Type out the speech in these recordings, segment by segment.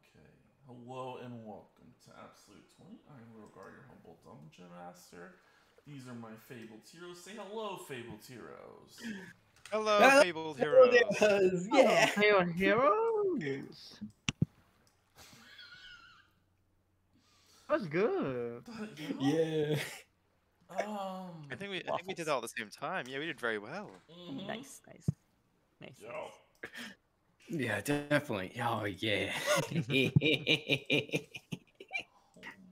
Okay. Hello and welcome to Absolute 20. I'm Rogar, your humble dungeon master. These are my fabled heroes. Say hello, fabled heroes. Hello, Hello, fabled heroes. heroes! Oh, Yeah! Hail Heroes! That's good. Yeah. Yeah. I think we did Waffles. that all at the same time. Yeah, we did very well. Mm-hmm. Nice, nice, nice. Yo. Yeah, definitely. Oh, yeah. Oh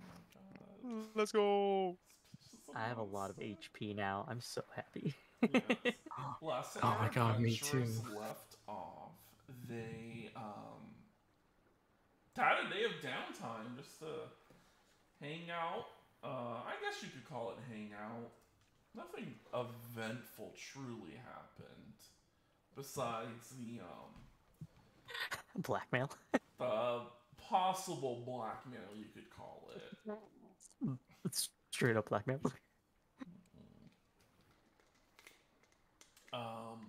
my god. Let's go. Just I have a announced lot of that. HP now. I'm so happy. Yes. Last time Oh our my god, me adventurers too. left off, they had a day of downtime just to hang out. I guess you could call it hang out. Nothing eventful truly happened besides Blackmail. the possible blackmail you could call it. It's straight up blackmail. Um,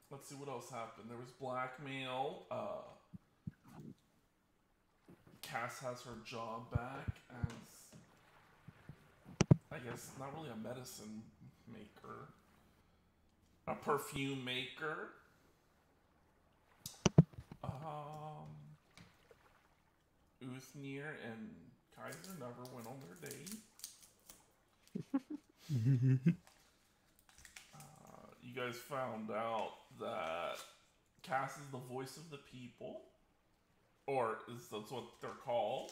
let's see what else happened. There was blackmail. Cass has her job back as, I guess, not really a medicine maker, a perfume maker. Uthnir and Kaiser never went on their date. You guys found out that Cass is the voice of the people, or that's what they're called.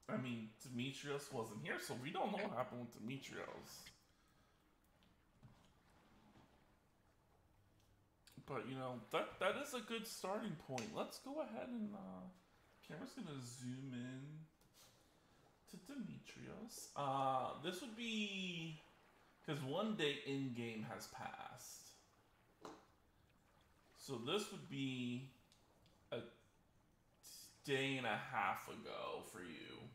I mean, Demetrius wasn't here, so we don't know what happened with Demetrius. But you know, that is a good starting point. Let's go ahead and camera's gonna zoom in to Demetrius. This would be because one day in game has passed, so this would be a day and a half ago for you,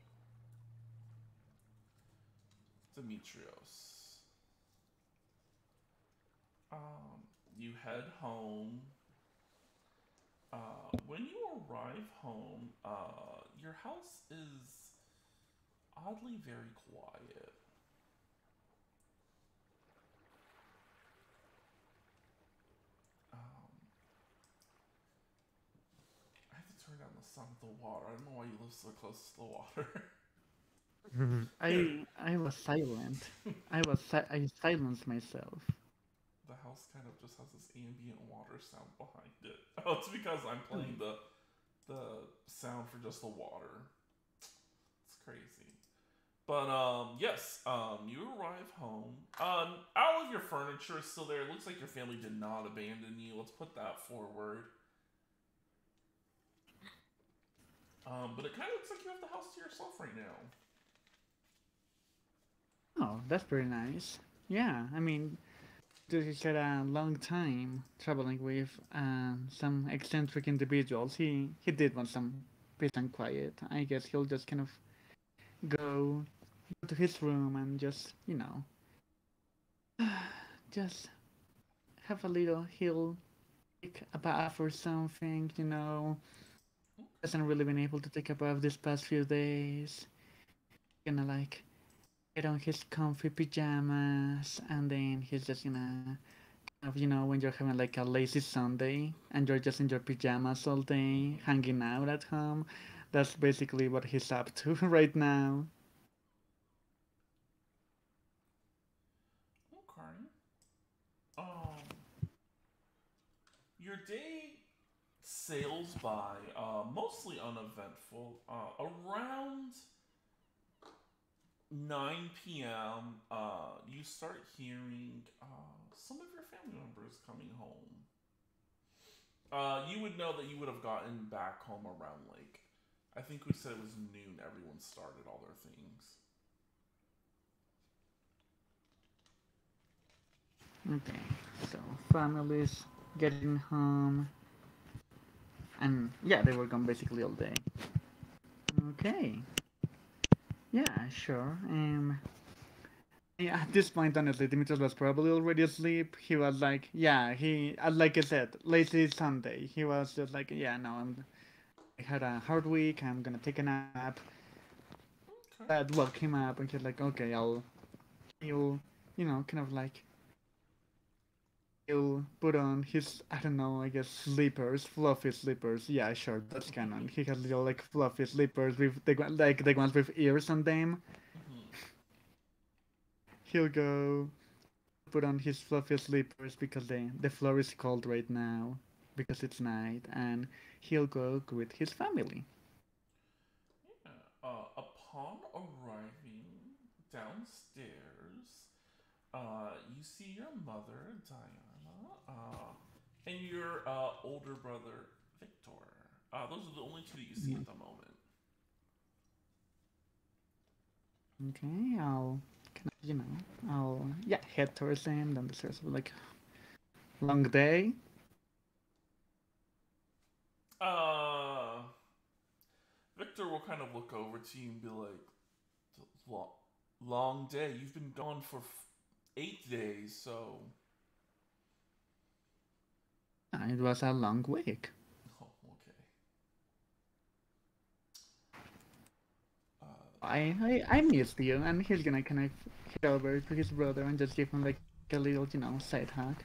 Demetrios. You head home. When you arrive home, your house is oddly very quiet. I have to turn down the sound of the water. I don't know why you live so close to the water. I was silent. I silenced myself. The house kind of just has this ambient water sound behind it. Oh, it's because I'm playing the sound for just the water. It's crazy. But yes, you arrive home. All of your furniture is still there. It looks like your family did not abandon you. Let's put that forward. But it kind of looks like you have the house to yourself right now. Oh, that's pretty nice. Yeah, I mean, he's had a long time traveling with some eccentric individuals. He did want some peace and quiet. I guess he'll just kind of go to his room and just, just have a little. He'll take a bath or something. Hasn't really been able to take a bath these past few days. Gonna like get on his comfy pajamas, and then he's just gonna when you're having like a lazy Sunday and you're just in your pajamas all day, hanging out at home. That's basically what he's up to right now. Okay. Your day sails by, mostly uneventful. Around 9 p.m., you start hearing some of your family members coming home. You would know that you would have gotten back home around like, I think we said it was noon. Everyone started all their things. Okay, so families getting home, and yeah, they were gone basically all day. Okay, yeah, sure. Yeah, at this point, honestly, Dimitris was probably already asleep. He was like, yeah, like I said, lazy Sunday. He was just like, yeah, no, I had a hard week. I'm gonna take a nap. Okay. Dad woke him up, and he's like, okay, he'll, kind of like, he'll put on his, I don't know, I guess slippers, fluffy slippers. Yeah, sure, that's canon. He has little like fluffy slippers with the ones with ears on them. Mm-hmm. He'll go put on his fluffy slippers because the floor is cold right now because it's night, and he'll go greet his family. Yeah. Upon arriving downstairs, you see your mother, Diana, and your older brother, Victor. Those are the only two that you see at the moment. Okay, I'll yeah head towards him. Then there's like long day. Uh, Victor will kind of look over to you and be like, long, long day. You've been gone for 8 days, so. It was a long week. Oh, okay. I missed you, and he's gonna kind of head over to his brother and just give him like a little side hug.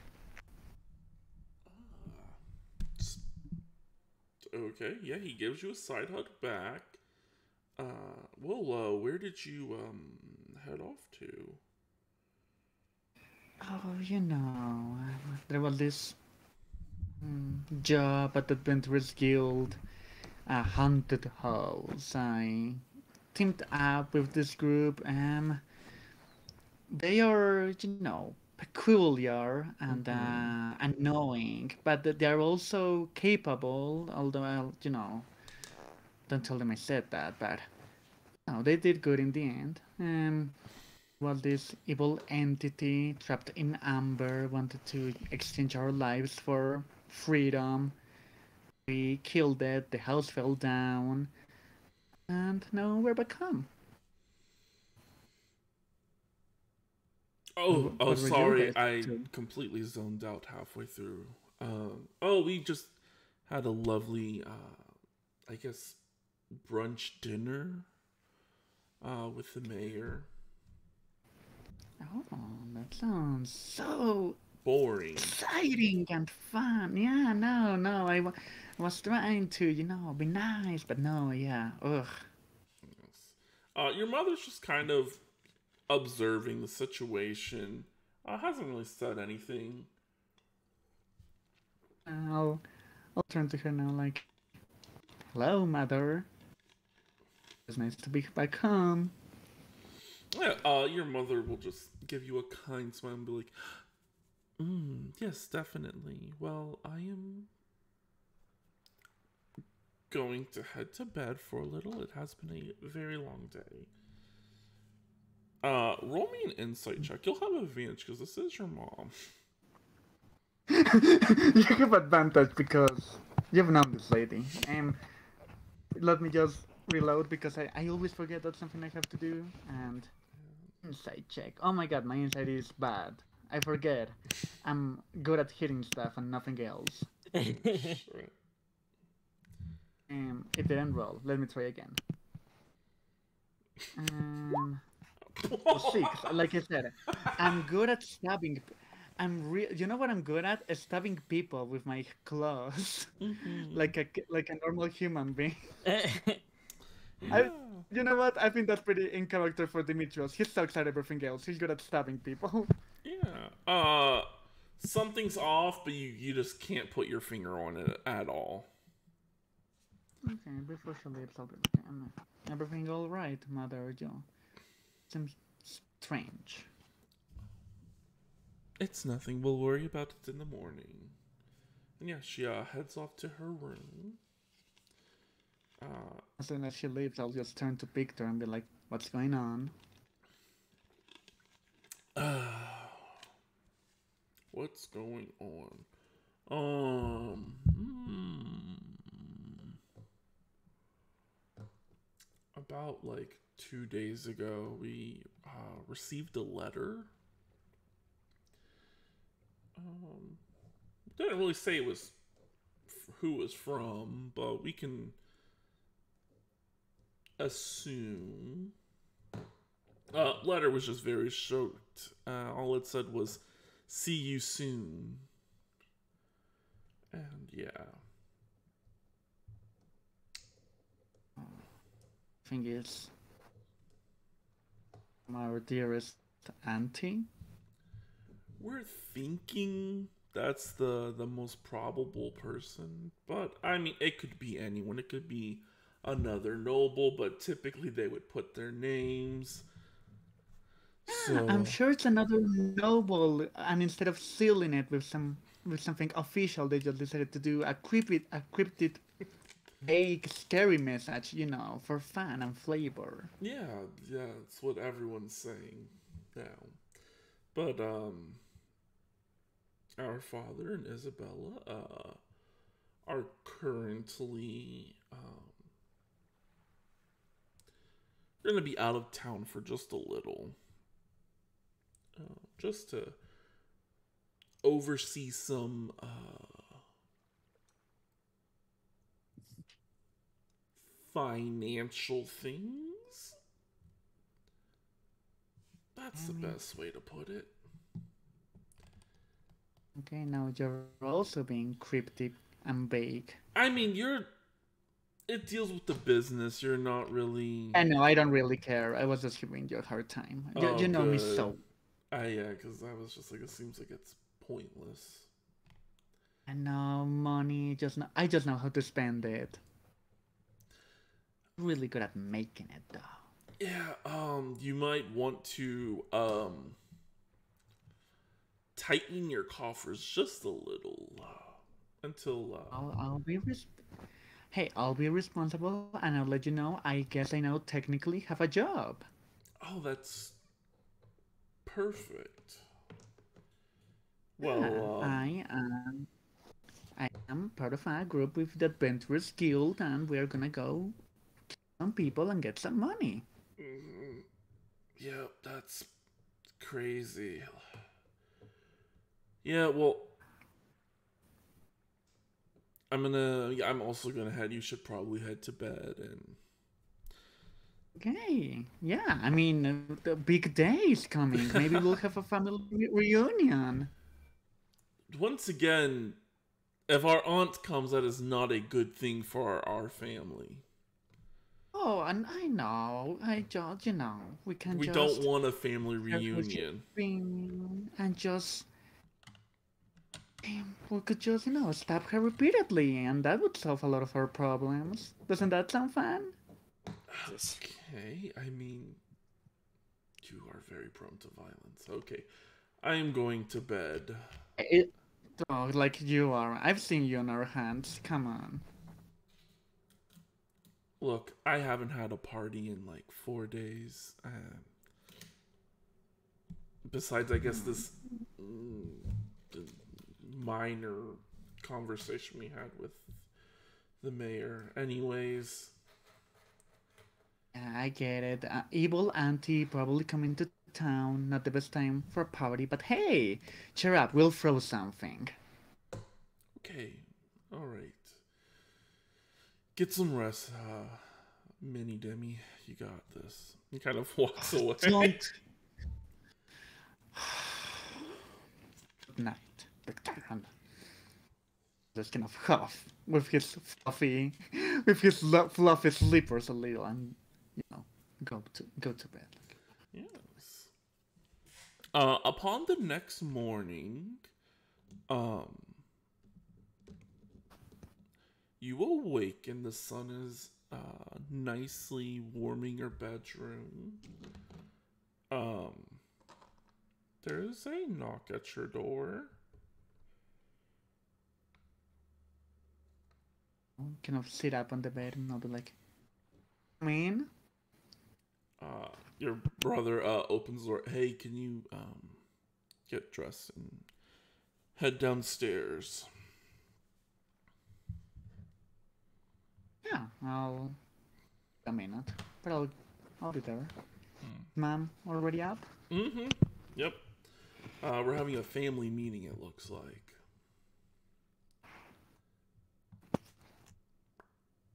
Okay, yeah, he gives you a side hug back. Where did you head off to? Oh, there was this job at the Adventurers Guild, a haunted house. I teamed up with this group, and they are, peculiar and annoying, but they are also capable. Although, don't tell them I said that, but no, they did good in the end. Was this evil entity trapped in amber wanted to exchange our lives for freedom. We killed it, the house fell down, and now we're back home. Oh, What were you sorry, guys up I to? completely zoned out halfway through. We just had a lovely, I guess, brunch dinner, with the mayor. Oh, that sounds so Boring. exciting and fun. Yeah, no, was trying to, be nice, but no, yeah, ugh. Yes. Your mother's just kind of observing the situation. Hasn't really said anything. I'll, I'll turn to her now, like, hello, mother. It's nice to be back home. Yeah, your mother will just give you a kind smile and be like, yes, definitely. Well, I am going to head to bed for a little. It has been a very long day. Roll me an insight check. You'll have advantage because this is your mom. You have advantage because you've known this lady. Let me just reload because I always forget that's something I have to do. And insight check. Oh my god, my insight is bad. I forget. I'm good at hitting stuff and nothing else. Sure. It didn't roll. Let me try again. 6. Like I said, I'm good at stabbing. You know what I'm good at? Is stabbing people with my claws, like a normal human being. Yeah. You know what? I think that's pretty in character for Dimitrios. He sucks at everything else. He's good at stabbing people. Yeah. Something's off, but you just can't put your finger on it at all. Okay, before she leaves, I'll be like, everything all right, Mother Joe? Seems strange. It's nothing. We'll worry about it in the morning. And yeah, she heads off to her room. As soon as she leaves, I'll just turn to Victor and be like, what's going on? What's going on? About like 2 days ago, we received a letter. Didn't really say it was who it was from, but we can assume. Letter was just very short. All it said was, "See you soon." And yeah. Thing is, our dearest auntie. We're thinking that's the most probable person, but I mean, it could be anyone. It could be another noble, but typically they would put their names. So I'm sure it's another noble, and instead of sealing it with something official, they just decided to do a cryptid, vague, scary message, for fun and flavor. yeah, that's what everyone's saying now. But our father and Isabella are currently going to be out of town for just a little, just to oversee some financial things. That's the best way to put it. Okay, now you're also being cryptic and vague. I mean, it deals with the business. You're not really. I know, I don't really care. I was just giving you a hard time. You know me so. Yeah, because I was just like, it seems like it's pointless. I know, money. I just know how to spend it. Really good at making it, though. Yeah, you might want to tighten your coffers just a little until. I'll be responsible, and I'll let you know. I guess I now technically have a job. Oh, that's perfect. Well, I am part of a group with the Adventurers Guild, and we're gonna go kill some people and get some money. Yeah, that's crazy. Yeah, well, I'm also gonna head. You should probably head to bed and. Okay, yeah. I mean, the big day is coming. Maybe we'll have a family reunion. Once again, if our aunt comes, that is not a good thing for our family. Oh, and I know. We can. We don't want a family reunion. And just. We could just, stab her repeatedly, and that would solve a lot of our problems. Doesn't that sound fun? Okay, I mean, you are very prone to violence. Okay, I am going to bed. Like you are. I've seen you on our hands. Come on. Look, I haven't had a party in like 4 days. Besides, I guess this minor conversation we had with the mayor. Anyways. I get it. Evil auntie probably coming to town. Not the best time for a party, but hey, cheer up. We'll throw something. Okay. All right. Get some rest, Mini Demi. You got this. He kind of walks away. Don't. Good night. Just kind of huff with his fluffy slippers a little, and go to bed. Yes. Upon the next morning, you awake and the sun is nicely warming your bedroom. There's a knock at your door. Kind of sit up on the bed and I'll be like, come in. Your brother opens the door. Hey, can you get dressed and head downstairs? Yeah, a minute, but I'll be there. mom already up? Mm-hmm. Yep. We're having a family meeting, it looks like.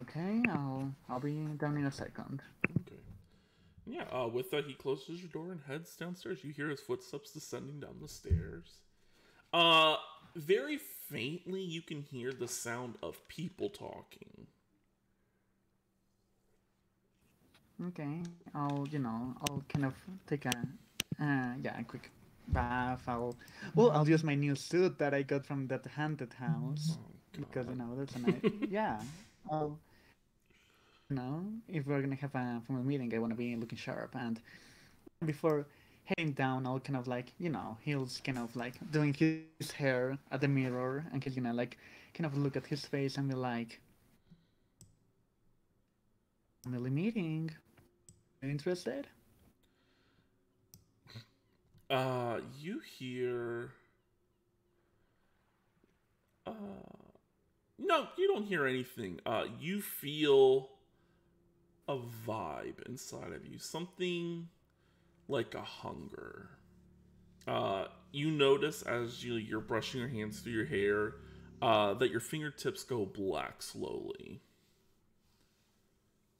Okay, I'll be down in a second. Okay. Yeah, with that, he closes your door and heads downstairs. You hear his footsteps descending down the stairs. Very faintly, you can hear the sound of people talking. Okay, I'll kind of take a quick bath. I'll use my new suit that I got from that haunted house because that's a nice. Yeah, I'll. If we're gonna have a formal meeting, I want to be looking sharp. And before heading down, I'll kind of he'll kind of doing his hair at the mirror, and he's gonna kind of look at his face and be like, "Family meeting. Interested?" You hear. No, you don't hear anything. You feel a vibe inside of you. Something like a hunger. You notice as you're brushing your hands through your hair that your fingertips go black slowly.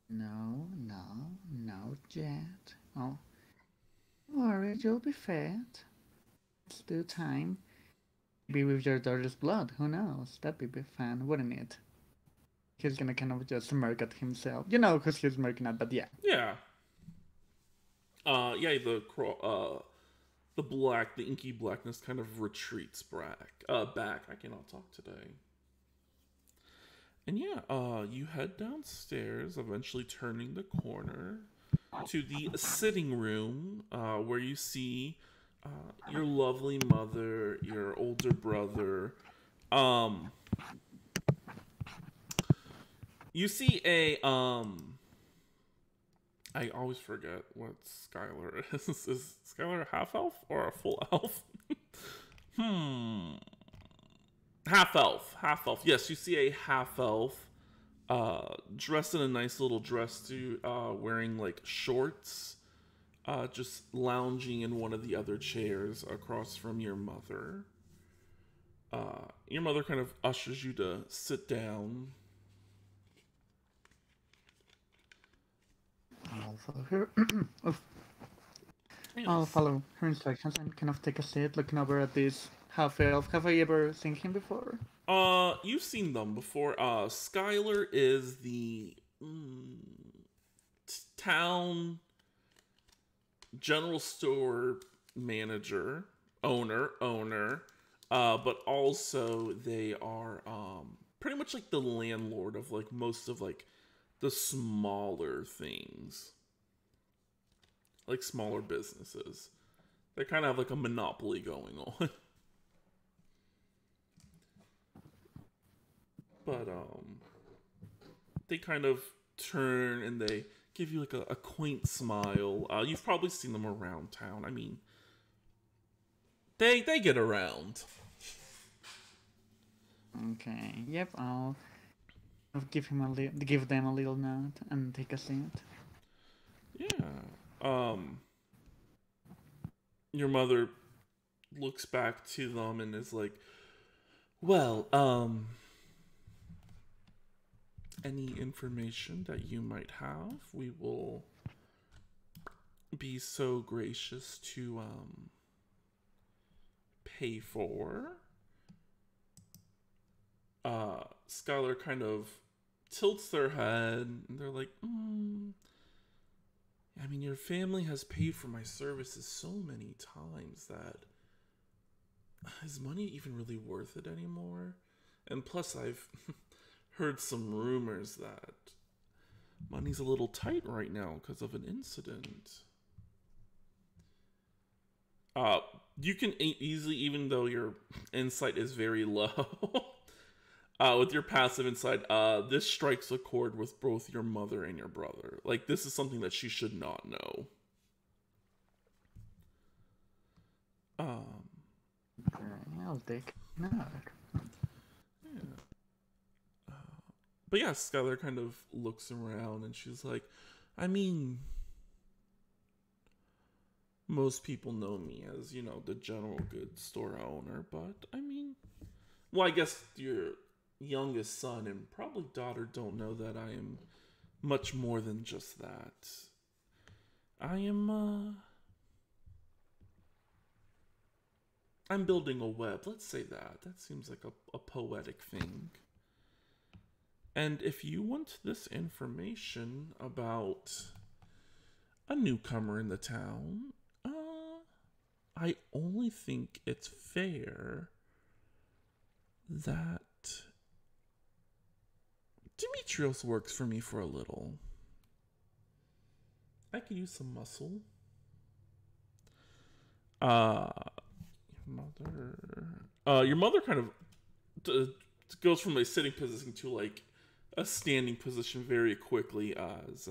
No, Jet. Oh, don't worry, you'll be fed. It's due time. Maybe with your daughter's blood, who knows? That'd be fun, wouldn't it? He's gonna kind of just smirk at himself. Because he's smirking at, but yeah. Yeah. The inky blackness kind of retreats back. I cannot talk today. And yeah, you head downstairs, eventually turning the corner to the sitting room, where you see your lovely mother, your older brother. You see I always forget what Skylar is. Is Skylar a half elf or a full elf? Half elf. Yes, you see a half elf dressed in a nice little dress suit, wearing shorts, just lounging in one of the other chairs across from your mother. Your mother kind of ushers you to sit down. I'll follow her. I'll follow her instructions and kind of take a seat, looking over at this half elf. Have I ever seen him before? You've seen them before. Skylar is the town general store manager, owner. But also they are pretty much the landlord of most of the smaller things, smaller businesses. They kind of have a monopoly going on. But they kind of turn and they give you a quaint smile. You've probably seen them around town. I mean, they get around. Okay. Yep. I'll give them a little nod and take a seat. Yeah. Your mother looks back to them and is like, "Well, any information that you might have, we will be so gracious to pay for." Skylar kind of tilts their head and they're like, I mean, your family has paid for my services so many times that is money even really worth it anymore? And plus I've heard some rumors that money's a little tight right now because of an incident. You can easily, even though your insight is very low, with your passive insight, this strikes a chord with both your mother and your brother. This is something that she should not know. I'll take note. Yeah. But yeah, Skylar kind of looks around and she's like, I mean, most people know me as, you know, the general goods store owner, but I mean, well, I guess your youngest son and probably daughter don't know that I am much more than just that. I am, I'm building a web, let's say that. That seems like a poetic thing. And if you want this information about a newcomer in the town, I only think it's fair that Demetrios works for me for a little. I could use some muscle. Your mother kind of goes from a sitting position to like a standing position very quickly as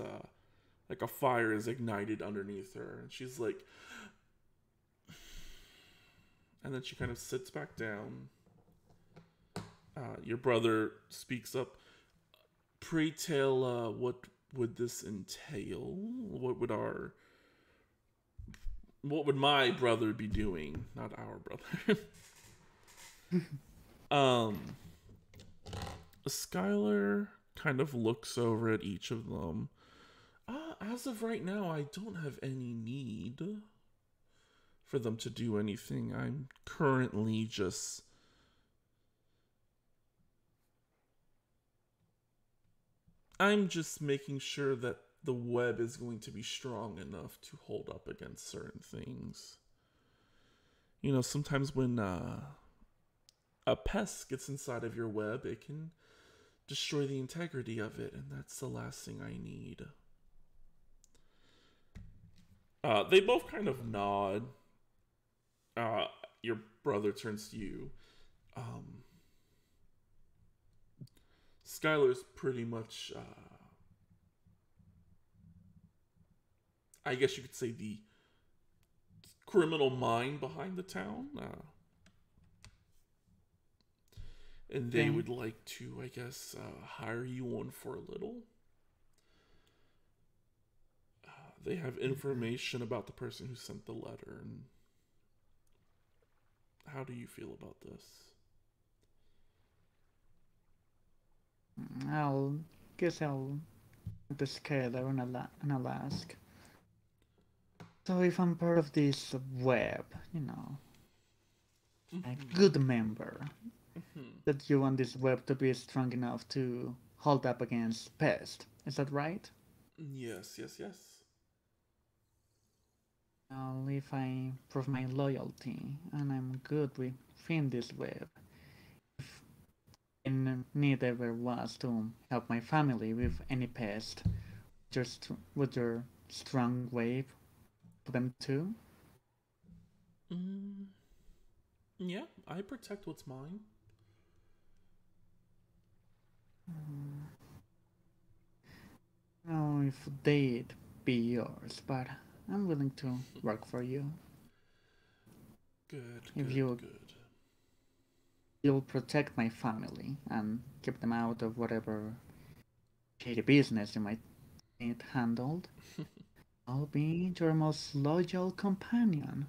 like a fire is ignited underneath her, and she's like, and then she kind of sits back down. Your brother speaks up. Pray tell, what would this entail? What would my brother be doing? Not our brother. Skylar kind of looks over at each of them. As of right now, I don't have any need for them to do anything. I'm currently just making sure that the web is going to be strong enough to hold up against certain things. You know, sometimes when a pest gets inside of your web, it can destroy the integrity of it, and that's the last thing I need. They both kind of nod. Your brother turns to you. Skylar's pretty much, I guess you could say, the criminal mind behind the town. And they would like to, I guess, hire you on for a little. They have information about the person who sent the letter. And how do you feel about this? I'll the scaler and I'll ask. So if I'm part of this web, you know, a good member, that you want this web to be strong enough to hold up against pest, is that right? Yes. Well, if I prove my loyalty and I'm good within this web, if in need ever was to help my family with any pest, just with your strong wave for them too? Yeah, I protect what's mine. Oh, if they'd be yours, but I'm willing to work for you. Good. You'll protect my family and keep them out of whatever shady business you might need handled. I'll be your most loyal companion.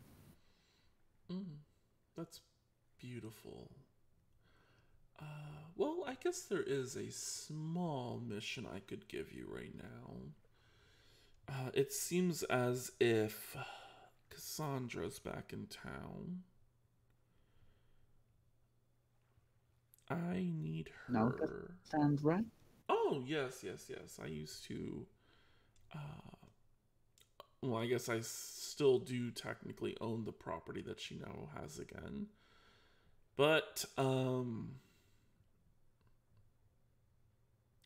That's beautiful. Well, I guess there is a small mission I could give you right now. It seems as if Cassandra's back in town. I need her. No, Cassandra? Oh, yes. I used to... well, I guess I still do technically own the property that she now has again. But,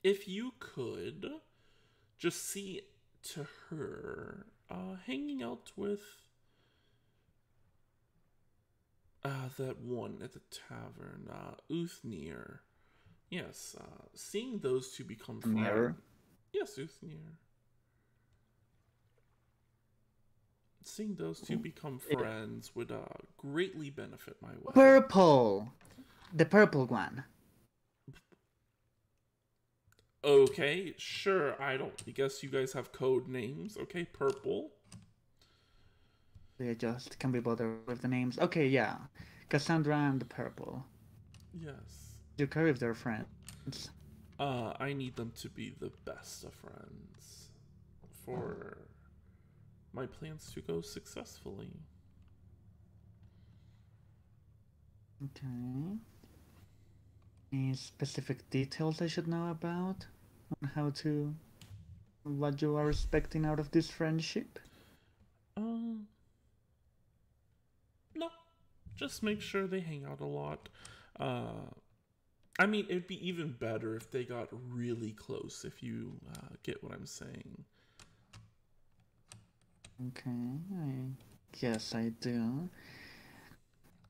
if you could just see to her hanging out with that one at the tavern, Uthnir. Yes, seeing those two become friends. Yes, Uthnir. Seeing those two become friends would greatly benefit my way. Purple! The purple one. Okay, sure. I guess you guys have code names. Okay, purple. They just can't be bothered with the names. Okay, yeah. Cassandra and the Purple. Yes. You care if they're friends. I need them to be the best of friends for my plans to go successfully. Okay. Any specific details I should know about on how to, what you are expecting out of this friendship? No, just make sure they hang out a lot. I mean, it'd be even better if they got really close, if you get what I'm saying. Okay, I guess I do.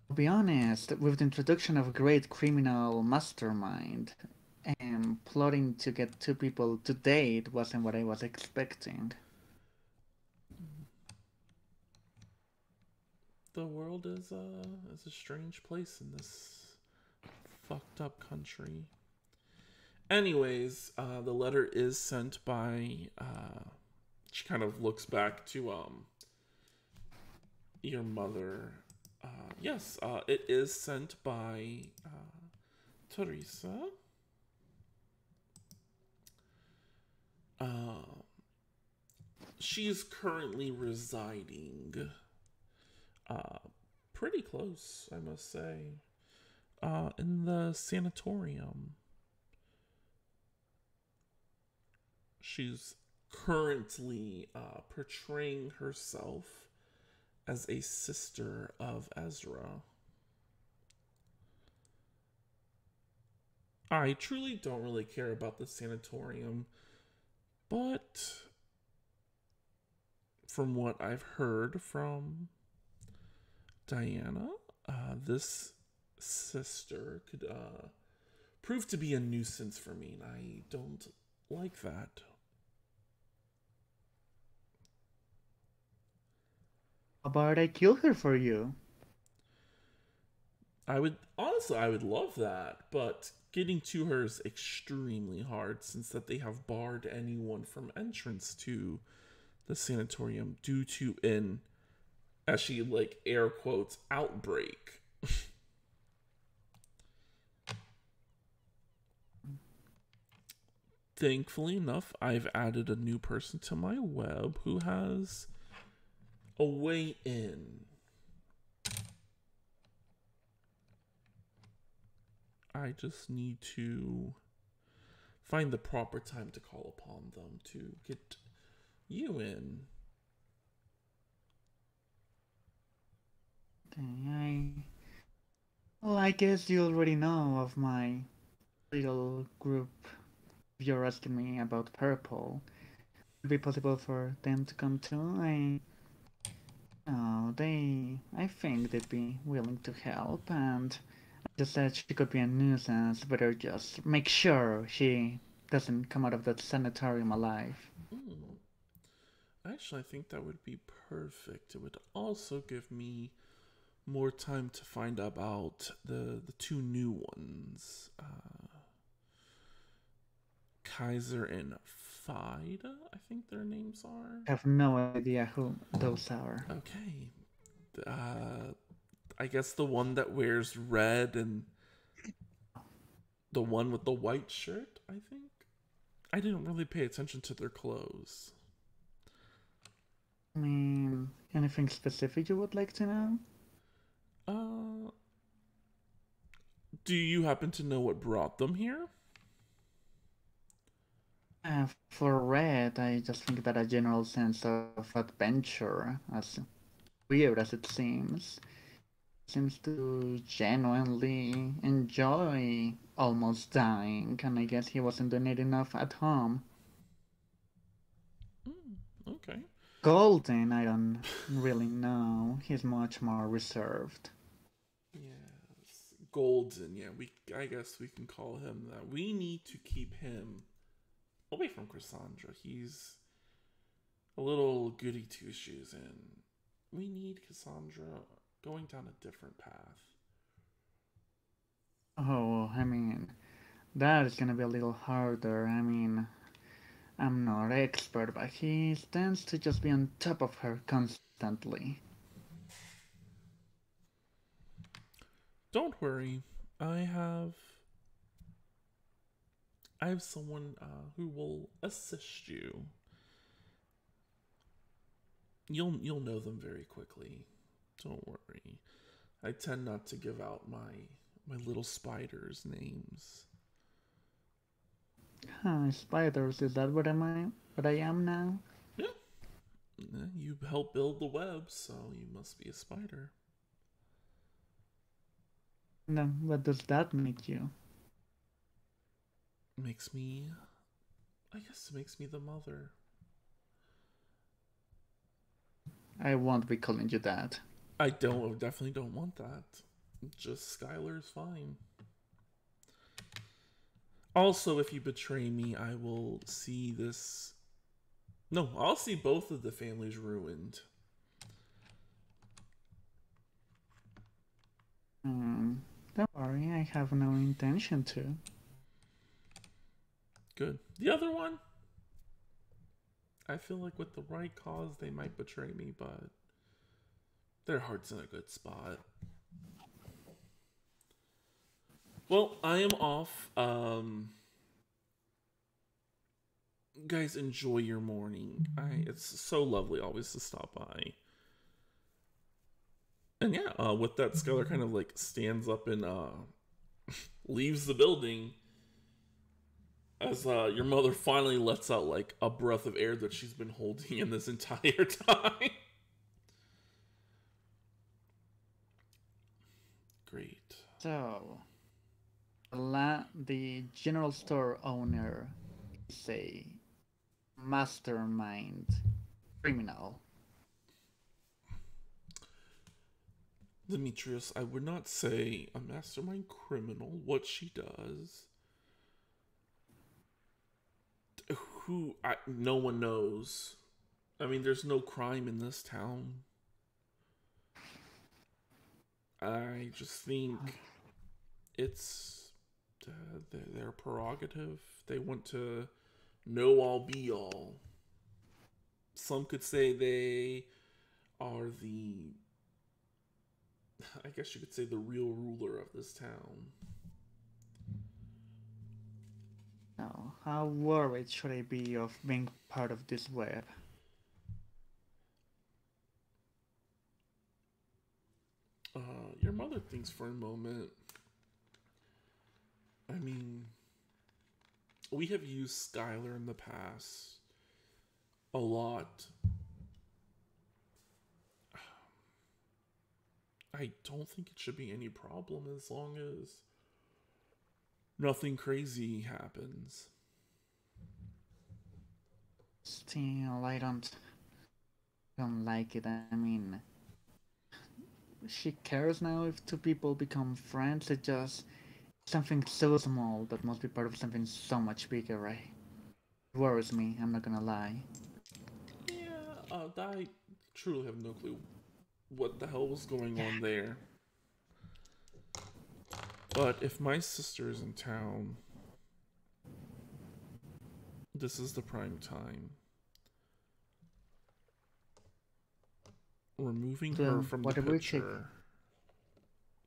To be honest, with the introduction of a great criminal mastermind, and plotting to get two people to date wasn't what I was expecting. The world is a strange place in this fucked up country. Anyways, the letter is sent by she kind of looks back to your mother. Yes, it is sent by Teresa. She is currently residing pretty close, I must say, in the sanatorium. She's currently portraying herself as a sister of Ezra. I truly don't really care about the sanatorium, but from what I've heard from Diana, this sister could prove to be a nuisance for me, and I don't like that. How about I kill her for you? I would love that, but getting to her is extremely hard since that they have barred anyone from entrance to the sanatorium due to an, as she like air quotes, outbreak. Thankfully enough, I've added a new person to my web who has a way in. I just need to find the proper time to call upon them to get you in. Okay, well, I guess you already know of my little group. If you're asking me about Purple, would it be possible for them to come too? I think they'd be willing to help, and I just said she could be a nuisance. Better just make sure she doesn't come out of that sanitarium alive. Actually, I think that would be perfect. It would also give me more time to find out about the two new ones, Kaiser and Fida, I think their names are. I have no idea who those are. Okay. I guess the one that wears red and the one with the white shirt, I think. I didn't really pay attention to their clothes. I mean, anything specific you would like to know? Do you happen to know what brought them here? For Red, I just think that a general sense of adventure, as weird as it seems to genuinely enjoy almost dying, and I guess he wasn't doing it enough at home. Okay. Golden, I don't really know. He's much more reserved. Yes. Golden, yeah, I guess we can call him that. We need to keep him away from Cassandra. He's a little goody two shoes, and we need Cassandra going down a different path. Oh, I mean, that is gonna be a little harder. I mean, I'm not expert, but he tends to just be on top of her constantly. Don't worry. I have someone who will assist you. You'll know them very quickly. Don't worry. I tend not to give out my little spiders' names. Spiders, is that what I am now? Yeah. You help build the web, so you must be a spider. No, what does that make you? I guess it makes me the mother. I won't be calling you that. I definitely don't want that. Just Skylar's fine. Also, if you betray me, I will see this. No, I'll see both of the families ruined. Don't worry, I have no intention to. Good. The other one? I feel like with the right cause, they might betray me, but their heart's in a good spot. Well, I am off. Guys, enjoy your morning. It's so lovely always to stop by. And yeah, with that, Skylar kind of like stands up and leaves the building as your mother finally lets out like a breath of air that she's been holding in this entire time. Great. So, the general store owner is a mastermind criminal. Demetrius, I would not say a mastermind criminal. What she does, no one knows. I mean, there's no crime in this town. I just think it's their prerogative. They want to know all, be all. Some could say they are I guess you could say the real ruler of this town. Now, how worried should I be of being part of this web? Your mother thinks for a moment. I mean, we have used Skylar in the past a lot. I don't think it should be any problem as long as nothing crazy happens. Still, I don't like it. I mean, she cares now if two people become friends. It's just something so small that must be part of something so much bigger, right? It worries me, I'm not gonna lie. Yeah, I truly have no clue what the hell was going on there. But if my sister is in town, this is the prime time. Removing her from the picture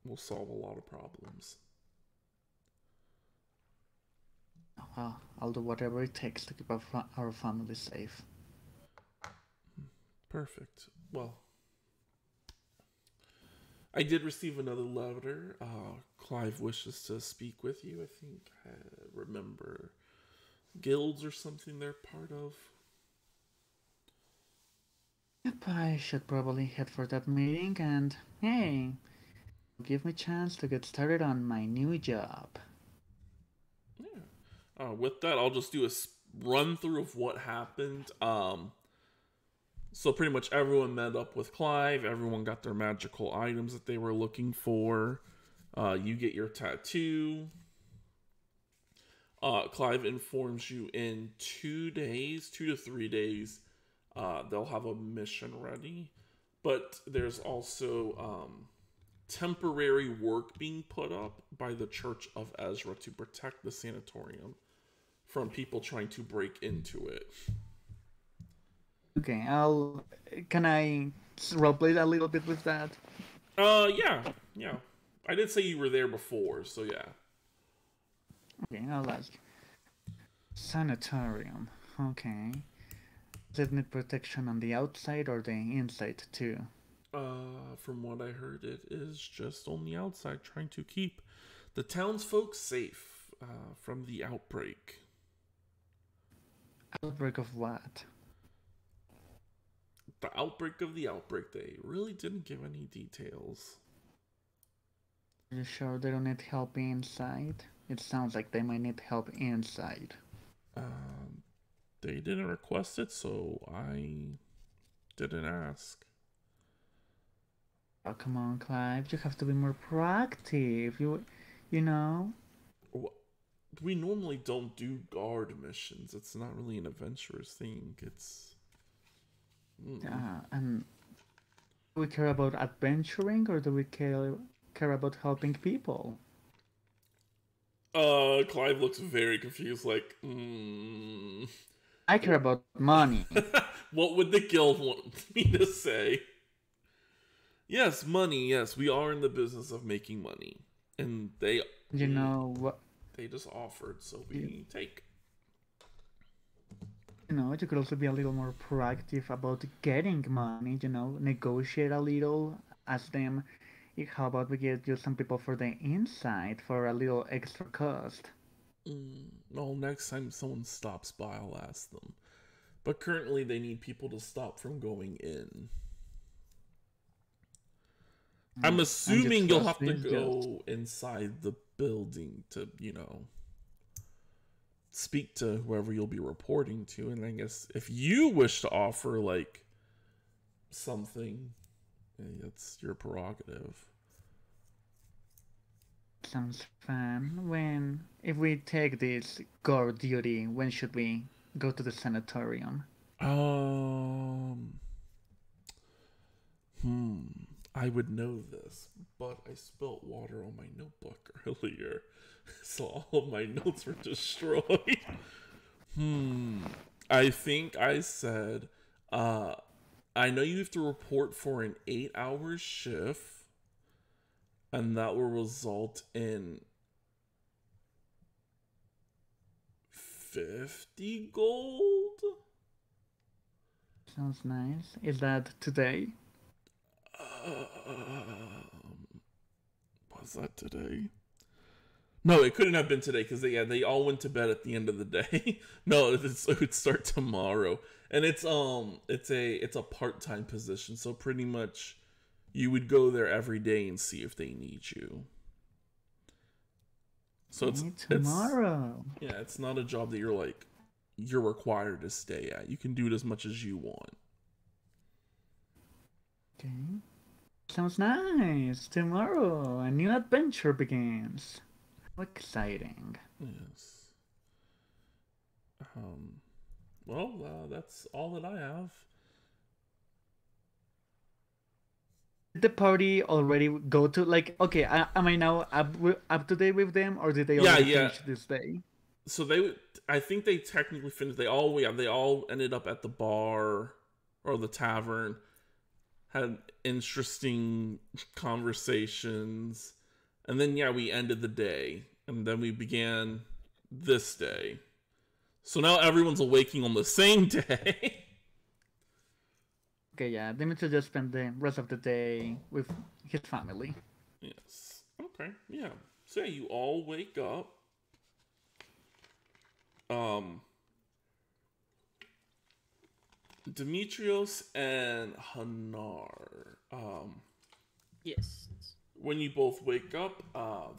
will solve a lot of problems. Well, I'll do whatever it takes to keep our family safe. Perfect. Well, I did receive another letter. Clive wishes to speak with you. I think I remember guilds or something they're part of. Yep, I should probably head for that meeting and, hey, give me a chance to get started on my new job. Yeah. With that, I'll just do a run through of what happened. So pretty much everyone met up with Clive. Everyone got their magical items that they were looking for. You get your tattoo. Clive informs you in 2 days, 2 to 3 days, they'll have a mission ready. But there's also temporary work being put up by the Church of Ezra to protect the sanatorium from people trying to break into it. Okay, can I roleplay a little bit with that? Yeah. I did say you were there before, so yeah. Okay, I'll ask. Sanatorium. Okay. Does it need protection on the outside or the inside too? From what I heard, it is just on the outside, trying to keep the townsfolk safe from the outbreak. Outbreak of what? The outbreak of the outbreak. They really didn't give any details. Are you sure they don't need help inside? It sounds like they might need help inside. They didn't request it, so I didn't ask. Oh, come on, Clive. You have to be more proactive. You know? We normally don't do guard missions. It's not really an adventurous thing. It's... And do we care about adventuring or do we care about helping people? Clive looks very confused, like, I care about money. What would the guild want me to say? Yes, money, yes. We are in the business of making money. And they... You know what? They just offered, so we take. You know, you could also be a little more proactive about getting money, you know, negotiate a little, ask them, how about we get you some people for the inside for a little extra cost? Well, next time someone stops by, I'll ask them. But currently they need people to stop from going in. I'm assuming you'll have to go inside the building to, you know, speak to whoever you'll be reporting to. And I guess if you wish to offer, like, something, that's your prerogative. Sounds fun. If we take this guard duty, when should we go to the sanatorium? I would know this, but I spilled water on my notebook earlier, so all of my notes were destroyed. I think I said, I know you have to report for an 8-hour shift, and that will result in 50 gold? Sounds nice. Is that today? Was that today? No, it couldn't have been today because they all went to bed at the end of the day. No, it would start tomorrow, and it's a part-time position, so pretty much you would go there every day and see if they need you. So it's tomorrow. It's not a job that you're required to stay at. You can do it as much as you want. Okay. Sounds nice. Tomorrow, a new adventure begins. How exciting. Yes. Well, that's all that I have. Did the party already go to, like, okay, am I now up to date with them, or did they already finish this day? So I think they technically finished. They all ended up at the bar or the tavern, had interesting conversations, and then we ended the day, and then we began this day. So now everyone's awaking on the same day. Okay, yeah, Dimitri just spent the rest of the day with his family. Yes. Okay, yeah. So you all wake up. Demetrios and Hanar. Yes. When you both wake up,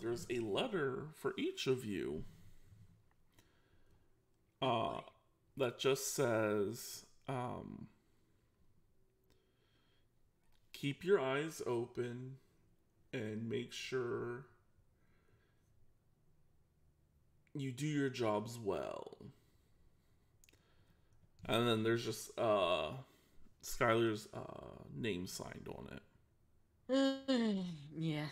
there's a letter for each of you. That just says, keep your eyes open and make sure you do your jobs well. And then there's just Skylar's name signed on it. Yeah.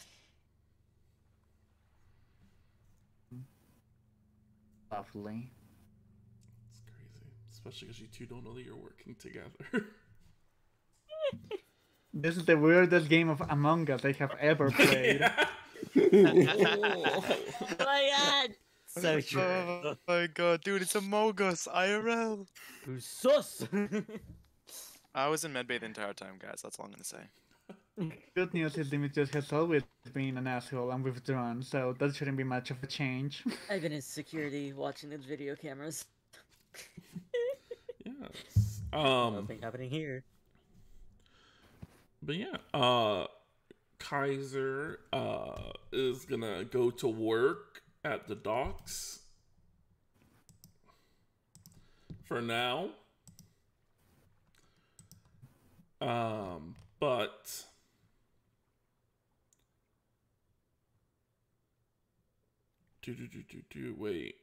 Lovely. It's crazy. Especially because you two don't know that you're working together. This is the weirdest game of Among Us I have ever played. Yeah. Oh my god! So true. Oh my god, dude, it's Among Us IRL. Who's sus? I was in medbay the entire time, guys. That's all I'm gonna say. Good news is Demetrius has always been an asshole and withdrawn, so that shouldn't be much of a change. I've been in security watching the video cameras. Yes. Nothing happening here. But yeah, Kaiser is gonna go to work at the docks for now. But wait.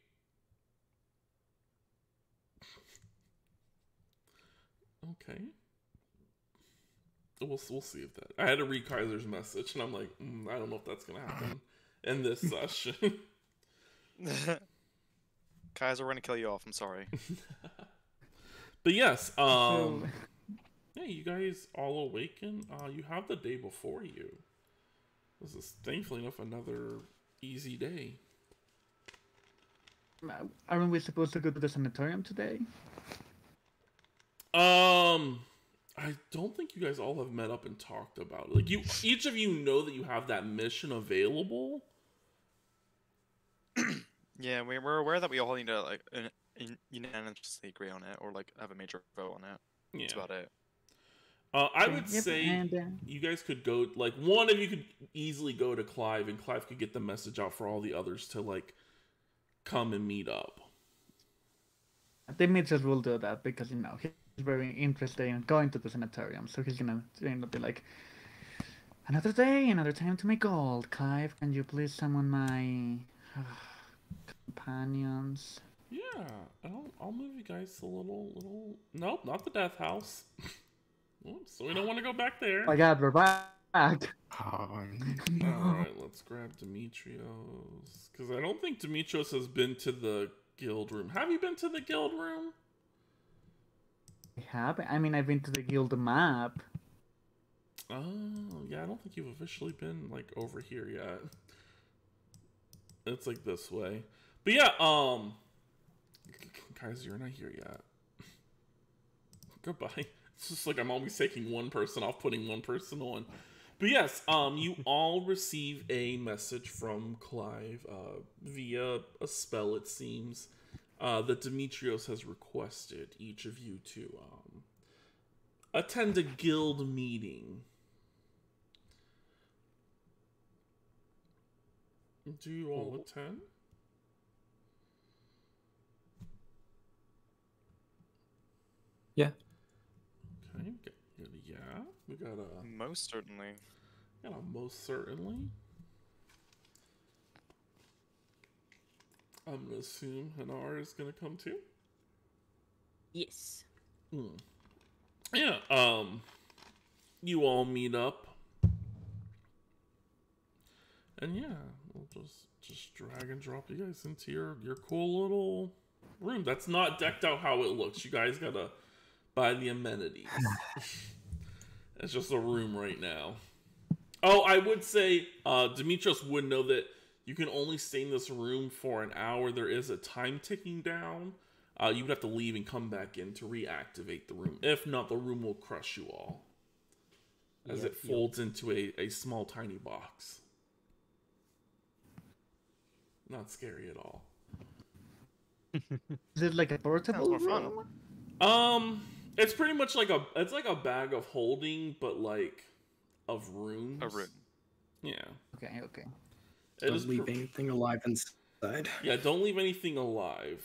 Okay. We'll see if that. I had to read Kaiser's message, and I'm like, I don't know if that's gonna happen in this session. Kaiser, we're gonna kill you off. I'm sorry. But yes, So, yeah, you guys all awaken. You have the day before you. This is thankfully enough another easy day. aren't we supposed to go to the sanatorium today? I don't think you guys all have met up and talked about it. Like each of you know that you have that mission available. Yeah, we're aware that we all need to like unanimously agree on it, or like have a major vote on it. Yeah, That's about it. I would Yep, say and, you guys could go. Like one of you could easily go to Clive, and Clive could get the message out for all the others to like come and meet up. Demetrius will do that because he's very interested in going to the sanatorium, so he's gonna be like, another day, another time to make gold. Clive, can you please summon my companions? Yeah, I'll move you guys to a little. Nope, not the death house. Oops, so we don't want to go back there. Oh my god, we're back! All right, let's grab Demetrios because I don't think Demetrios has been to the guild room. Have you been to the guild room? I've been to the guild map. Oh, yeah, I don't think you've officially been like over here yet. It's like this way. But yeah, guys, you're not here yet. Goodbye. It's just like I'm always taking one person off, putting one person on. But yes, you all receive a message from Clive via a spell, it seems, that Demetrios has requested each of you to attend a guild meeting. Do you all attend? Yeah. Okay, yeah, we got a... Most certainly. Most certainly. I'm gonna assume Hanar is gonna come too. Yes. Yeah, you all meet up. And yeah, we'll just drag and drop you guys into your cool little room. That's not decked out how it looks. You guys gotta buy the amenities. It's just a room right now. Oh, I would say Demetrios would know that you can only stay in this room for an hour. There is a time ticking down. You would have to leave and come back in to reactivate the room. If not, the room will crush you all. As it folds into a small, tiny box. Not scary at all. Is it like a portable Sounds more room? fun. It's pretty much like a bag of holding, but like of rooms. A room. Yeah. Okay. Don't leave anything alive inside. Yeah, don't leave anything alive.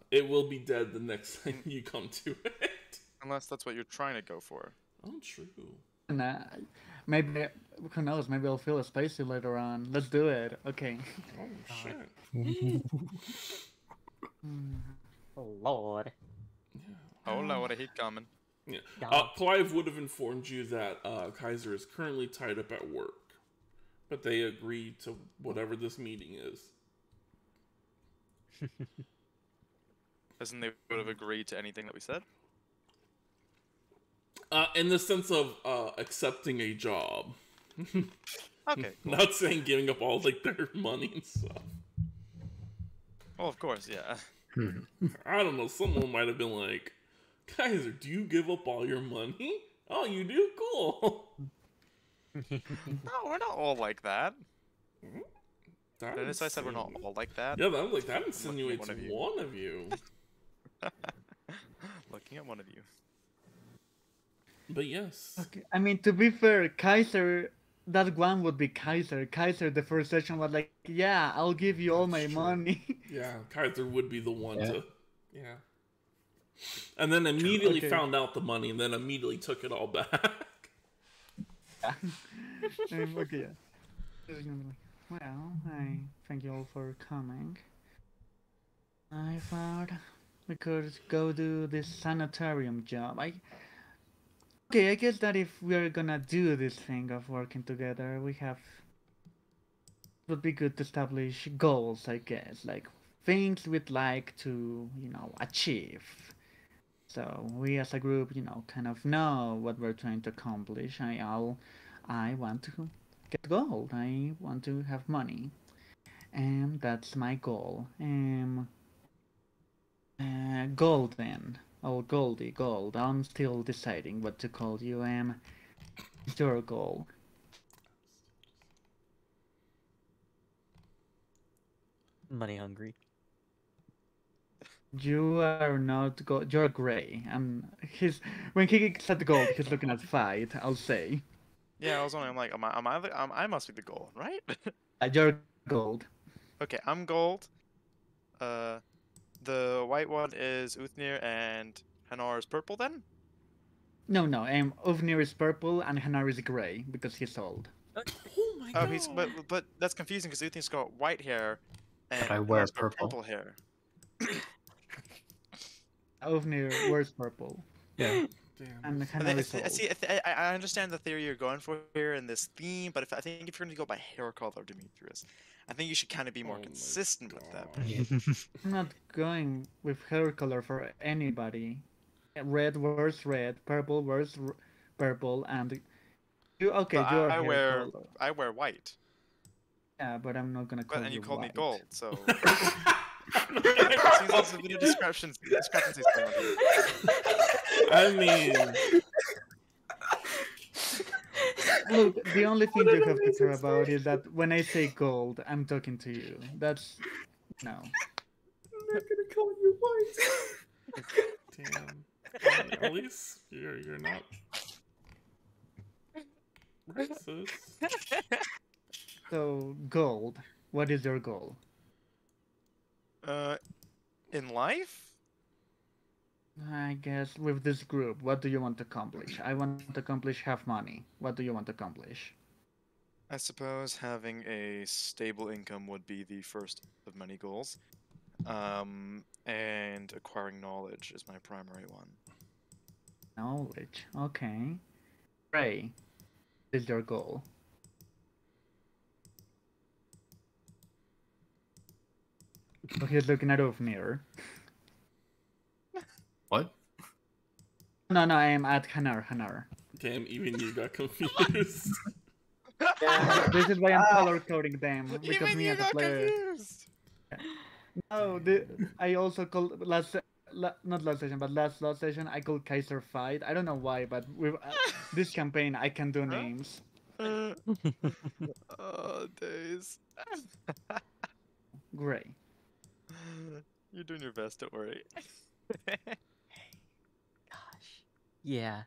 It will be dead the next time you come to it. Unless that's what you're trying to go for. Oh, true. Nah, maybe, who knows, maybe I'll feel spicy later on. Let's do it. Okay. Oh, shit. Oh lord. Yeah. Oh Lord, he's coming. Yeah. God. Clive would have informed you that Kaiser is currently tied up at work, but they agreed to whatever this meeting is. Isn't they would have agreed to anything that we said? In the sense of accepting a job. Okay. Cool. Not saying giving up all like their money and stuff. Well, of course, yeah. I don't know. Someone might have been like, Kaiser, do you give up all your money? Oh, you do? Cool. No, we're not all like that. That Notice I said we're not all like that. Yeah, that, like, that insinuates one of you. one of you. Looking at one of you. But yes. Okay. I mean, to be fair, Kaiser, that one would be Kaiser. Kaiser, the first session was like, yeah, I'll give you all my money. Yeah, Kaiser would be the one Yeah. to... Yeah. And then immediately Okay. found out the money and then immediately took it all back. Yeah. Okay, yeah. Well, I thank you all for coming. I thought we could go do this sanitarium job. Okay, I guess that if we're gonna do this thing of working together, it would be good to establish goals, I guess, like things we'd like to, achieve. So we as a group, kind of know what we're trying to accomplish. I want to get gold. I want to have money, and that's my goal. Gold then. Oh, Goldie, gold. I'm still deciding what to call you. It's your goal. Money hungry. You are not gold. You're gray. When he said gold, he's looking at fight. I'll say. Yeah, I was wondering, like, I must be the gold, right? You're gold. Okay, I'm gold. The white one is Uthnir and Hanar is purple then? No. Uvnir is purple and Hanar is gray because he's old. Oh my Oh, god. but that's confusing because Uthnir's got white hair and But I wear Hanar's got purple. hair. Uvnir wears purple. Yeah. Damn. And And Hanar is old. see, I understand the theory you're going for here in this theme, but I think if you're going to go by hair color, Demetrius, I think you should kind of be more Oh my consistent with that. God. I'm not going with hair color for anybody. Red wears red, purple wears purple, and you okay? But You're I hair wear color. I wear white, Yeah, but I'm not gonna call and you you call me white. gold, so seems like some video discrepancies going on here. I mean, Look, the only thing you have to care about is that when I say gold, I'm talking to you. That's no. I'm not gonna call you white. damn. At least you're not racist. So gold. What is your goal? In life, I guess with this group, what do you want to accomplish? I want to accomplish have money. What do you want to accomplish? I suppose having a stable income would be the first of many goals. And acquiring knowledge is my primary one. Knowledge. Okay. Ray, what is your goal? So he's looking at Ufnir. What? No, I am at Hanar. Damn, even you got confused. This is why I'm color coding them because Even me you as a got player. confused. No, I also called not last session, but last session I called Kaiser Fight. I don't know why, but with this campaign I can do names. Oh, days. Gray. You're doing your best, don't worry. Gosh. Yeah.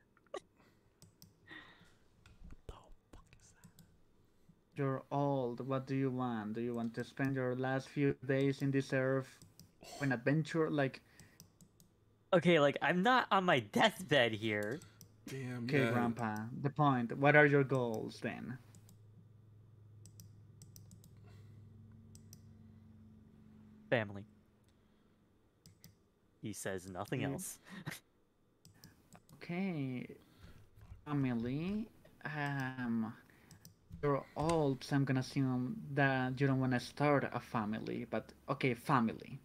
You're old. What do you want? Do you want to spend your last few days in this earth an adventure? Like, Okay, like I'm not on my deathbed here. Damn. okay, yeah. Grandpa. The point. What are your goals then? Family. He says nothing Yeah. else. Okay, family. You're old, so I'm gonna assume that you don't want to start a family. But okay, family.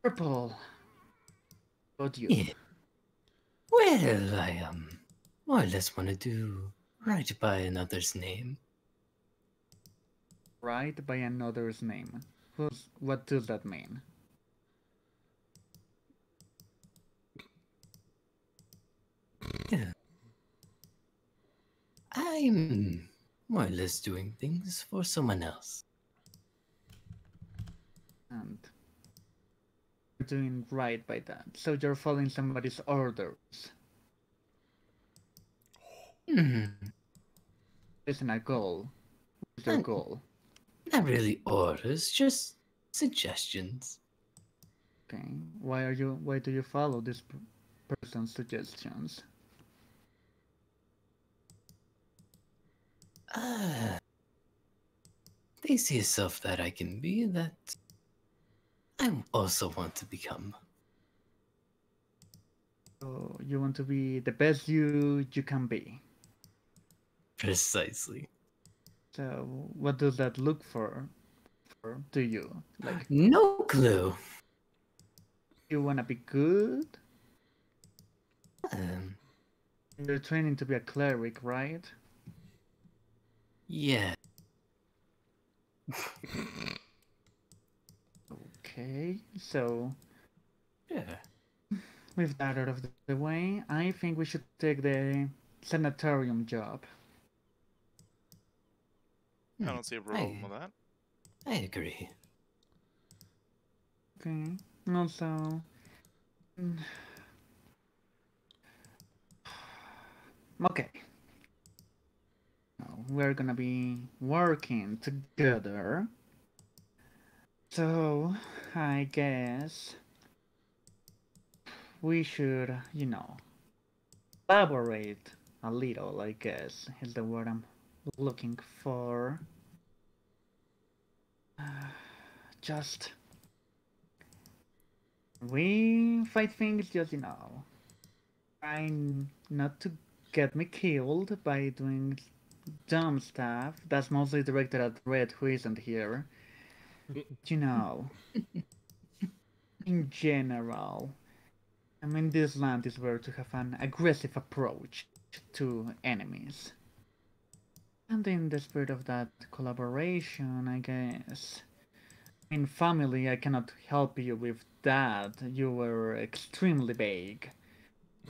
Purple. What you? Yeah. Well, I more or less want to do Right by another's name. Right by another's name. What does that mean? Yeah. I'm more or less doing things for someone else. And you're doing right by that. So you're following somebody's orders. Isn't a goal. What's your goal? Not really orders, just suggestions. Okay. Why do you follow this person's suggestions? They see a self that I can be that I also want to become. So you want to be the best you can be. Precisely. So what does that look for to you? Like, No clue. you wanna be good? Um, You're training to be a cleric, right? yeah. Okay, so Yeah. with that out of the way, I think we should take the sanatorium job. I don't see a problem with that. I agree. Okay. Also, okay. Now, we're gonna be working together. So, I guess we should, elaborate a little, I guess, is the word I'm looking for. Just we fight things just trying not to get me killed by doing dumb stuff. That's mostly directed at Red, who isn't here. In general, I mean, this land is where to have an aggressive approach to enemies. And in the spirit of that collaboration, I guess. In family, I cannot help you with that. You were extremely vague.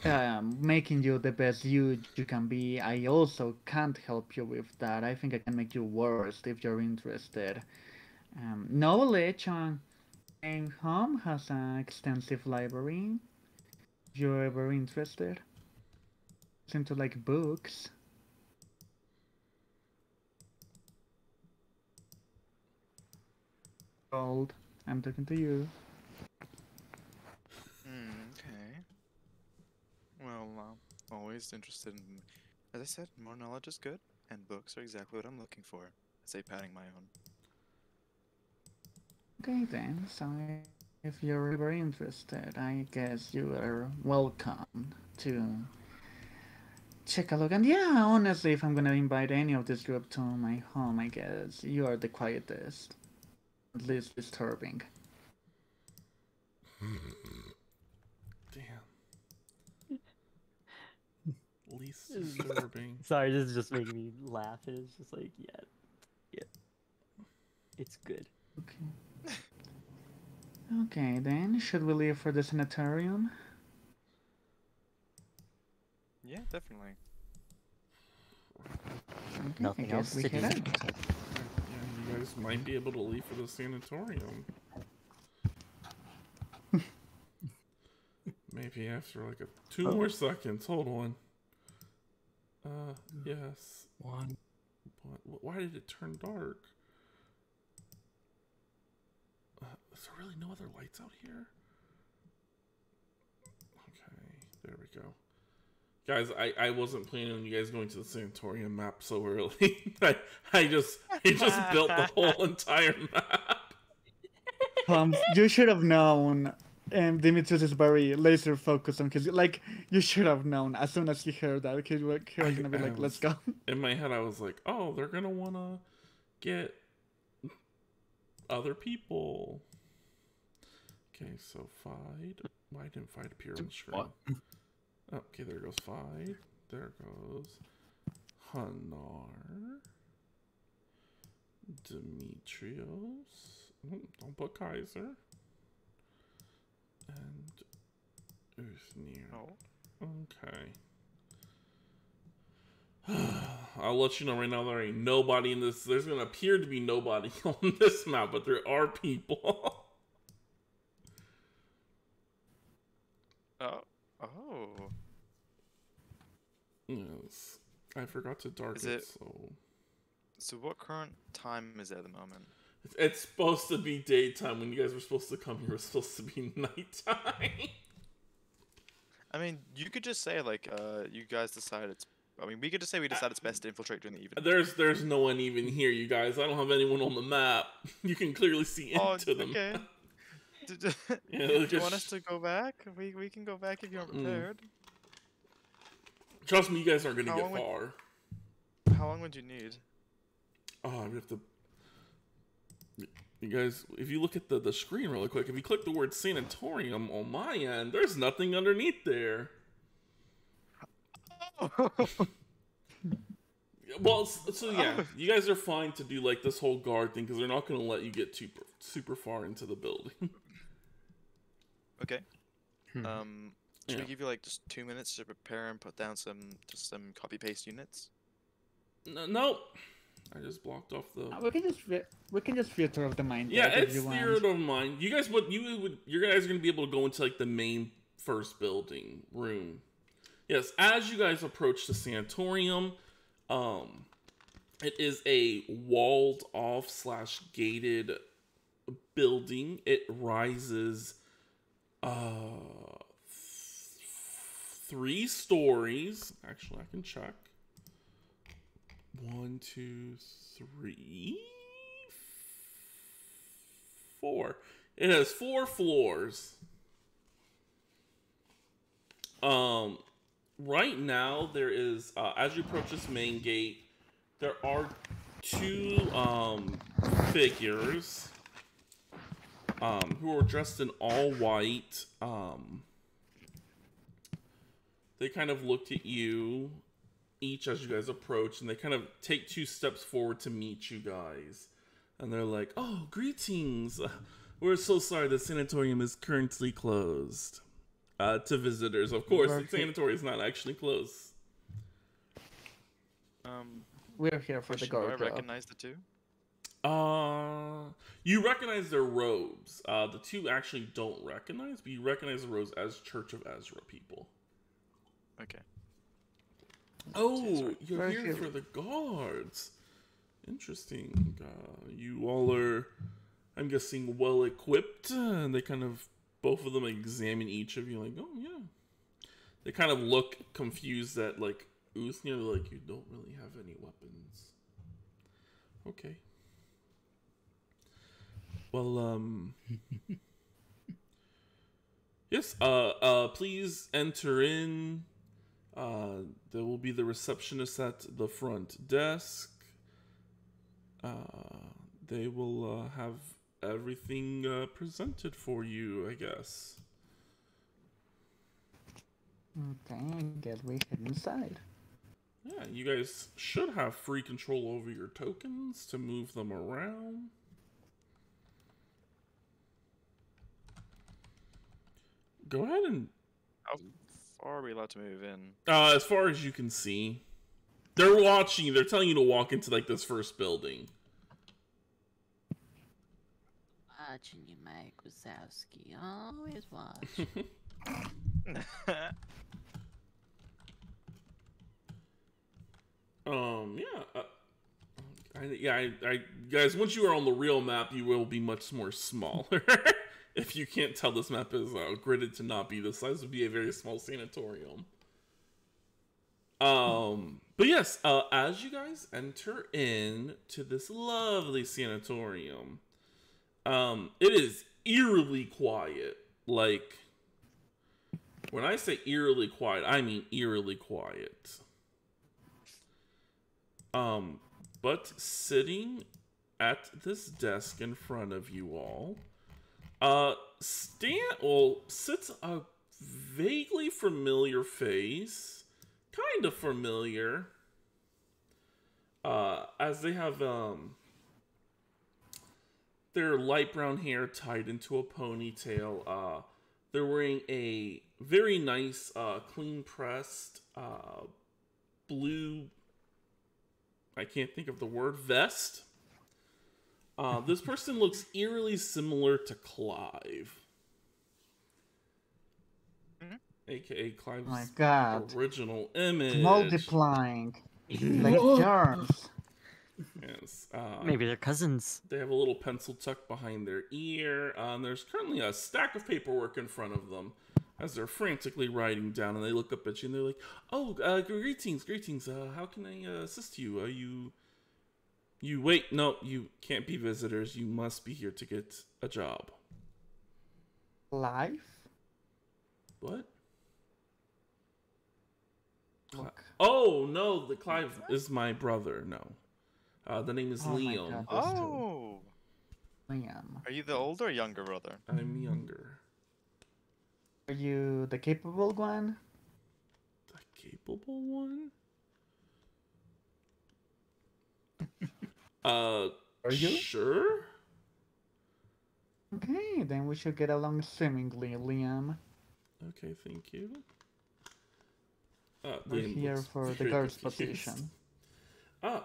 Making you the best you can be, I also can't help you with that. I think I can make you worse if you're interested. Knowledge on home has an extensive library. If you're ever interested. Seem to like books. Gold, I'm talking to you. Okay. Well, always interested in, as I said, more knowledge is good, and books are exactly what I'm looking for. I say patting my own. Okay then, so if you're very interested, I guess you are welcome to check a look. And yeah, honestly, if I'm gonna invite any of this group to my home, I guess you are the quietest. At least disturbing. Damn. Least disturbing. Sorry, this is just making me laugh. And it's just like, yeah, it's good. Okay. Okay then, should we leave for the sanitarium? Yeah, definitely. Okay, Nothing I else guess we to head do. out. Yeah, you guys might be able to leave for the sanatorium. Maybe after like two more seconds. Hold on. Yes. One. Why did it turn dark? Is there really no other lights out here? Okay, there we go. Guys, I wasn't planning on you guys going to the sanatorium map so early. I just built the whole entire map. You should have known. Demetrius is very laser focused on his. Like, you should have known as soon as you heard that. He was gonna be like, "Let's go." In my head, I was like, "Oh, they're gonna wanna get other people." Okay, so Fide. Why didn't Fide appear on the screen? What? Okay, there goes Fide. There goes Hanar, Demetrios, don't put Kaiser, and Uthnir. Oh. Okay. I'll let you know right now there ain't nobody in this. There's gonna appear to be nobody on this map, but there are people. Oh. Yes. I forgot to darken Is it- so. So what current time is it at the moment? It's supposed to be daytime. When you guys were supposed to come here, it was supposed to be nighttime. I mean, you could just say like, you guys decide it's. I mean, we could just say we decide it's best to infiltrate during the evening. There's no one even here, you guys. I don't have anyone on the map. You can clearly see into them. Okay. Yeah, Do you just- want us to go back? We can go back if you're prepared. Trust me, you guys aren't gonna How get long would- far. How long would you need? Oh, we have to. You guys, if you look at the screen really quick, if you click the word sanatorium on my end, there's nothing underneath there. Well, so yeah, you guys are fine to do like this whole guard thing because they're not going to let you get super far into the building. Okay. Should Yeah. we give you like just 2 minutes to prepare and put down some copy paste units? No, I just blocked off the. We can just filter off the mind. Yeah, if it's you want. theater of mine. You guys, you guys are going to be able to go into like the main first building room. Yes, as you guys approach the sanatorium, it is a walled off / gated building. It rises 3 stories. Actually, I can check. 1, 2, 3, 4. It has 4 floors. Right now, there is, as you approach this main gate, there are 2 figures who are dressed in all white. They kind of looked at you each as you guys approach, and they kind of take 2 steps forward to meet you guys. And they're like, "Oh, greetings. We're so sorry the sanatorium is currently closed. To visitors, of course, the sanatorium is not actually closed." We're here for the Question, do I guard job. recognize the 2? You recognize their robes. The 2 actually don't recognize, but you recognize the robes as Church of Ezra people. Okay. Oh, you're Very here good. for the guards. Interesting. You all are, I'm guessing, well equipped. And they kind of, both of them examine each of you like, "Oh, yeah." They kind of look confused at, like, Uthnir, like, "You don't really have any weapons." Okay. Well, yes, please enter in. There will be the receptionist at the front desk. They will have everything presented for you, I guess. Okay, I guess we head inside. Yeah, you guys should have free control over your tokens to move them around. Go ahead and How far are we allowed to move in? as far as you can see, they're watching you. They're telling you to walk into like this first building. Watching you, Mike Wazowski. Always watch. I guys, once you are on the real map, you will be much more smaller. If you can't tell, this map is gridded to not be the size, would be a very small sanatorium. But yes, as you guys enter in to this lovely sanatorium, it is eerily quiet. Like, when I say eerily quiet, I mean eerily quiet. But sitting at this desk in front of you all, sits a vaguely familiar face. Kind of familiar. as they have their light brown hair tied into a ponytail. They're wearing a very nice, clean pressed blue. I can't think of the word, vest. This person looks eerily similar to Clive. AKA Clive's Oh my God. original image. Multiplying. Like germs. Yes. Maybe they're cousins. They have a little pencil tucked behind their ear. There's currently a stack of paperwork in front of them as they're frantically writing down, and they look up at you and they're like, "Oh, greetings. How can I assist you? You wait. No, you can't be visitors. You must be here to get a job." Life? What? Look. Oh no, the Clive is my brother. No, the name is Oh my Liam. God. Oh, Liam. are you the older or younger brother? I'm younger. Are you the capable one? The capable one? Are you? Sure. Okay, then we should get along swimmingly, Liam. Okay, thank you. We're Liam here looks for the very girl's confused. position.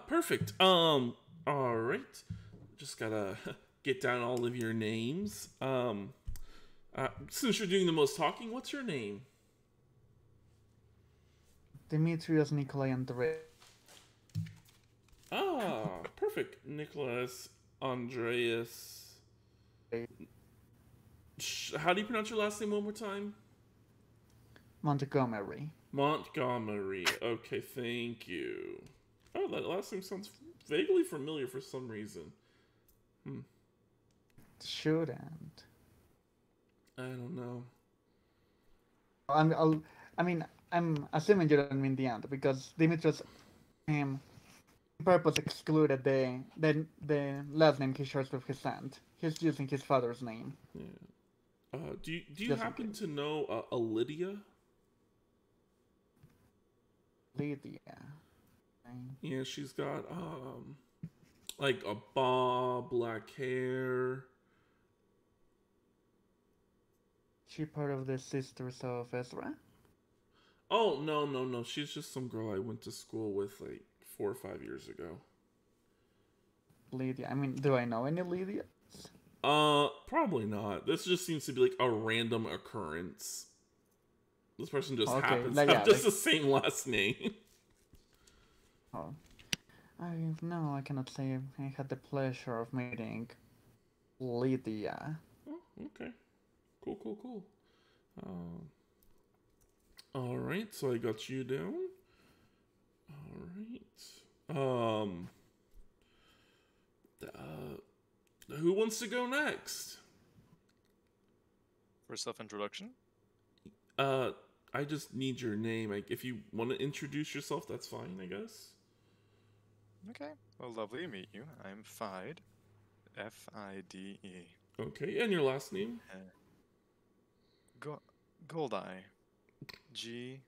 Perfect. All right. Just gotta get down all of your names. Since you're doing the most talking, what's your name? Demetrius Nikolai Andrei. Perfect. Nicholas Andreas. How do you pronounce your last name one more time? Montgomery. Montgomery. Okay, thank you. Oh, that last name sounds vaguely familiar for some reason. Shouldn't. I don't know. I'm assuming you don't mean the end because Demetrius purpose excluded the last name he shares with his aunt. He's using his father's name. Yeah. Do you Just happen to know a Lydia? Lydia. Okay. Yeah, she's got like a bob, black hair. She part of the Sisters of Ezra? Oh no! She's just some girl I went to school with like 4 or 5 years ago. Lydia. I mean, do I know any Lydias? Probably not. This just seems to be like a random occurrence. This person just happens to have just the same last name. Oh. I cannot say I had the pleasure of meeting Lydia. Oh, okay. Cool. Alright, so I got you down. Alright. Who wants to go next? For self-introduction? I just need your name. If you want to introduce yourself, that's fine, I guess. Okay. Well, lovely to meet you. I'm Fide. F-I-D-E. Okay, and your last name? Goldeye. G-O-L-D-E-Y-E.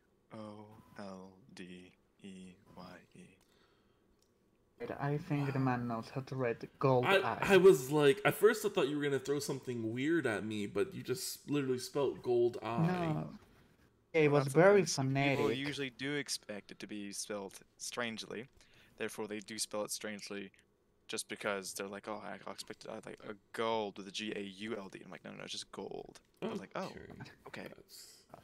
I think the man knows how to write gold eye. I was like, at first I thought you were going to throw something weird at me, but you just literally spelled gold eye. No. It was very phonetic. People usually do expect it to be spelled strangely. Therefore, they do spell it strangely just because they're like, oh, I'll expect like a gold with a G-A-U-L-D. I'm like, no, it's just gold. I was like, oh, okay.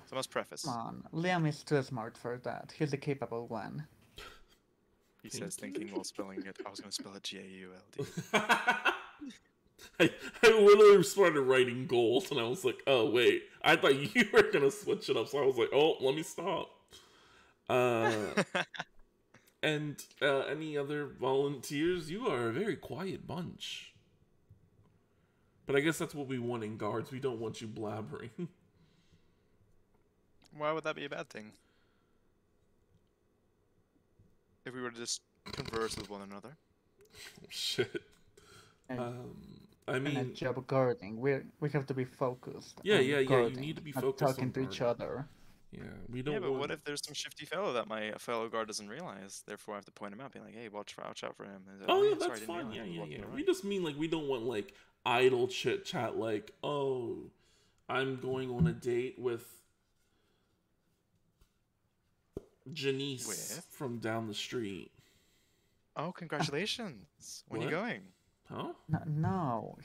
So I must preface. Come on, Liam is too smart for that. He's the capable one. He says, thinking while spelling it, I was going to spell it G-A-U-L-D. I literally started writing gold, and I was like, oh, wait. I thought you were going to switch it up, so I was like, oh, let me stop. And any other volunteers? You are a very quiet bunch. But I guess that's what we want in guards. We don't want you blabbering. Why would that be a bad thing? If we were to just converse with one another. Oh, shit. I mean, job guarding. We have to be focused. Yeah, on you guarding, need to be not focused talking on to each guarding. other. Yeah, we don't Yeah, but want... what if there's some shifty fellow that my fellow guard doesn't realize? Therefore, I have to point him out, being like, "Hey, watch out for him." And he's like, Oh, yeah, yeah, that's sorry, I didn't fine. realize Yeah, he was yeah, walking yeah. to the We right." just mean, like, we don't want, like, idle chit-chat, like, oh, I'm going on a date with Janice With? from down the street. Oh, congratulations! When are you What? going? Huh? No,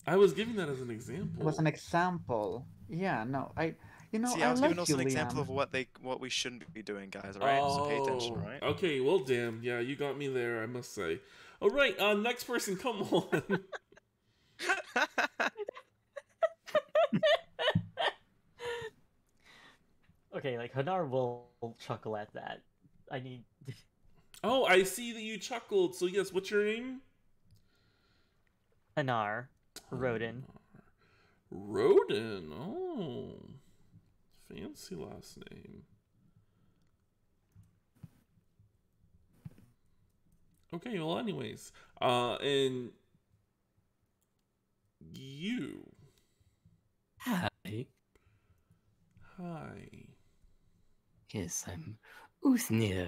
I was giving that as an it example. was an example. Yeah, no, See, I I was giving like us you, an example Liam. of what we shouldn't be doing, guys. All right, so pay attention, all right? Okay, well, damn. Yeah, you got me there, I must say. All right, next person, come on. Okay, like Hanar will chuckle at that. I need. Oh, I see that you chuckled. So, yes, what's your name? Hanar, Rodin. Rodin. Oh, fancy last name. Okay, well, anyways, and you. Hi. Hi. Yes, I'm Uthnir.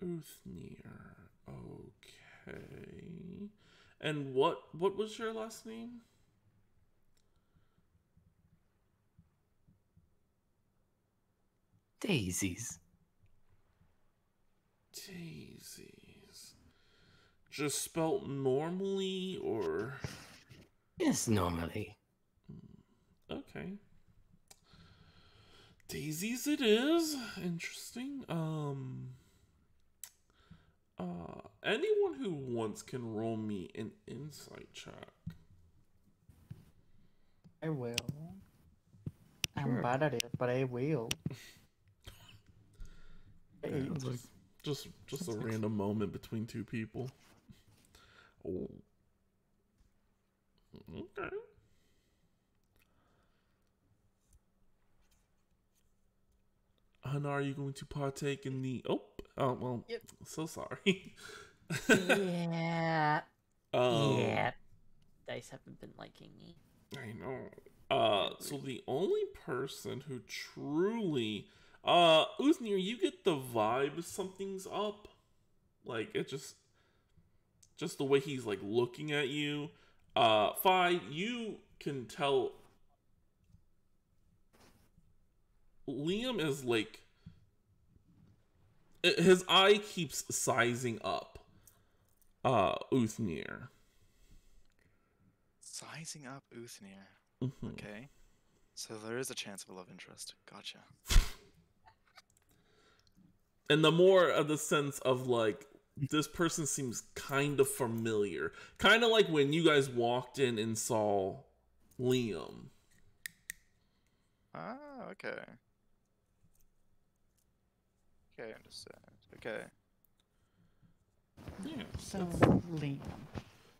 Uthnir. Okay. And what was your last name? Daisies. Daisies. Just spelt normally, or? Yes, normally. Okay. Daisies it is. Interesting. Anyone who wants can roll me an insight check. I will. I'm Sure. bad at it, but I will. Yeah, Eight. just a random moment between two people. Oh. Okay. Hannah, are you going to partake in the... Oh, well, Yep. So sorry. Yeah. Yeah. Dice haven't been liking me. I know. So the only person who truly... Uthnir, you get the vibe something's up. Like, it just the way he's, like, looking at you. Fi, you can tell... Liam is, like... His eye keeps sizing up. Uthnir. Sizing up Uthnir. Mhm. Okay. So there is a chance of a love interest. Gotcha. And the more of the sense of, like, this person seems kind of familiar. Kind of like when you guys walked in and saw Liam. Ah, okay. Okay, I understand. Okay. Yeah. So, that's- Liam,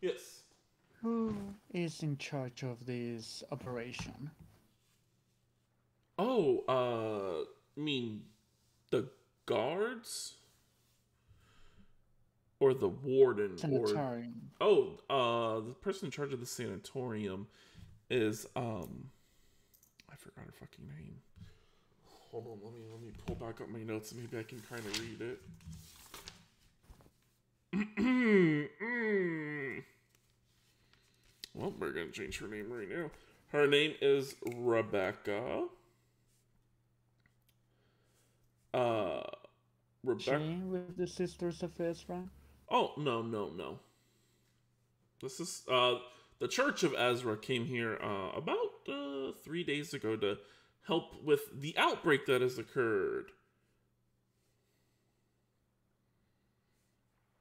Yes. who is in charge of this operation? Oh, I mean, the guards? Or the warden? Sanitarium. The person in charge of the sanatorium is, I forgot her fucking name. Hold on, let me pull back up my notes and maybe I can kind of read it. Well, we're gonna change her name right now. Her name is Rebecca. Rebecca. She with the Sisters of Ezra? Oh, no. This is, the Church of Ezra came here, about, 3 days ago to help with the outbreak that has occurred.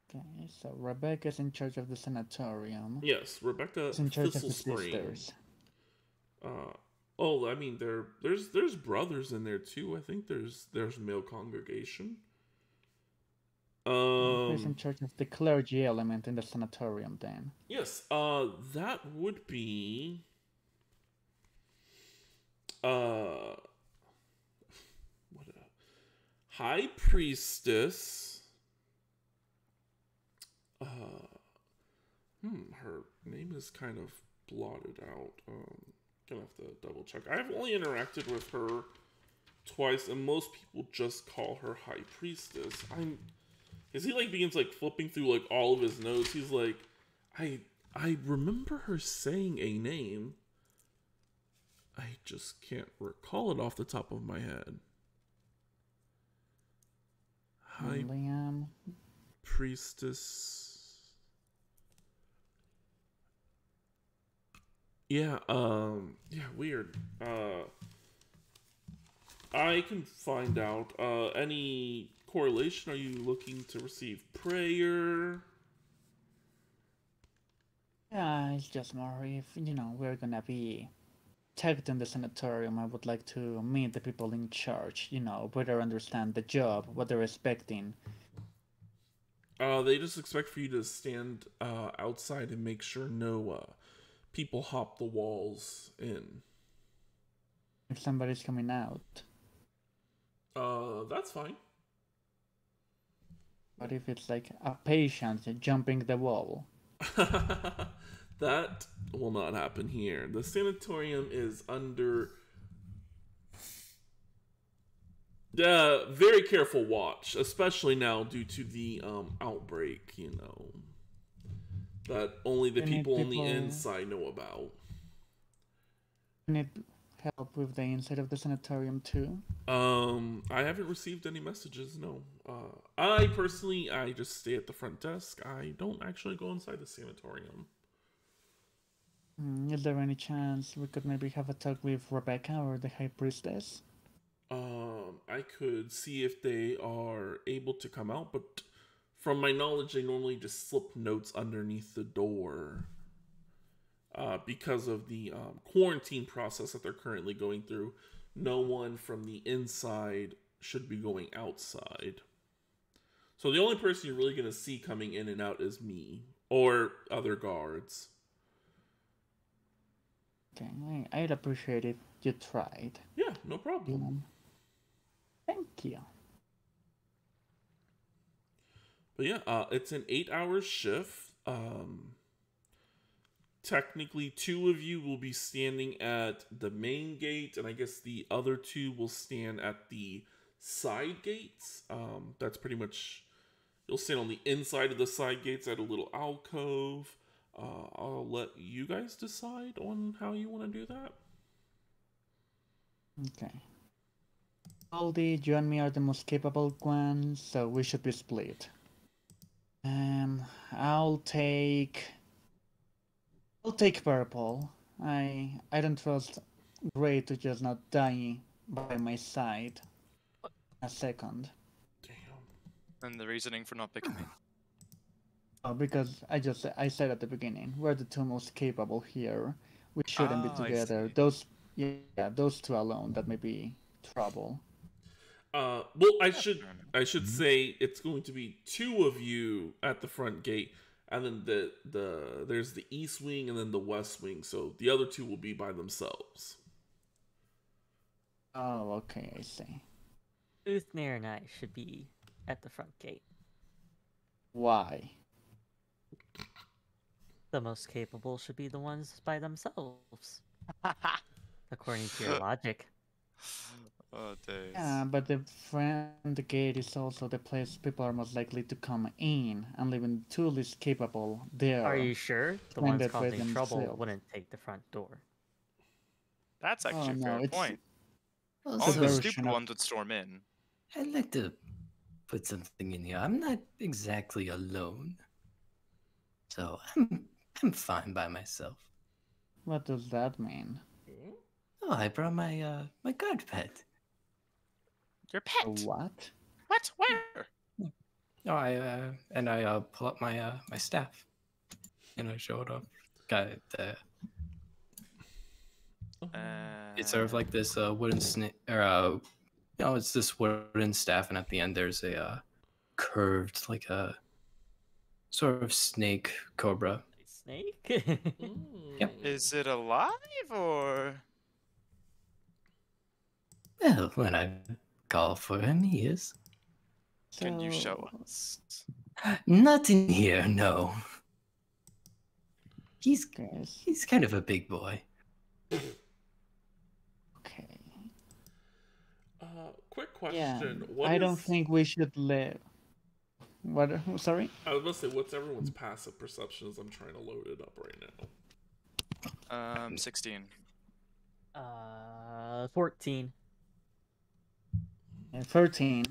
Okay, so Rebecca's in charge of the sanatorium. Yes, Rebecca Is in charge of the Thistlespring. sisters. I mean, there's brothers in there too. I think there's male congregation. Who's in charge of the clergy element in the sanatorium then? Yes, that would be what High Priestess. Her name is kind of blotted out. Gonna have to double check. I've only interacted with her twice, and most people just call her High Priestess. Is he like begins like flipping through like all of his notes? He's like, I remember her saying a name. I just can't recall it off the top of my head. High Liam. Priestess. Yeah, weird. I can find out. Any correlation? Are you looking to receive prayer? Yeah, it's just more if, we're gonna be tagged in the sanatorium, I would like to meet the people in charge, better understand the job, what they're expecting. They just expect for you to stand outside and make sure no people hop the walls in. If somebody's coming out. That's fine. What if it's like a patient jumping the wall? That will not happen here. The sanatorium is under very careful watch, especially now due to the outbreak, that only the people on the inside know about. Need help with the inside of the sanatorium too? I haven't received any messages, no. I personally, I just stay at the front desk. I don't actually go inside the sanatorium. Is there any chance we could maybe have a talk with Rebecca or the High Priestess? I could see if they are able to come out, but from my knowledge, they normally just slip notes underneath the door. Because of the quarantine process that they're currently going through, no one from the inside should be going outside. So the only person you're really going to see coming in and out is me or other guards. Okay, I'd appreciate it. You tried. Yeah, no problem. Thank you. But yeah, it's an 8-hour shift. Technically, 2 of you will be standing at the main gate, and I guess the other 2 will stand at the side gates. That's pretty much, you'll stand on the inside of the side gates at a little alcove. I'll let you guys decide on how you want to do that. Okay. Aldi, you and me are the most capable ones, so we should be split. I'll take purple. I don't trust Gray to just not die by my side. A second. Damn. And the reasoning for not picking me? Oh, because I said at the beginning, we're the 2 most capable here. We shouldn't be together. Those 2 alone, that may be trouble. Well, I should say it's going to be 2 of you at the front gate, and then there's the east wing and then the west wing. So the other 2 will be by themselves. Oh, okay, I see. Uthmir and I should be at the front gate. Why? The most capable should be the ones by themselves. According to your logic. Oh, days. Yeah, but the front gate is also the place people are most likely to come in, and leaving the 2 least capable there. Are you sure? The When ones they play causing trouble themselves. wouldn't take the front door. That's actually a fair point. Also, Only the version stupid of- ones would storm in. I'd like to put something in here. I'm not exactly alone, so I'm fine by myself. What does that mean? Oh, I brought my my guard pet. Your A pet? what? What? Where? Oh, I pull up my my staff, and I show it off. Got it. It's sort of like this wooden snake, or it's this wooden staff, and at the end there's a curved, like a sort of snake cobra. Snake? Yep. Is it alive or? Well, when I call for him, he is. Can you show So- us? Not in here, no. Yes. He's kind of a big boy. question. What I don't is- think we should live. What? Sorry? I was going to say, what's everyone's passive perception as I'm trying to load it up right now? 16. 14. 13.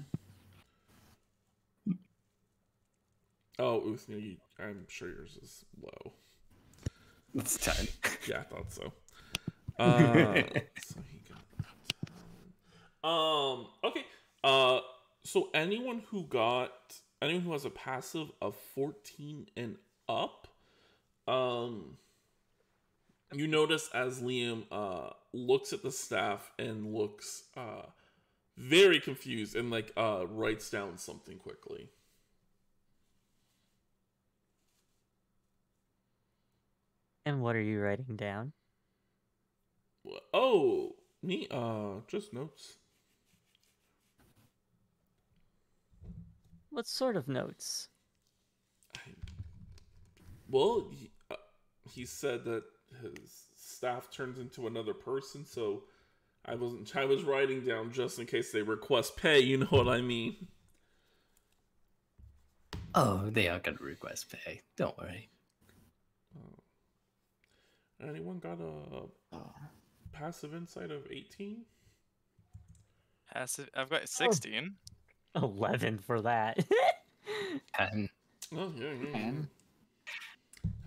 Oh, Uthnia, I'm sure yours is low. It's 10. Yeah, I thought so. So he got okay. So anyone who has a passive of 14 and up, you notice as Liam looks at the staff and looks very confused and writes down something quickly. And what are you writing down? Oh, me, just notes. What sort of notes? Well, he said that his staff turns into another person, so I was writing down just in case they request pay, you know what I mean? Oh, they are gonna request pay. Don't worry. Anyone got a passive insight of 18? Passive. I've got 16. 11 for that. 10. Oh, yeah. 10.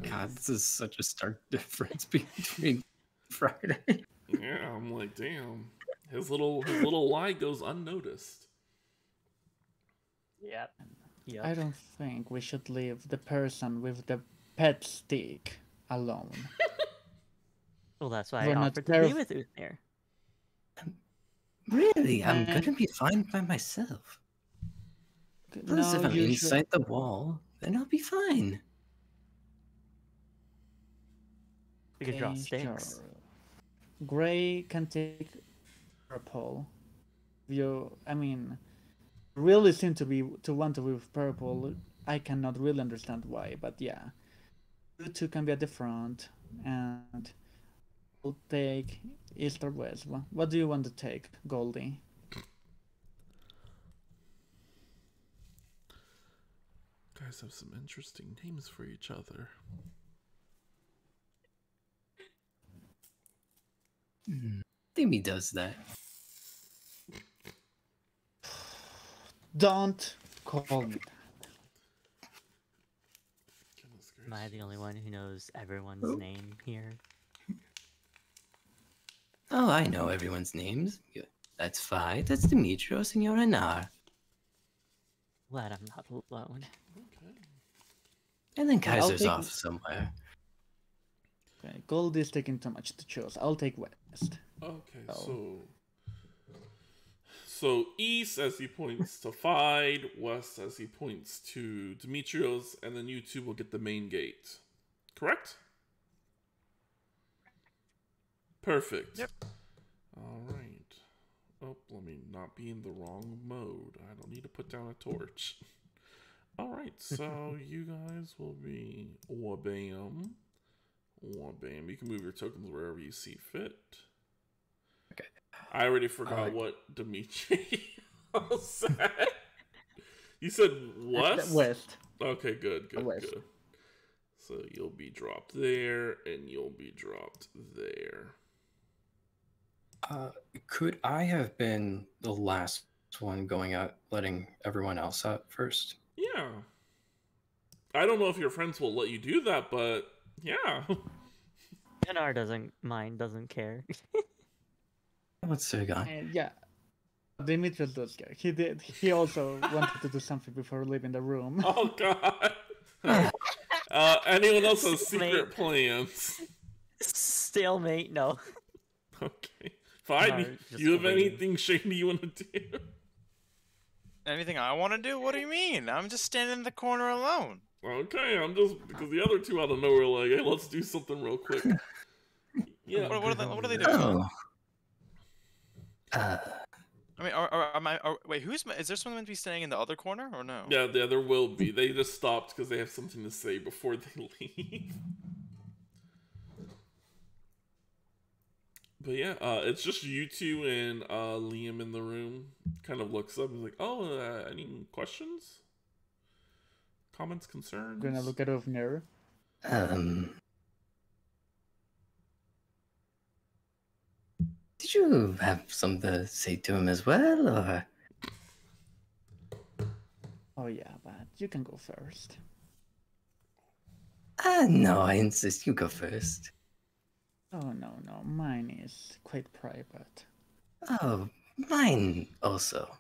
God, this is such a stark difference between Friday. Yeah, I'm like, damn. His little lie goes unnoticed. Yep. I don't think we should leave the person with the pet stick alone. Well, that's why We're I not offered to be terrif- with Uthir. Really? I'm Man. gonna be fine by myself. Plus, if I'm you inside the wall, then I'll be fine. We could draw Okay, sticks. sure. Gray can take purple. Really seem to want to be with purple. I cannot really understand why, but yeah. You two can be at the front, and we'll take east or west. What do you want to take, Goldie? Guys have some interesting names for each other. Timmy does that. Don't call me. Goodness Am I the only one who knows everyone's name here? Oh, I know everyone's names. That's fine. That's Demetrios and you're Anar. Glad I'm not alone. Okay. And then I'll Kaiser's take- off somewhere. Okay, Goldie's taking too much to choose. I'll take west. Okay, Oh. so east as he points to Fide, west as he points to Demetrios, and then you two will get the main gate. Correct? Perfect. Yep. Alright. Oh, let me not be in the wrong mode. I don't need to put down a torch. Alright, so you guys will be wabam. Wabam. You can move your tokens wherever you see fit. Okay. I already forgot what Dimitri said. You said west? West. Okay, good. West. So you'll be dropped there, and you'll be dropped there. Could I have been the last one going out, letting everyone else out first? Yeah. I don't know if your friends will let you do that, but yeah. Anar doesn't mind, doesn't care. What's the guy? And yeah, Demetrius does care. He did. He also wanted to do something before leaving the room. Oh, God. Anyone else has secret Mate. plans? Stalemate, no. Okay. Fine. No, Do just you have waiting. anything shady you want to do? Anything I want to do? What do you mean? I'm just standing in the corner alone. Okay, I'm just because the other two out of nowhere were like, hey, let's do something real quick. Yeah. What are they doing? Oh. I mean, wait, is there someone meant to be staying in the other corner or no? Yeah, there will be. They just stopped because they have something to say before they leave. But yeah, it's just you two and Liam in the room. Kind of looks up and is like, "Oh, any questions, comments, concerns?" Gonna look at Ufnir. Did you have something to say to him as well, or? Oh yeah, but you can go first. No, I insist you go first. Oh no, mine is quite private. Oh, mine also.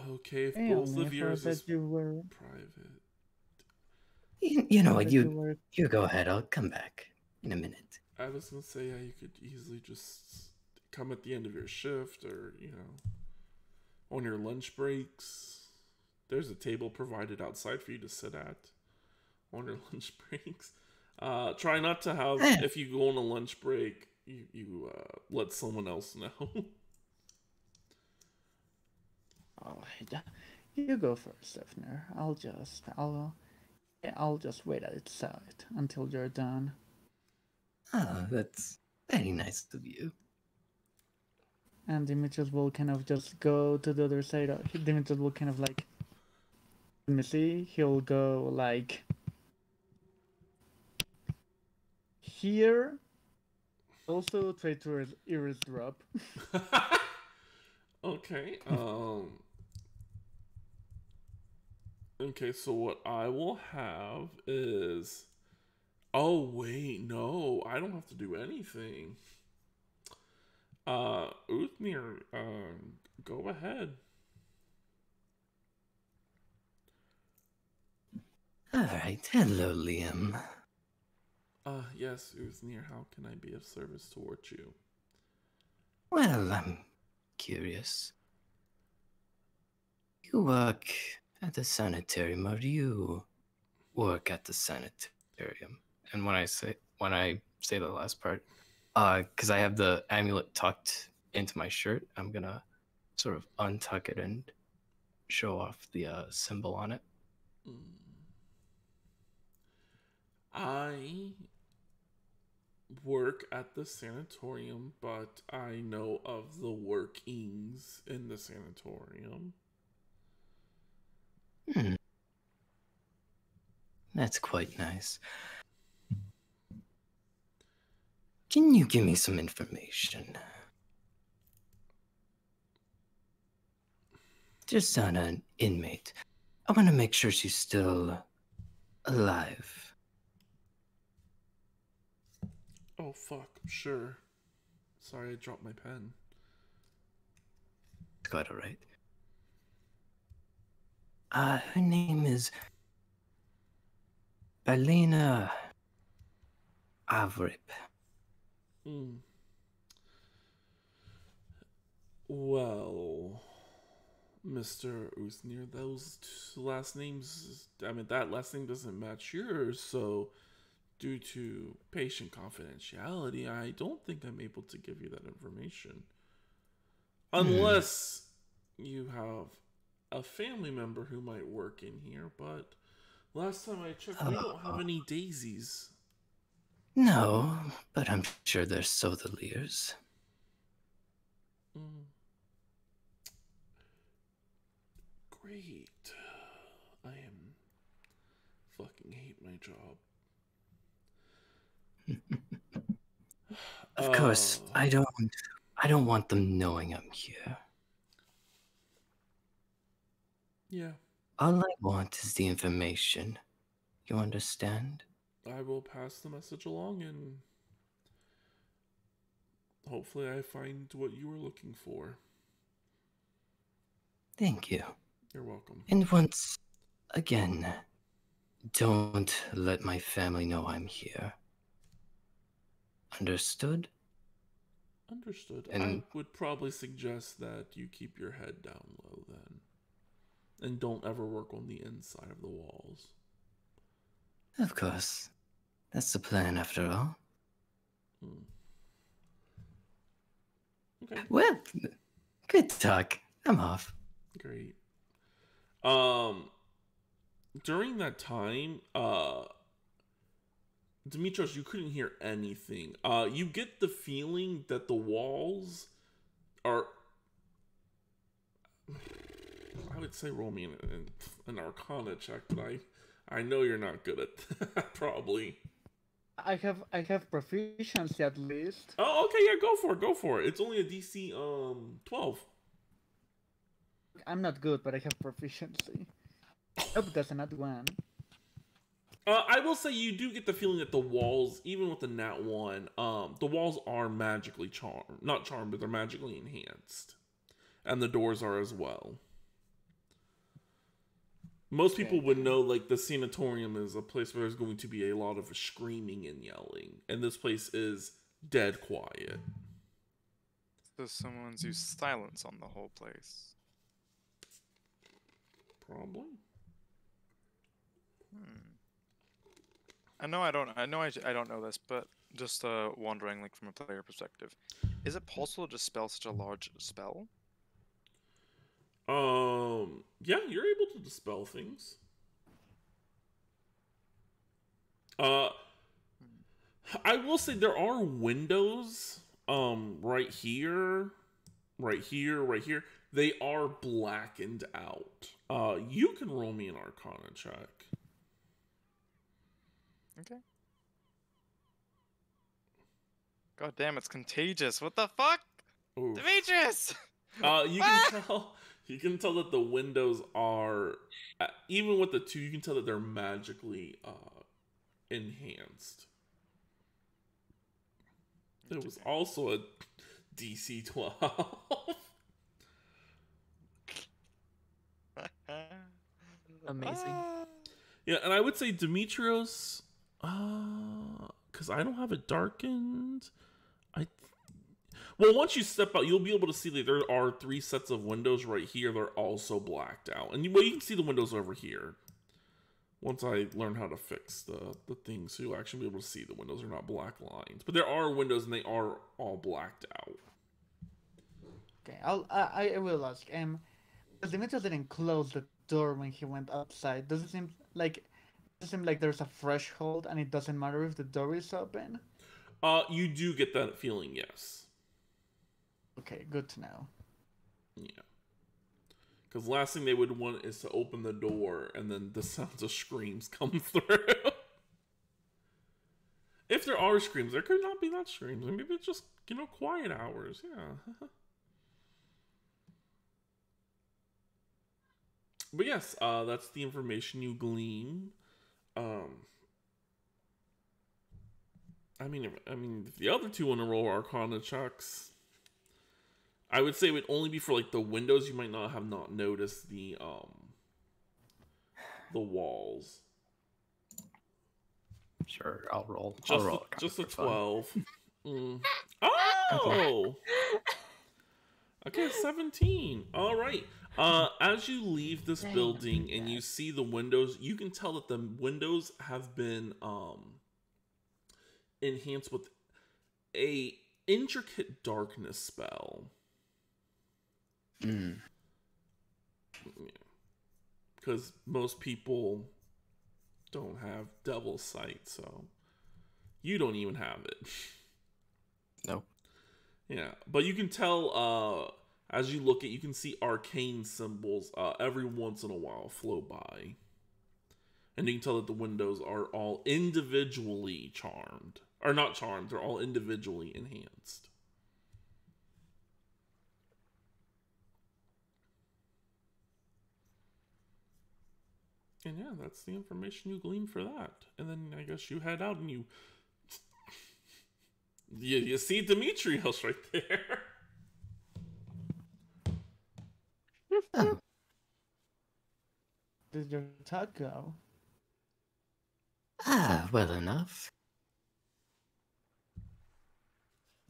Okay, if I both only of yours thought is that you were. private. You know what, that you were. you go ahead, I'll come back in a minute. I was gonna say, yeah, you could easily just come at the end of your shift, or on your lunch breaks. There's a table provided outside for you to sit at on your lunch breaks. Try not to have, if you go on a lunch break, you let someone else know. Oh, you go first, Ufnir. I'll just wait outside until you're done. Oh, that's very nice of you. And Demetrius will kind of just go to the other side. Demetrius will kind of like. Let me see. He'll go like here. Also, try to eavesdrop. Okay. Okay. So what I will have is. Oh wait, no, I don't have to do anything. Uthmir, go ahead. Alright, hello, Liam. Yes, Uthmir, how can I be of service towards you? Well, I'm curious. You work at the sanitarium, or do you work at the sanitarium? And when I say the last part, because I have the amulet tucked into my shirt, I'm gonna sort of untuck it and show off the symbol on it. I work at the sanatorium, but I know of the workings in the sanatorium. That's quite nice. Can you give me some information? Just on an inmate. I want to make sure she's still alive. Oh, fuck, sure. Sorry, I dropped my pen. It's quite alright. Her name is Balena Avrip. Well, Mr. Uthnir, those last names, that last name doesn't match yours, so due to patient confidentiality, I don't think I'm able to give you that information. Unless you have a family member who might work in here, but last time I checked, we don't have any daisies. No, but I'm sure there's Sothaliers. Great. Fucking hate my job. Of course, I don't want them knowing I'm here. Yeah. All I want is the information. You understand? I will pass the message along, and hopefully I find what you were looking for. Thank you. You're welcome. And once again, don't let my family know I'm here. Understood? Understood. And I would probably suggest that you keep your head down low then. And don't ever work on the inside of the walls. of course, that's the plan after all. Okay. Well, good talk. I'm off. Great. During that time, Demetrios, you couldn't hear anything. You get the feeling that the walls are... I would say roll me an Arcana check, but I know you're not good at that, probably. I have proficiency at least. Oh, okay, yeah, go for it. It's only a DC 12. I'm not good, but I have proficiency. Hope that's not one. I will say you do get the feeling that the walls, even with the nat 1, the walls are magically charmed. Not charmed, but they're magically enhanced. And the doors are as well. Most people would know, like, the sanatorium is a place where there's going to be a lot of screaming and yelling. And this place is dead quiet. So someone's used silence on the whole place. Probably. I don't know this, but just wondering, like, from a player perspective, is it possible to spell such a large spell? Yeah, you're able to dispel things. I will say there are windows, right here. They are blackened out. You can roll me an Arcana check. Okay. God damn, it's contagious. What the fuck? Oof. Demetrius! You can tell that the windows are, even with the 2, you can tell that they're magically enhanced. It was also a DC 12. Amazing. Yeah, and I would say Demetrios, because I don't have it darkened. Well, once you step out, you'll be able to see that there are 3 sets of windows right here. They're also blacked out. And you can see the windows over here. Once I learn how to fix the thing, so you'll actually be able to see the windows are not black lines. But there are windows, and they are all blacked out. Okay, I will ask. Demetrius didn't close the door when he went outside. Does it seem like there's a threshold, and it doesn't matter if the door is open? You do get that feeling, yes. Okay, good to know. Yeah. Because last thing they would want is to open the door and then the sounds of screams come through. If there are screams, there could not be that screams. Maybe it's just, quiet hours. Yeah. But yes, that's the information you glean. If the other 2 want to roll Arcana checks, I would say it would only be for like the windows. You might not have noticed the walls. Sure, I'll roll. Just a 12. Oh! Okay, 17. All right. As you leave this building and you see the windows, you can tell that the windows have been enhanced with a intricate darkness spell. Because most people don't have devil sight, so you don't even have it. Nope. Yeah, but you can tell as you look you can see arcane symbols every once in a while flow by. And you can tell that the windows are all individually charmed. Or not charmed, they're all individually enhanced. And yeah, that's the information you glean for that. And then I guess you head out and you see Demetrios right there. Did your talk go? Well enough.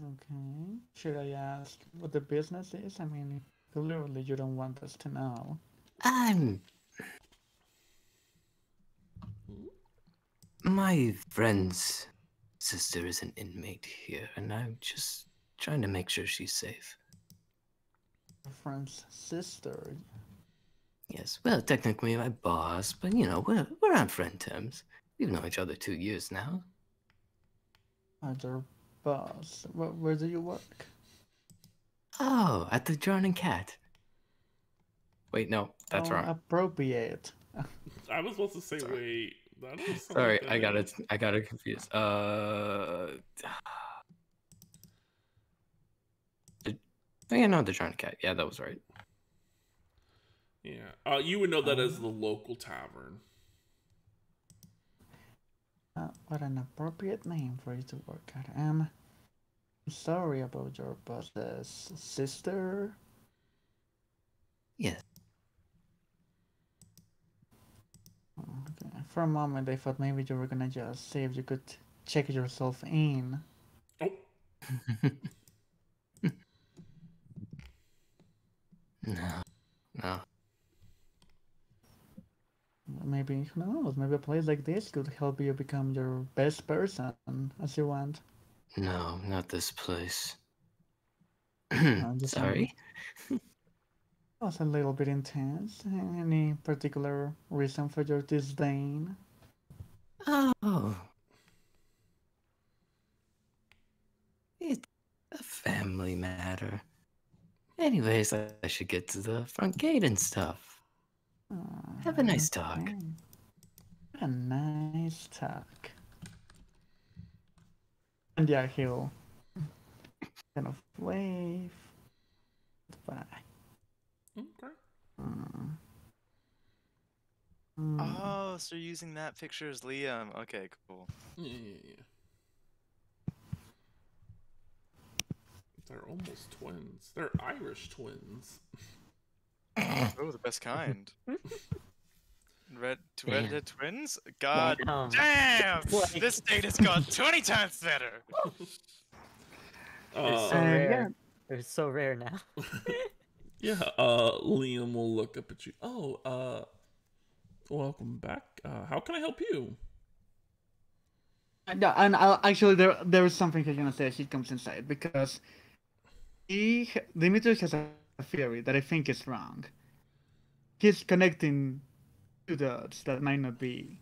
Okay. Should I ask what the business is? I mean, clearly you don't want us to know. My friend's sister is an inmate here, and I'm just trying to make sure she's safe. Your friend's sister? Yes, well, technically my boss, but we're on friend terms. We've known each other 2 years now. Other boss. Where do you work? Oh, at the Drowning Cat. Wait, no, that's Oh, wrong. appropriate. I was supposed to say, Sorry. wait, that is something Sorry, that I got it confused. Yeah, no, the Drowning Cat. Yeah, that was right. Yeah. You would know that as the local tavern. What an appropriate name for you to work at. I'm sorry about your boss's sister. Yes. Okay. For a moment, I thought maybe you were gonna just say if you could check yourself in. Oh, No. Maybe, who knows, maybe a place like this could help you become your best person as you want. No, not this place. I'm just Sorry. was a little bit intense. Any particular reason for your disdain? Oh. It's a family matter. Anyways, I should get to the front gate and stuff. Have a nice talk. Okay. A nice talk. And yeah, he'll kind of wave. Bye. okay. Oh, so you're using that picture as Liam. Okay, cool. Yeah. They're almost twins. They're Irish twins. Oh, the best kind. Redhead twins? God Damn. damn! Like- This date has gone 20 times better! They're so Uh, rare. They're so rare now. yeah, Liam will look up at you. Oh, welcome back. How can I help you? Yeah, and actually, there is something he's gonna say as he comes inside because Dimitris has a theory that I think is wrong. He's connecting two dots that might not be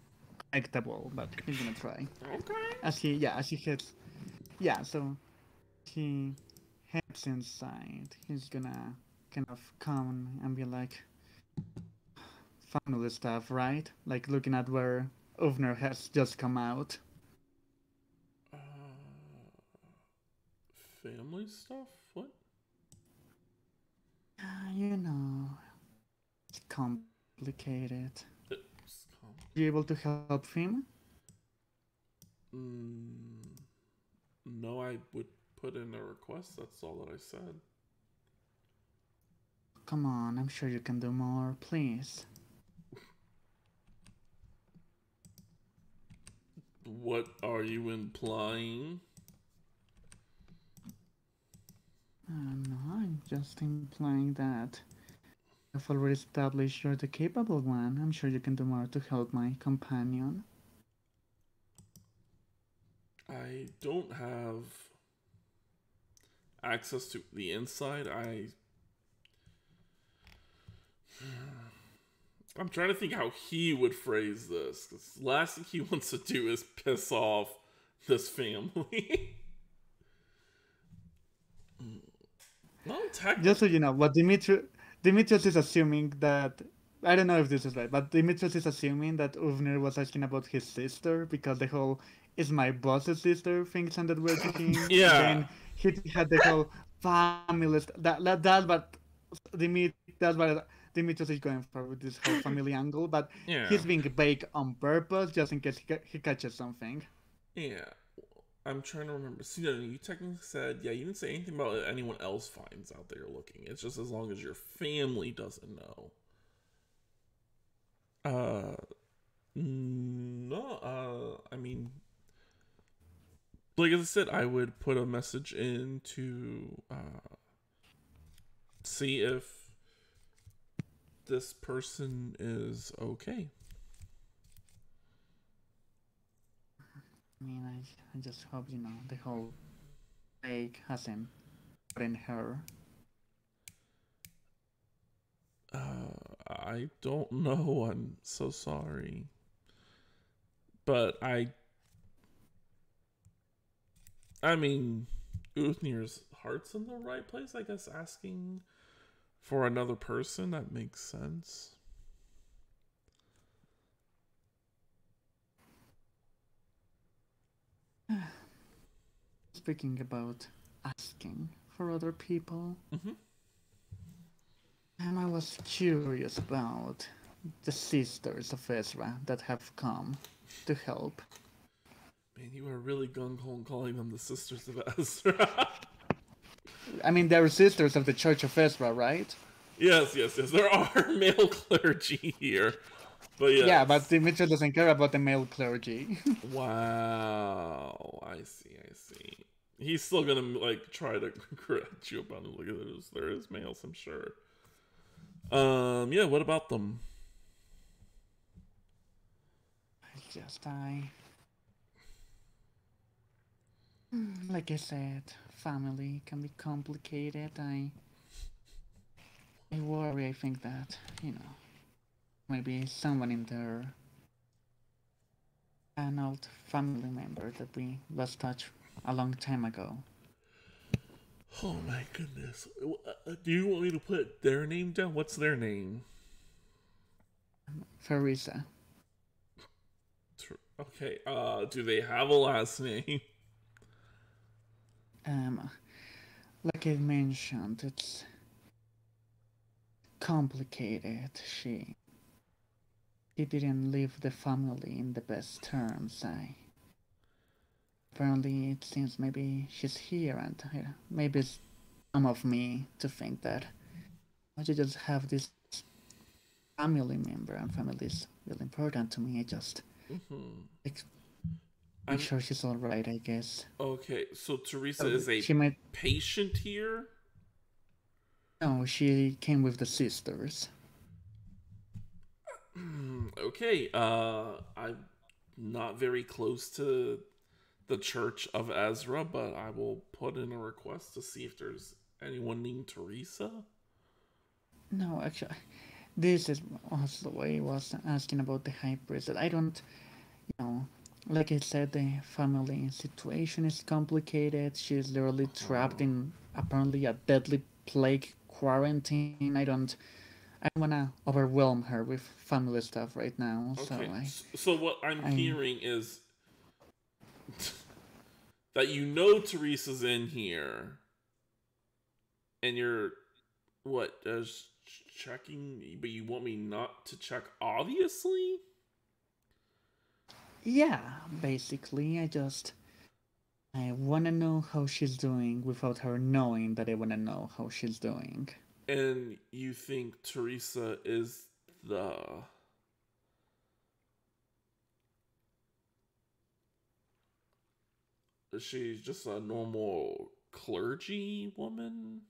connectable, but he's gonna try. Okay. As he heads, so he heads inside. He's gonna kind of come and be like, family stuff, right? Like looking at where Uvner has just come out. Family stuff? What? You know, it's complicated. It's You able to help him? No, I would put in a request. That's all that I said. Come on, I'm sure you can do more, please. What are you implying? No, I'm just implying that I've already established you're the capable one. I'm sure you can do more to help my companion. I don't have access to the inside. I'm trying to think how he would phrase this, because the last thing he wants to do is piss off this family. No, technically. Just so you know, what Dimitrios is assuming that, I don't know if this is right, but Dimitrios is assuming that Uvnir was asking about his sister because the whole "is my boss's sister" thing sounded weird to him. Yeah. Then he had the whole family that's what Dimitrios is going for with this whole family angle, but Yeah. he's being vague on purpose just in case he catches something. Yeah. I'm trying to remember. See, no, you technically said, yeah, you didn't say anything about anyone else finds out that you're looking. It's just as long as your family doesn't know. No, I mean, like I said, I would put a message in to see if this person is okay. I mean, I just hope, the whole plague hasn't gotten her. I don't know. I'm so sorry. But I mean, Uthnir's heart's in the right place, I guess. Asking for another person, that makes sense. Speaking about asking for other people, and I was curious about the sisters of Ezra that have come to help. Man, you are really gung-ho calling them the Sisters of Ezra. I mean, they're sisters of the Church of Ezra, right? Yes. There are male clergy here. But yes. Yeah, but Dimitri doesn't care about the male clergy. Wow. I see. He's still gonna, like, try to correct you about it. Look at this. There is males, I'm sure. Yeah, what about them? Like I said, family can be complicated. I worry, I think that, maybe someone in there, an old family member that we lost touch a long time ago. Oh my goodness. Do you want me to put their name down? What's their name? Farisa. Okay, do they have a last name? Like I mentioned, it's complicated. She didn't leave the family in the best terms. Apparently it seems maybe she's here, and maybe it's some of me to think that I should just have this family member, and family is really important to me. I just I'm sure she's alright, I guess. Okay, so Teresa is a patient here? No, she came with the sisters. Okay, I'm not very close to the Church of Ezra, but I will put in a request to see if there's anyone named Teresa. No, actually, this is also why I was asking about the High Priestess. I don't, like I said, the family situation is complicated. She's literally trapped in apparently a deadly plague quarantine. I don't want to overwhelm her with family stuff right now. Okay. So what I'm hearing is that Teresa's in here, and you're checking, but you want me not to check, obviously? Yeah, basically, I want to know how she's doing without her knowing that I want to know how she's doing. And you think Teresa is she's just a normal clergy woman?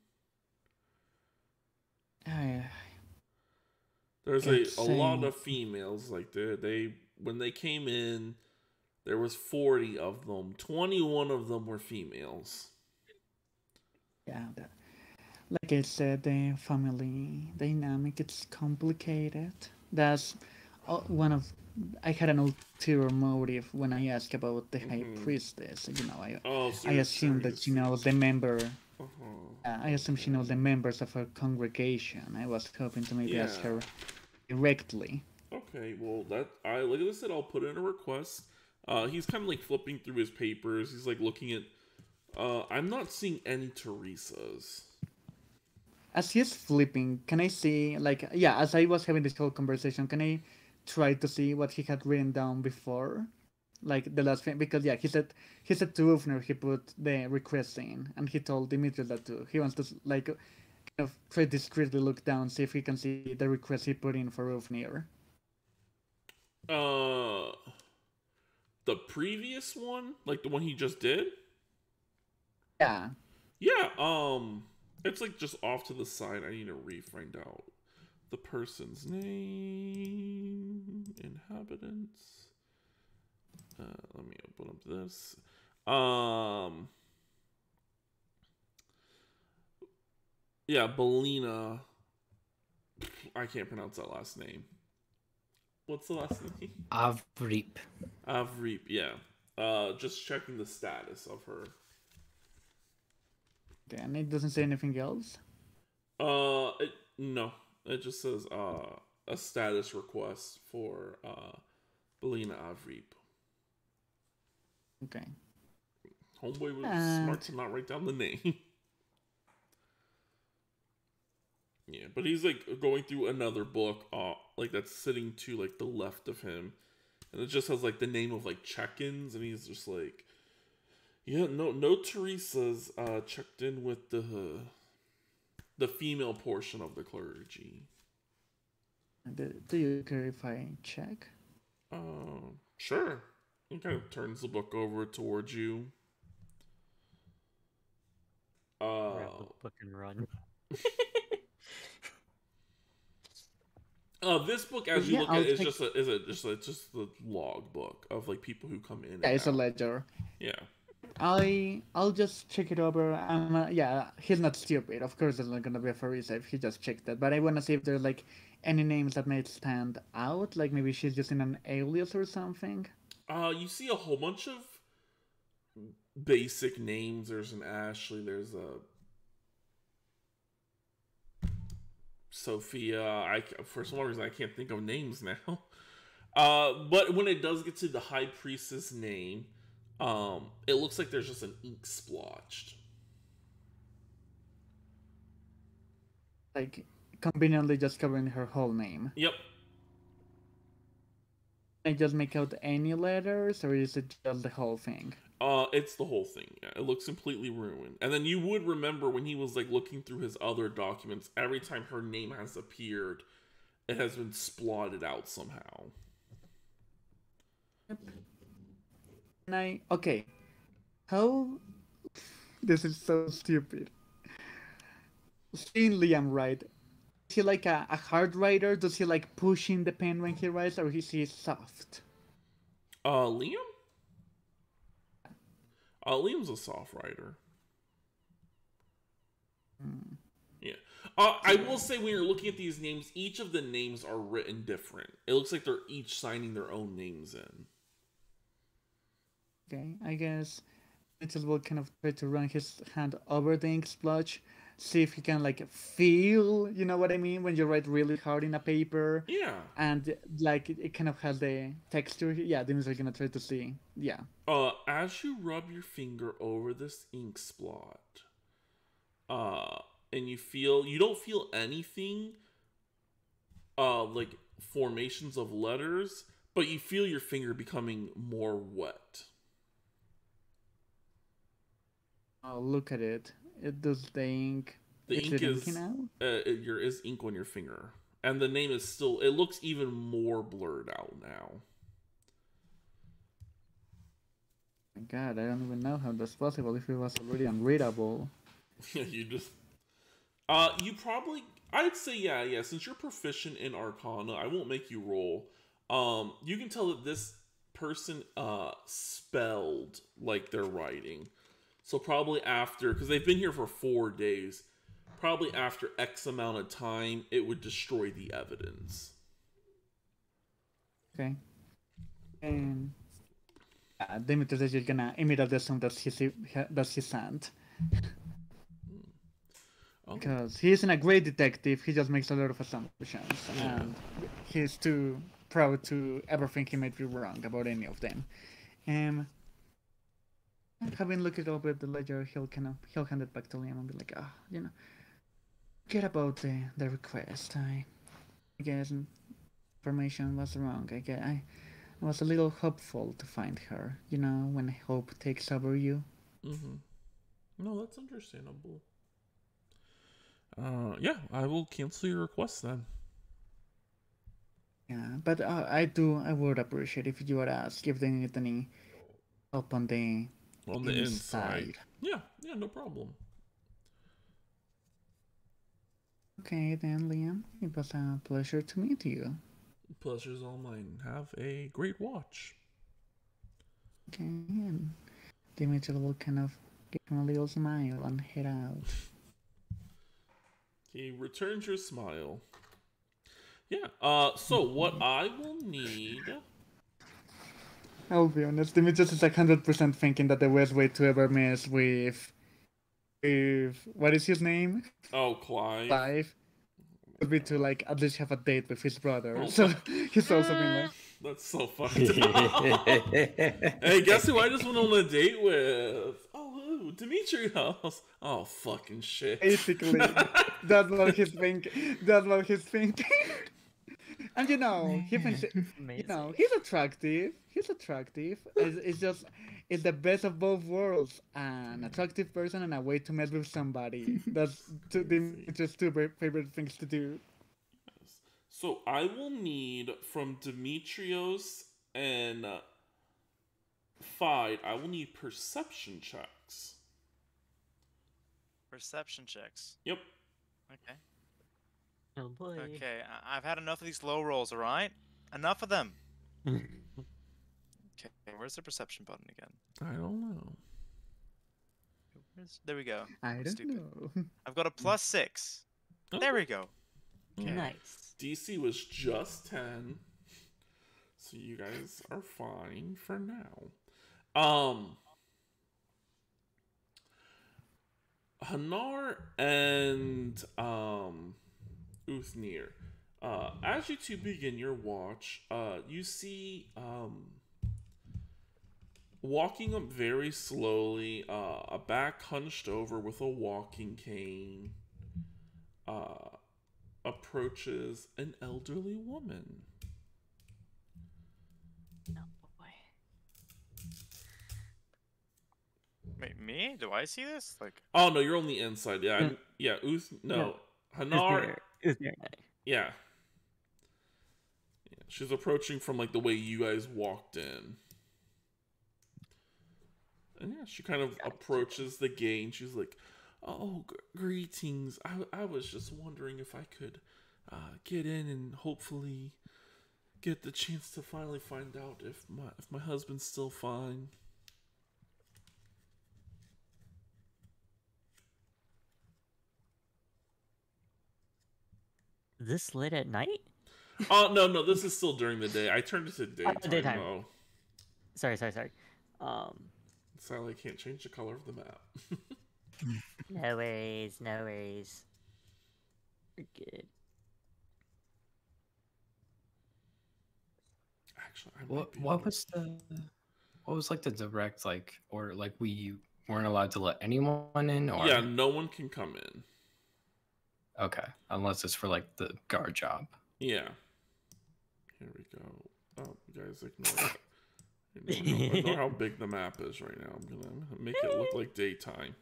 There's a lot of females, like they when they came in, there was 40 of them. 21 of them were females. Yeah, like I said, the family dynamic, it's complicated. That's one of... I had an ulterior motive when I asked about the High Priestess. I assumed that she knows the member... I assume she knows the members of her congregation. I was hoping to maybe ask her directly. Okay, well, like I said, I'll put in a request. He's kind of like flipping through his papers. He's like looking at... I'm not seeing any Teresas. As he's flipping, can I see, as I was having this whole conversation, can I try to see what he had written down before? Like the last thing, because he said to Ufner he put the request in, and he told Dimitri that too. He wants to kind of try discreetly look down, see if he can see the request he put in for Ufnir. The previous one, like the one he just did? Yeah. Yeah, it's like just off to the side. I need to find out the person's name, inhabitants. Let me open up this. Yeah, Belina. I can't pronounce that last name. What's the last name? Avreep. Avreep, yeah. Just checking the status of her. And it doesn't say anything else? No. It just says, a status request for, Belina Avrip. Okay. Homeboy was smart to not write down the name. Yeah, but he's like going through another book, like that's sitting to like the left of him, and it just has like the name of like check-ins, and he's just like, yeah, no Teresa's checked in with the female portion of the clergy. Do you care if I check? Sure. He kind of turns the book over towards you. Grab the book and run. This book, as you look at it, is just the log book of like people who come in. Yeah, it's a ledger. Yeah. I'll just check it over. Yeah, he's not stupid. Of course, there's not gonna be a Farisa if he just checked that. But I wanna see if there's like any names that may stand out. Like maybe she's using an alias or something. You see a whole bunch of basic names. There's an Ashley. There's a Sophia. For some reason I can't think of names now. But when it does get to the High Priestess name, it looks like there's just an ink splotched. Like conveniently just covering her whole name. Yep. Can I just make out any letters, or is it just the whole thing? It's the whole thing. Yeah, it looks completely ruined. And then you would remember when he was like looking through his other documents, every time her name has appeared, it has been splotted out somehow. Yep. And okay. How? This is so stupid. Seeing Liam write, is he like a hard writer? Does he like pushing the pen when he writes, or is he soft? Liam? Liam's a soft writer. Yeah. I will say when you're looking at these names, each of the names are written different. It looks like they're each signing their own names in. Okay, I guess Mitchell will kind of try to run his hand over the ink splotch, see if he can like feel, you know what I mean, when you write really hard in a paper. Yeah. And like it kind of has the texture. Yeah, then we're gonna try to see. Yeah. As you rub your finger over this ink splot, and you don't feel anything, like formations of letters, but you feel your finger becoming more wet. Oh, look at it. It does the ink. The ink is there is ink on your finger, and the name is still. It looks even more blurred out now. My God, I don't even know how that's possible. If it was already unreadable. You just. You probably. I'd say yeah. Since you're proficient in Arcana, I won't make you roll. You can tell that this person spelled like they're writing. So probably after, because they've been here for 4 days, probably after X amount of time, it would destroy the evidence. Okay. And Demetrius is just gonna immediately assume that's his aunt. Oh. Because he isn't a great detective, he just makes a lot of assumptions. Yeah. And he's too proud to ever think he might be wrong about any of them. Having looked over the ledger, he'll hand it back to Liam and be like, forget about the request. I guess information was wrong. I was a little hopeful to find her. You know, when hope takes over you. Mm-hmm. No, that's understandable. Yeah, I will cancel your request then. Yeah, but I would appreciate if you would ask if they need any help on the inside. Yeah, no problem. Okay then, Liam. It was a pleasure to meet you. Pleasure's all mine. Have a great watch. Okay, and Dimitri will kind of give him a little smile and head out. He returns your smile. Yeah, so what I will need... I'll be honest, Demetrius is 100% thinking that the worst way to ever mess with with what is his name? Oh, Clive. Clive. Would be to like at least have a date with his brother. Oh, So he's also been like, That's so fucked up. Hey, guess who I just went on a date with? Oh, who? Demetrios. Oh, fucking shit. basically, that's what he's thinking. That's what he's thinking. And you know, he thinks, you know, he's attractive. He's attractive. It's just, it's the best of both worlds. An attractive person and a way to meet with somebody. That's just two favorite things to do. So I will need from Demetrios and Fide, I will need perception checks. Perception checks. Yep. Okay. Oh boy. Okay, I've had enough of these low rolls, alright? Enough of them. Okay, where's the perception button again? I don't know. There we go. I don't Stupid. know. I've got a +6. There we go. Okay. Nice. DC was just 10. So you guys are fine for now. Hanar and Uthnir. As you two begin your watch, you see walking up very slowly, a back hunched over with a walking cane, approaches an elderly woman. Oh boy. Wait, me? Do I see this? Like, Oh no, you're on the inside. Yeah, no. Hanar. Yeah. She's approaching from like the way you guys walked in. And yeah, she kind of approaches the gate and she's like, "Oh, greetings. I was just wondering if I could get in and hopefully get the chance to finally find out if my husband's still fine." This late at night? Oh no, this is still during the day. I turned it to daytime. Daytime. Though. Sorry. Sadly, I can't change the color of the map. No worries. We're good. Actually, I might be What was like the direct like or like we weren't allowed to let anyone in or Yeah, no one can come in. Okay, unless it's for like the guard job. Yeah. Here we go. Oh, you guys ignore how big the map is right now. I'm gonna make it look like daytime.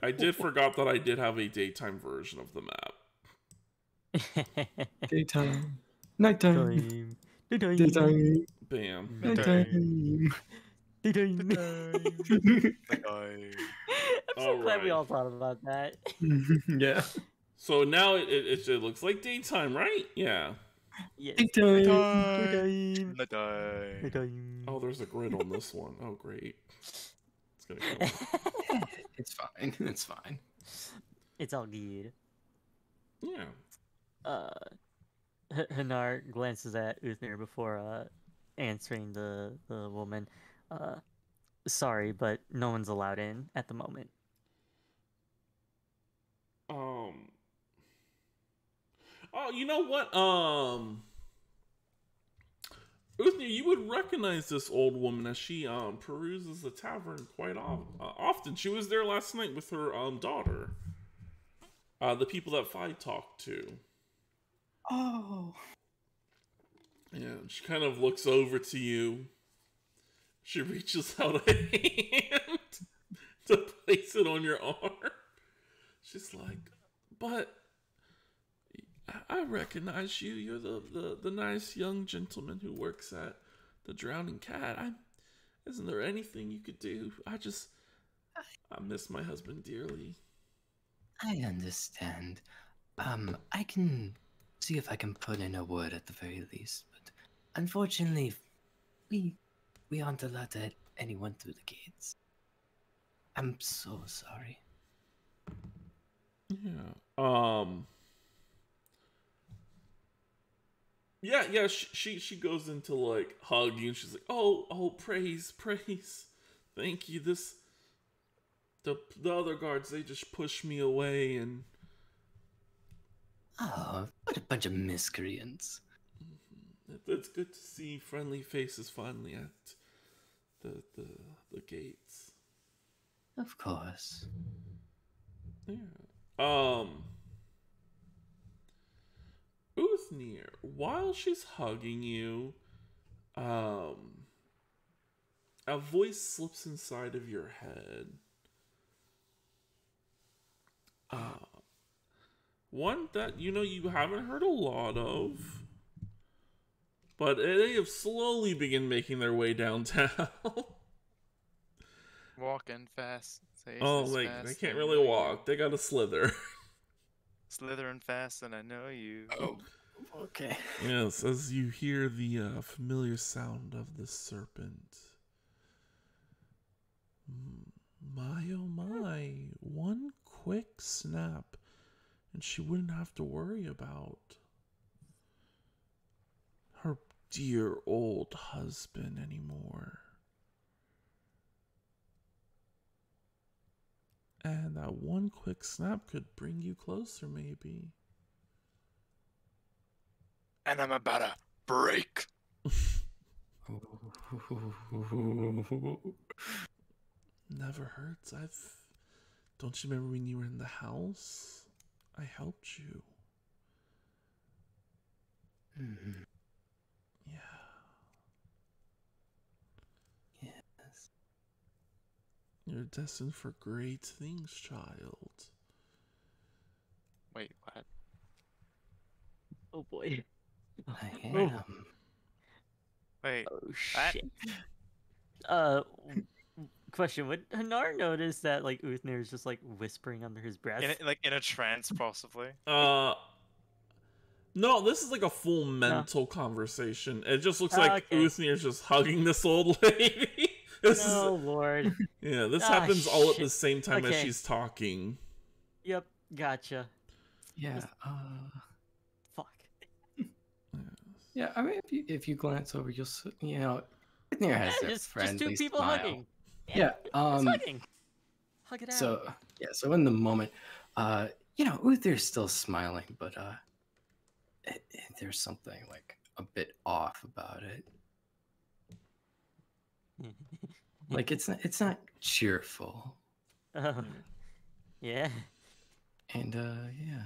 I did forgot that I did have a daytime version of the map. Daytime. Nighttime. Daytime. Daytime. Bam. Nighttime. Daytime. I'm so glad we all thought about that. Yeah. So now it looks like daytime, right? Yeah. Yes. Daytime. Daytime. Oh, there's a grid on this one. Oh, great. It's gonna go. It's fine. It's fine. It's all good. Yeah. Hanar glances at Uthnir before answering the woman. Sorry, but no one's allowed in at the moment. Oh, you know what? Uthnir, you would recognize this old woman as she peruses the tavern quite often. She was there last night with her daughter. The people that Fi talked to. Oh. Yeah, she kind of looks over to you. She reaches out a hand to place it on your arm. She's like, "But I recognize you. You're the nice young gentleman who works at the Drowning Cat. Isn't there anything you could do? I miss my husband dearly." I understand. I can see if I can put in a word at the very least, but unfortunately, we aren't allowed to let anyone through the gates. I'm so sorry. Yeah. Yeah. She goes into like hug you, and she's like, "Oh, praise, thank you. This the other guards, they just pushed me away, and Oh, what a bunch of miscreants. it's good to see friendly faces finally at the gates. Of course. Yeah. Uthnir, while she's hugging you, a voice slips inside of your head. One that you haven't heard a lot of, but they have slowly begun making their way downtown. Walking fast. They can't really walk. They gotta slither. Slithering fast, and I know you. Oh, okay. Yes, as you hear the familiar sound of the serpent. My oh my, one quick snap, and she wouldn't have to worry about her dear old husband anymore. And that one quick snap could bring you closer, maybe. And I'm about to break. Never hurts. Don't you remember when you were in the house? I helped you. Mhm. Yeah. Yes. You're destined for great things, child. Wait, what? Oh boy. I Oh. am. Wait. Oh What? shit. Question: would Hanar notice that like Uthnir is just like whispering under his breath? In a trance, possibly. No, this is like a full mental conversation. It just looks like Okay. Uthnir's just hugging this old lady. Oh lord. Yeah, this Ah, happens all at shit. the same time as Okay. she's talking. Yep. Gotcha. Yeah. Fuck. Yeah. I mean, if you glance over, you'll see, Whitney has that just friendly two people smile. hugging. Yeah. Just hugging. Hug it out. So in the moment, Uther's still smiling, but there's something like a bit off about it. Like it's not cheerful. Oh. Yeah. And yeah.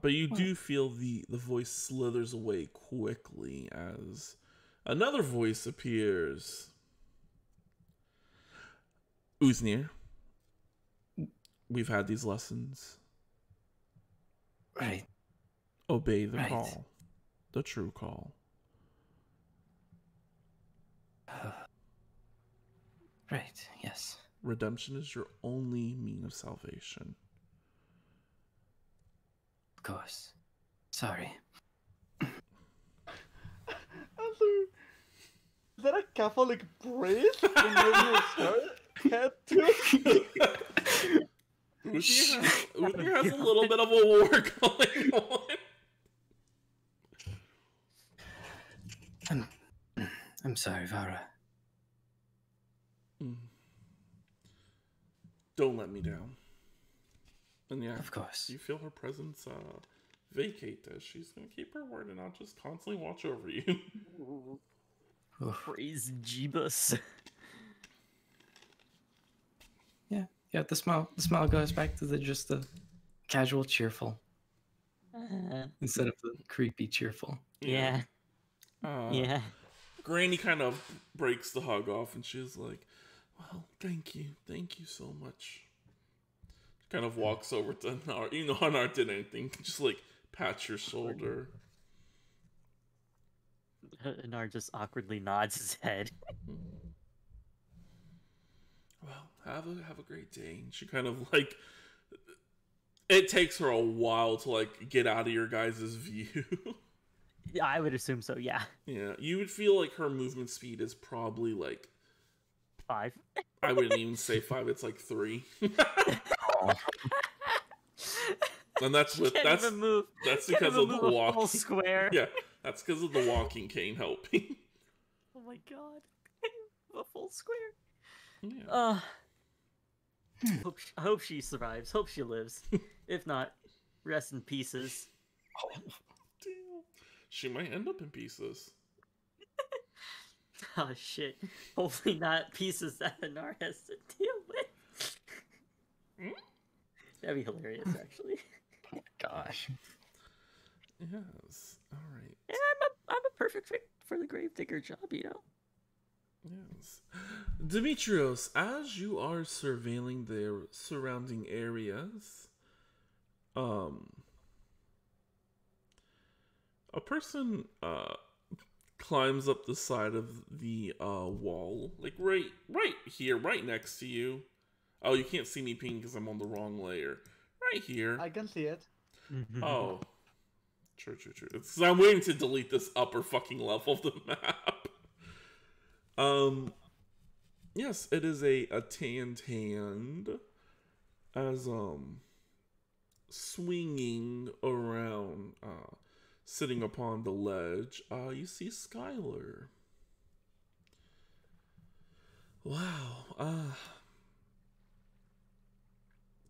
But you do feel the voice slithers away quickly as another voice appears. Uthnir, we've had these lessons. Right. Obey the Right. call. The true call. Right. Yes. Redemption is your only mean of salvation. Of course. Sorry. Is that a Catholic priest? Uthnir has a little bit of a war going on. I'm sorry, Vara. Don't let me down. And yeah, Of course. you feel her presence vacate as she's going to keep her word and not just constantly watch over you. Praise Jeebus. Yeah. The smile goes back to the casual cheerful instead of the creepy cheerful. Yeah. Yeah. Granny kind of breaks the hug off and she's like, well, thank you so much. She kind of walks over to Hanar. Hanar did anything, just like pat your shoulder. Hanar just awkwardly nods his head. Well, have a great day. And she kind of like, it takes her a while to like get out of your guys' view. Yeah, I would assume so, yeah. Yeah, you would feel like her movement speed is probably like 5. I wouldn't even say 5. It's like 3. And that's Even move. that's Can't because even of the move a walk. full square. Yeah, that's because of the walking cane helping. Oh my god. A full square. Yeah. I hope she survives. Hope she lives. If not, rest in pieces. Damn. She might end up in pieces. Oh shit. Hopefully not pieces that Hanar has to deal with. That'd be hilarious, actually. Oh gosh. Yes. All right. And I'm a perfect fit for the gravedigger job, you know. Yes. Demetrios, as you are surveilling the surrounding areas, a person climbs up the side of the wall, like right here, right next to you. Oh, you can't see me ping because I'm on the wrong layer. Right here. I can see it. Oh. True. It's 'cause I'm waiting to delete this upper fucking level of the map. Yes, it is a tanned hand as swinging around, sitting upon the ledge. You see Skylar. Wow.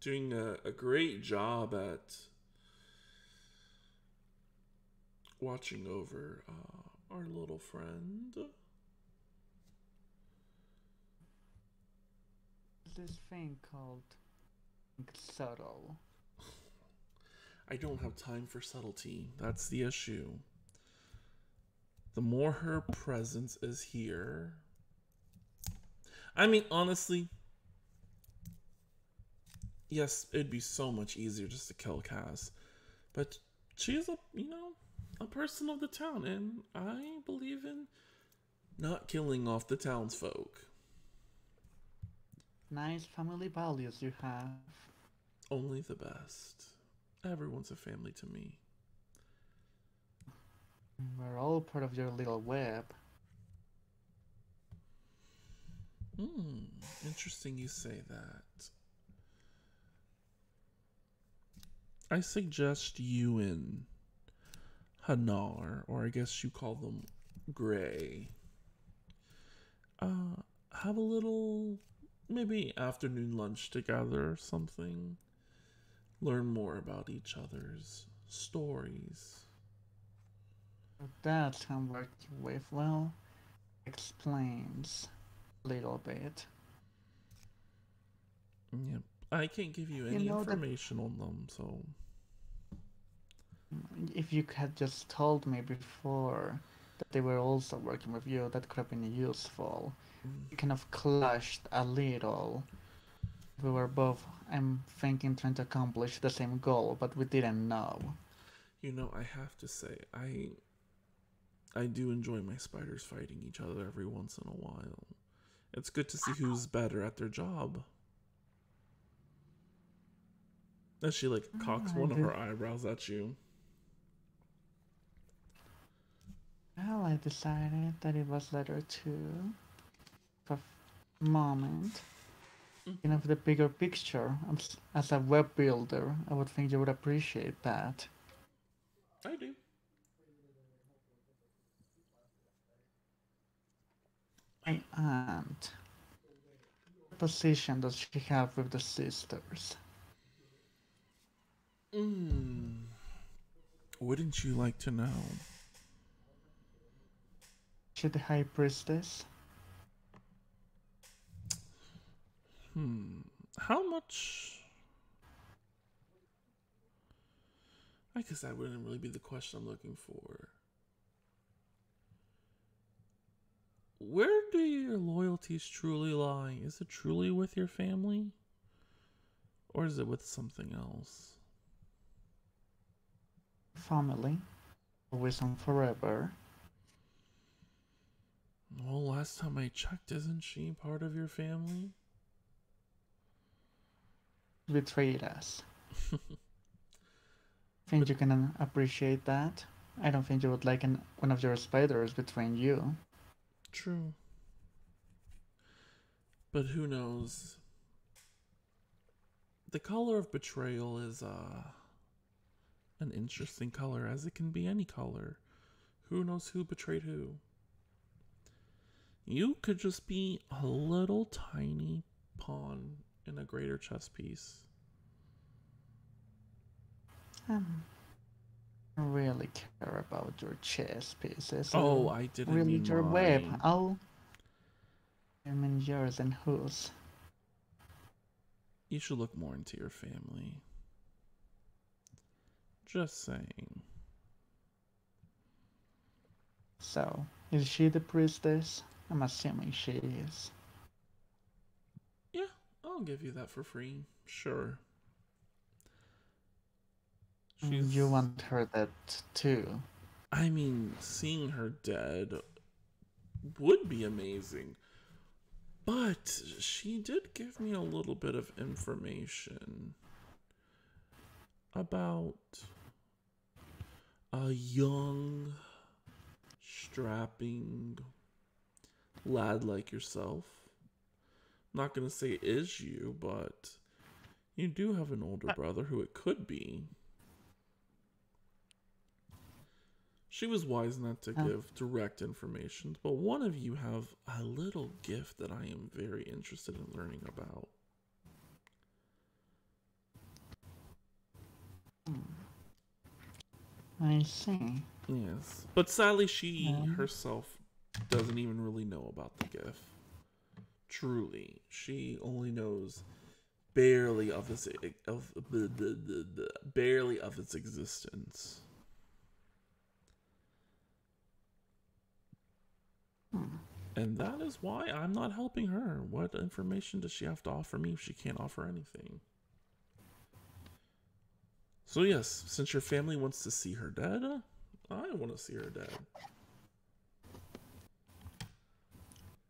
Doing a great job at watching over our little friend. This thing called subtle. I don't have time for subtlety. That's the issue. The more her presence is here. I mean, honestly, yes, it'd be so much easier just to kill Cass. But she's a person of the town, and I believe in not killing off the townsfolk. Nice family values you have. Only the best. Everyone's a family to me. We're all part of your little web. Interesting you say that. I suggest you and Hanar, or I guess you call them Gray, have a little, maybe afternoon lunch together or something. Learn more about each other's stories. That I'm working with, well, explains a little bit. Yep. I can't give you any information on them, so... If you had just told me before that they were also working with you, that could have been useful. We kind of clashed a little. We were both, I'm thinking, trying to accomplish the same goal, but we didn't know. You know, I have to say, I do enjoy my spiders fighting each other every once in a while. It's good to see who's better at their job. As she, cocks one of her eyebrows at you. Well, I decided that it was better to, for a moment, the bigger picture. As a web builder, I would think you would appreciate that. I do. My aunt. What position does she have with the sisters? Wouldn't you like to know? Is she the High Priestess? How much? I guess that wouldn't really be the question I'm looking for. Where do your loyalties truly lie? Is it truly with your family? Or is it with something else? Family. Always and forever. Well, last time I checked, isn't she part of your family? Betrayed us. Think you can appreciate that? I don't think you would like one of your spiders betraying you. True. But who knows? The color of betrayal is an interesting color, as it can be any color. Who knows who betrayed who? You could just be a little tiny pawn in a greater chess piece. I really care about your chess pieces. Oh, or I didn't really mean your web. mine. I mean yours and whose. You should look more into your family. Just saying. So, is she the priestess? I'm assuming she is. Yeah, I'll give you that for free. Sure. You want her dead too? I mean, seeing her dead would be amazing. But she did give me a little bit of information about a young, strapping lad like yourself. I'm not gonna say it is you, but you do have an older brother who it could be. She was wise not to give direct information, but one of you have a little gift that I am very interested in learning about. I see. Yes, but sadly she herself doesn't even really know about the gift. Truly, she only knows barely of its barely of its existence. And that is why I'm not helping her. What information does she have to offer me if she can't offer anything? So yes, since your family wants to see her dead, I want to see her dead.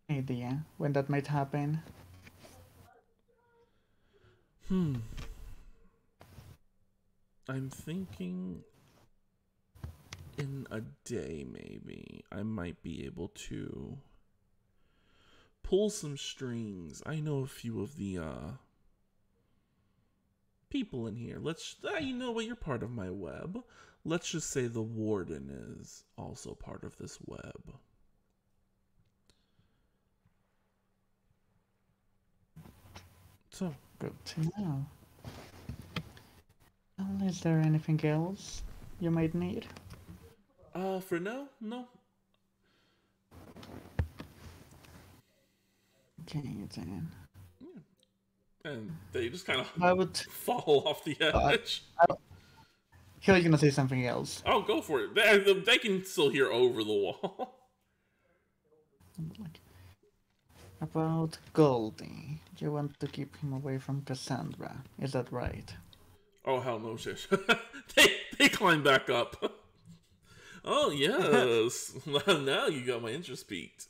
Idea when that might happen? I'm thinking in a day, maybe. I might be able to pull some strings. I know a few of the people in here. You know what? You're part of my web. Let's just say the warden is also part of this web. So, Good to know. Well, is there anything else you might need? for now, no. Okay, then. And they just kind of I would fall off the edge. I was gonna say something else. Oh, go for it. They can still hear over the wall. About Goldie. You want to keep him away from Cassandra, is that right? Oh, hell no, shit. they climb back up. Oh, yes. Now you got my interest peaked.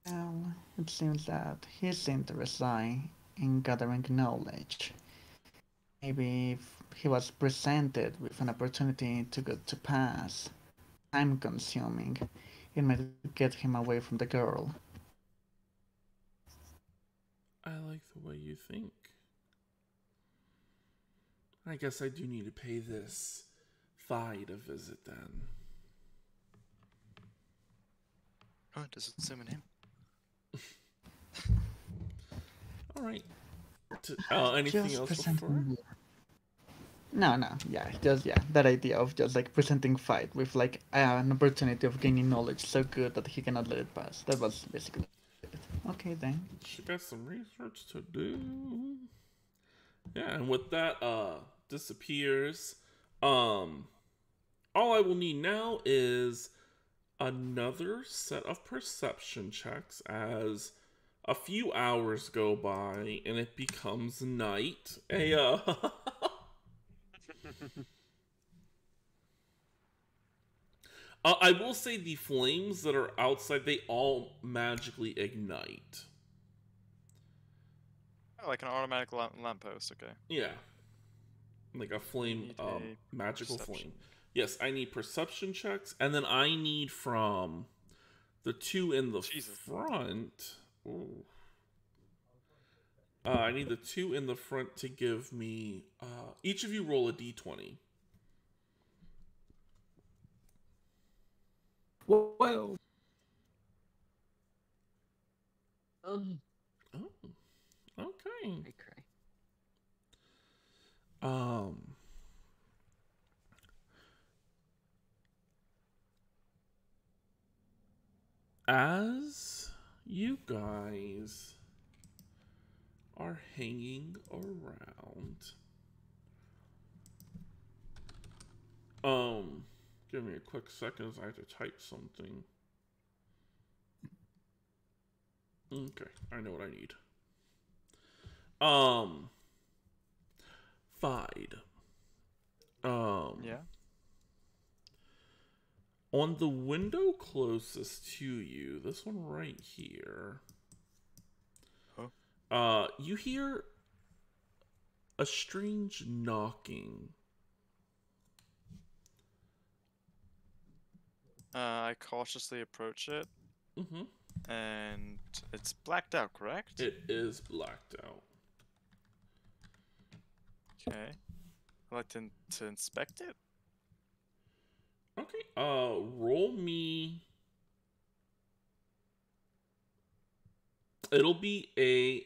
Well, it seems that his interests lie in gathering knowledge. Maybe if he was presented with an opportunity to go to pass, time consuming, it might get him away from the girl. I like the way you think. I guess I do need to pay this Thide a visit then. Oh, it doesn't say my name. Alright. Anything Just else presenting before? you. No, that idea of just like presenting fight with like an opportunity of gaining knowledge so good that he cannot let it pass. That was basically it. Okay then. She got some research to do. Yeah, and with that, disappears. All I will need now is another set of perception checks as a few hours go by and it becomes night. I will say the flames that are outside, they all magically ignite. Oh, like an automatic lamppost, okay. Yeah. Like a flame, need a magical perception. flame. Yes, I need perception checks, and then I need from the two in the front. Ooh. I need the two in the front to give me. Each of you roll a d20. Whoa. Okay. I cry. As you guys are hanging around, give me a quick second as I have to type something. Okay, I know what I need. Fide. Yeah. On the window closest to you, this one right here, you hear a strange knocking. I cautiously approach it, Mm-hmm. and it's blacked out, correct? It is blacked out. Okay. I'd like to inspect it. Okay, roll me. It'll be a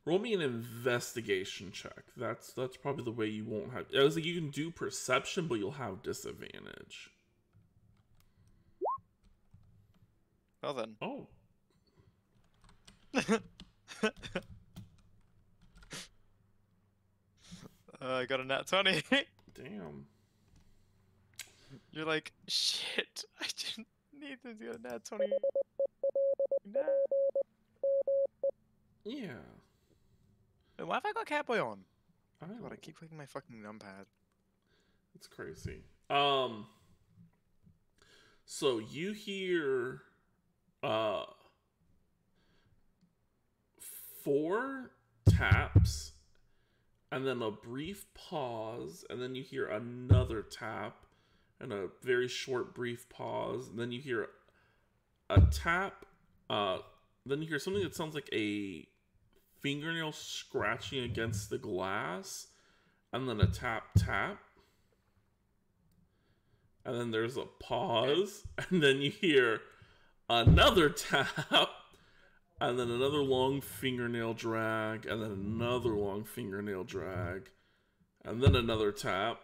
roll me an investigation check. That's probably the way you won't have. I was like, you can do perception, but you'll have disadvantage. Well then. Oh, I got a nat 20. damn. You're like, shit, I didn't need to do a nat 20. Yeah. Why have I got Catboy on? I don't. God, I keep clicking my fucking numpad. It's crazy. So you hear 4 taps and then a brief pause, and then you hear another tap and a very short brief pause, and then you hear a tap, then you hear something that sounds like a fingernail scratching against the glass, and then a tap tap. And then there's a pause, and then you hear another tap, and then another long fingernail drag, and then another long fingernail drag, and then another tap.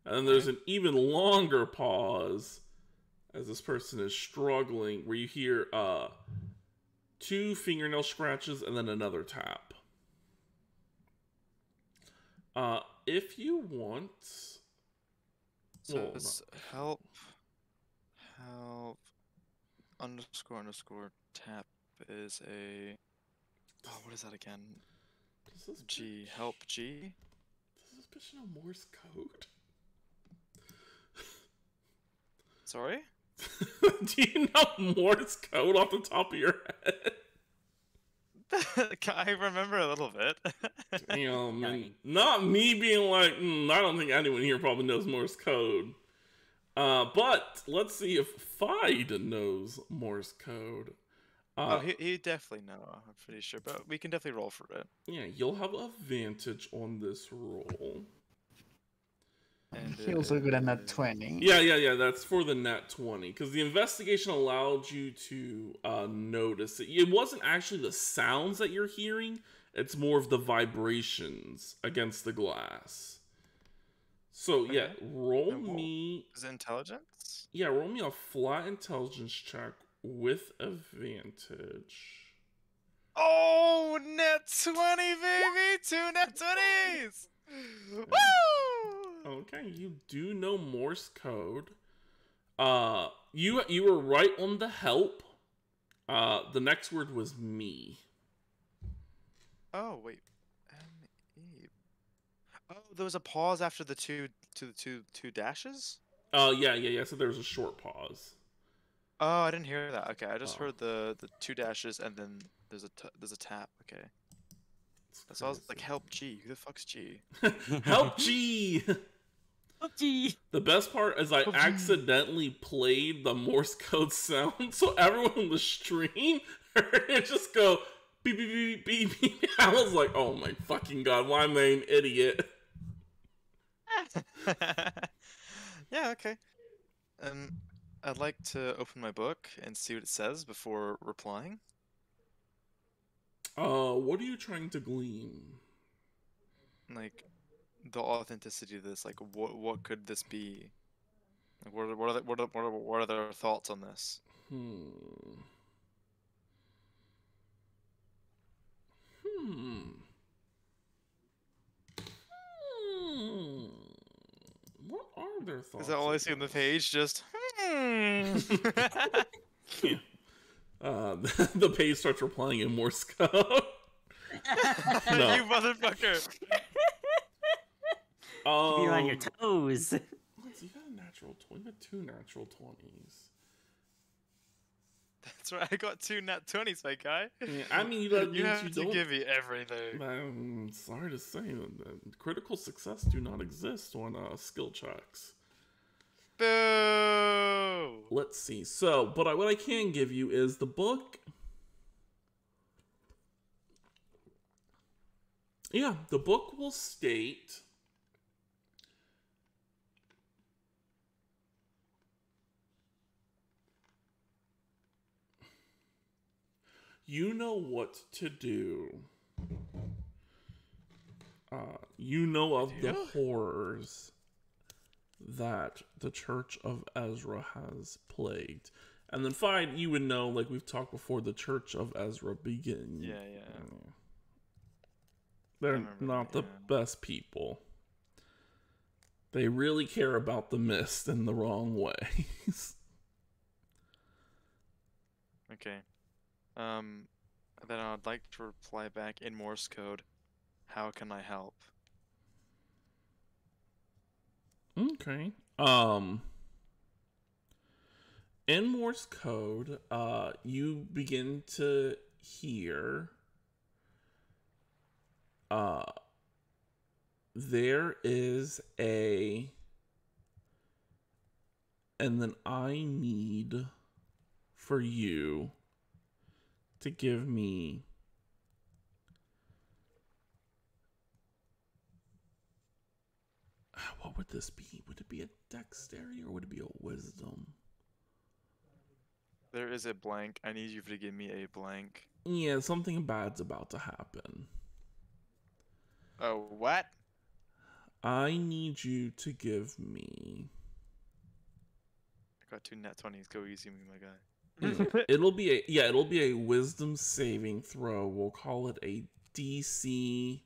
And then there's an even longer pause as this person is struggling, where you hear 2 fingernail scratches and then another tap. If you want, So it's help underscore tap is a. Oh, what is that again? G help G. Does this bitch know Morse code? Sorry. Do you know Morse code off the top of your head? I remember a little bit. Damn, man. Not me being like, I don't think anyone here probably knows Morse code. But let's see if Fide knows Morse code. Oh, he definitely know. I'm pretty sure, but we can definitely roll for it. Yeah, you'll have advantage on this roll. And He also got a nat 20. Yeah. That's for the nat 20. Because the investigation allowed you to notice it. It wasn't actually the sounds that you're hearing. It's more of the vibrations against the glass. So, yeah, roll me... Is it intelligence? Yeah, roll me a flat intelligence check with advantage. Oh, net 20, baby! 2 net 20s! Woo! Okay, you do know Morse code. You were right on the help. The next word was me. Oh, wait. M-E. Oh, there was a pause after the two dashes? Yeah. So there was a short pause. Oh, I didn't hear that. Okay, I just heard the 2 dashes and then there's a tap. Okay. So I was like, help G. Who the fuck's G? Help G! Oh, gee. The best part is I accidentally played the Morse code sound, so everyone on the stream heard it just go beep beep beep beep beep. I was like, oh my fucking god, why am I an idiot? Yeah, okay. I'd like to open my book and see what it says before replying. What are you trying to glean? Like, the authenticity of this. Like, what could this be? Like, what are their thoughts on this? Hmm. What are their thoughts? Is that all I see on the page? Just Yeah. The page starts replying in Morse code. No. You motherfucker! Keep you on your toes. You got a natural 20. You got 2 natural 20s. That's right. I got 2 nat 20s, my guy. Yeah, I mean, that You means have you to don't. give me everything. I'm sorry to say, critical success do not exist on skill checks. Boo! Let's see. So, but what I can give you is the book. Yeah, the book will state. You know what to do. You know of the horrors that the Church of Ezra has plagued. And then 5, you would know, like we've talked before, the Church of Ezra begin. Yeah. They're not the best people. They really care about the mist in the wrong ways. Okay. Then I'd like to reply back in Morse code. How can I help? Okay. In Morse code, you begin to hear there is a, and then I need for you to give me what would this be? Would it be a dexterity or would it be a wisdom? There is a blank. I need you to give me a blank. Yeah, something bad's about to happen. Oh, what? I need you to give me. I got 2 nat 20s. Go easy, me, my guy. It'll be a wisdom saving throw. We'll call it a DC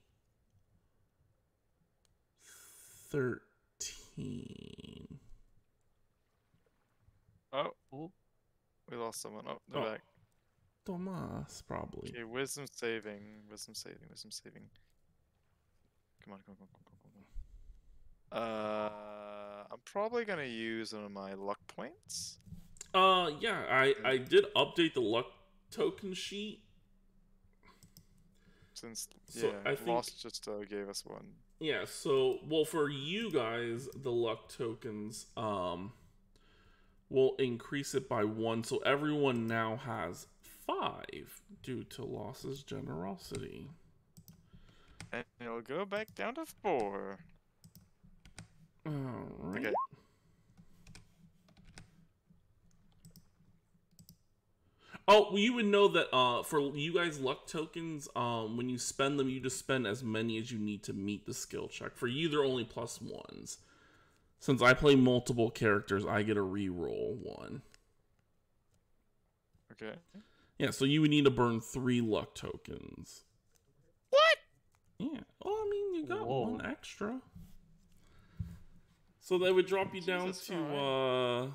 13. Oh, we lost someone. Oh, they're back. Tomas, probably. Okay, wisdom saving. Come on. I'm probably gonna use one of my luck points. Yeah, I did update the luck token sheet. Since I think Lost just gave us one. Yeah, so well for you guys, the luck tokens will increase it by 1, so everyone now has 5 due to Loss's generosity. And it'll go back down to 4. Alright. Okay. Oh, well, you would know that for you guys luck tokens, when you spend them, you just spend as many as you need to meet the skill check. For you, they're only +1s. Since I play multiple characters, I get a reroll 1. Okay. Yeah, so you would need to burn 3 luck tokens. What? Yeah. Well, I mean, you got Whoa. 1 extra. So that would drop you down Jesus to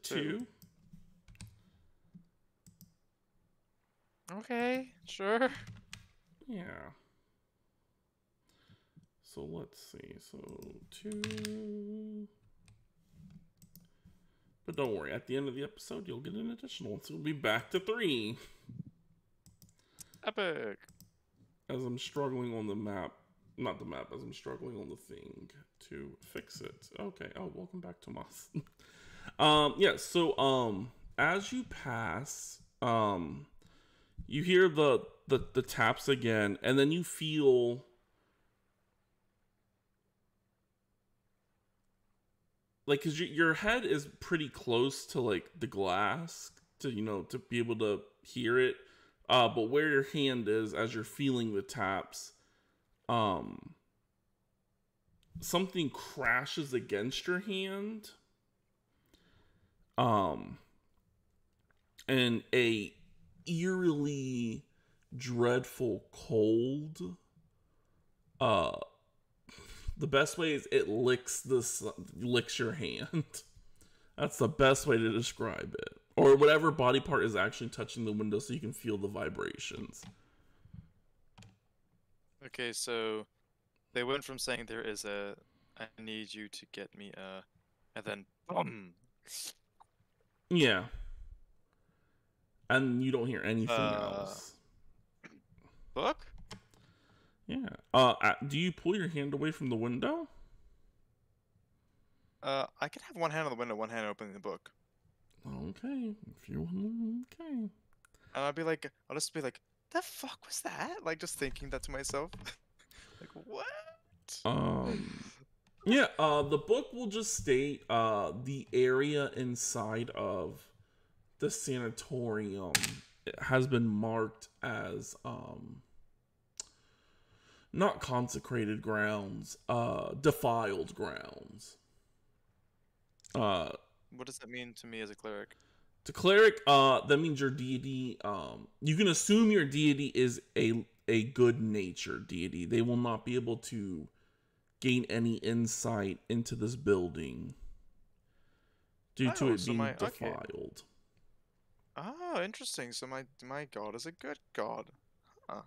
2. Okay, sure. Yeah. So let's see. So 2. But don't worry, at the end of the episode, you'll get an additional one. So it'll be back to 3. Epic. As I'm struggling on the map. Not the map, as I'm struggling on the thing to fix it. Okay. Oh, welcome back, Tomas. Yeah, so as you pass, you hear the taps again, and then you feel like, cause your head is pretty close to like the glass to to be able to hear it. But where your hand is, as you're feeling the taps, something crashes against your hand. And a eerily dreadful cold. The best way is it licks your hand. That's the best way to describe it. Or whatever body part is actually touching the window so you can feel the vibrations. Okay, so they went from saying there is a I need you to get me a, and then boom. Yeah. And you don't hear anything else. Book? Yeah. Do you pull your hand away from the window? I can have one hand on the window, one hand opening the book. Okay. If you want, okay. And I'll just be like, the fuck was that? Like, just thinking that to myself. Like, what? Yeah, the book will just state, the area inside of the sanatorium has been marked as, not consecrated grounds, defiled grounds. What does that mean to me as a cleric? To cleric, that means your deity, you can assume your deity is a good-natured deity. They will not be able to gain any insight into this building due to it being defiled. Oh, interesting. So my god is a good god. Huh.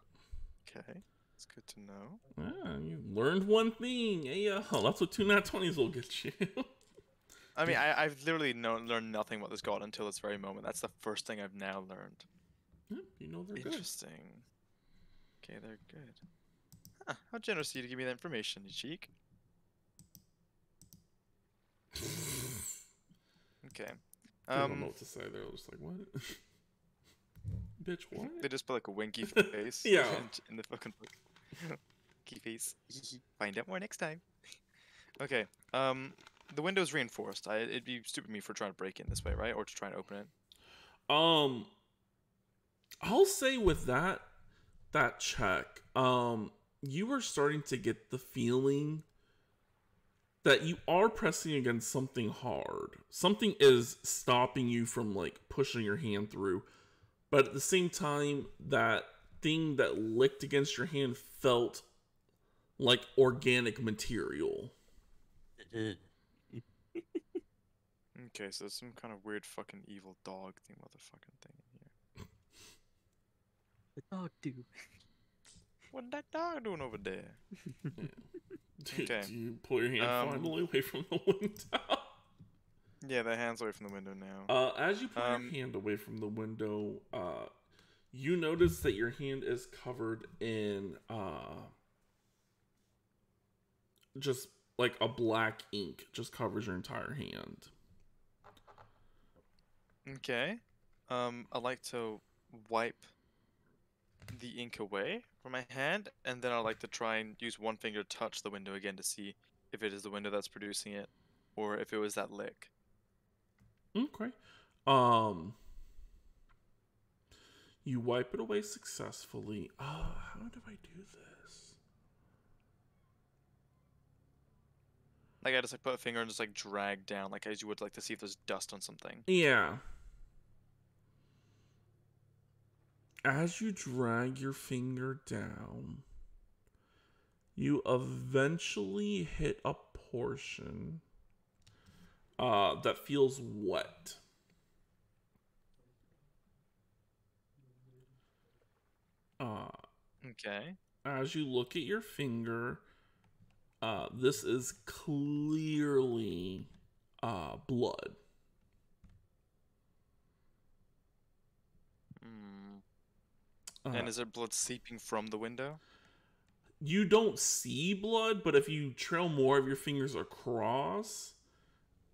Okay. It's good to know. Yeah, you learned one thing. Hey, that's what 2 nat 20s will get you. I mean, I've literally learned nothing about this god until this very moment. That's the first thing I've now learned. Yeah, you know they're interesting. Okay, they're good. Huh, how generous of you to give me that information, you cheek. Okay. I don't know what to say there. I was like, what? Bitch, what? They just put like a winky face Yeah. in the fucking book. Key face. Find out more next time. Okay. The window's reinforced. It'd be stupid of me for trying to break in this way, right? Or to try and open it. I'll say with that check, you were starting to get the feeling that you are pressing against something hard. Something is stopping you from like pushing your hand through. But at the same time, that thing that licked against your hand felt like organic material. Okay, so there's some kind of weird fucking evil dog thing, motherfucking thing in here. The dog do. What that dog doing over there? Okay. Do you pull your hand finally away from the window? Yeah, the hand's away from the window now. As you pull your hand away from the window, you notice that your hand is covered in just like a black ink just covers your entire hand. Okay. I'd like to wipe the ink away from my hand, and then I'd like to try and use one finger to touch the window again to see if it is the window that's producing it, or if it was that lick. Okay. You wipe it away successfully. How do I do this? Like I just like put a finger and just like drag down, like as you would like to see if there's dust on something. Yeah. As you drag your finger down, you eventually hit a portion that feels wet. Okay. As you look at your finger, this is clearly blood. And is there blood seeping from the window? You don't see blood, but if you trail more of your fingers across,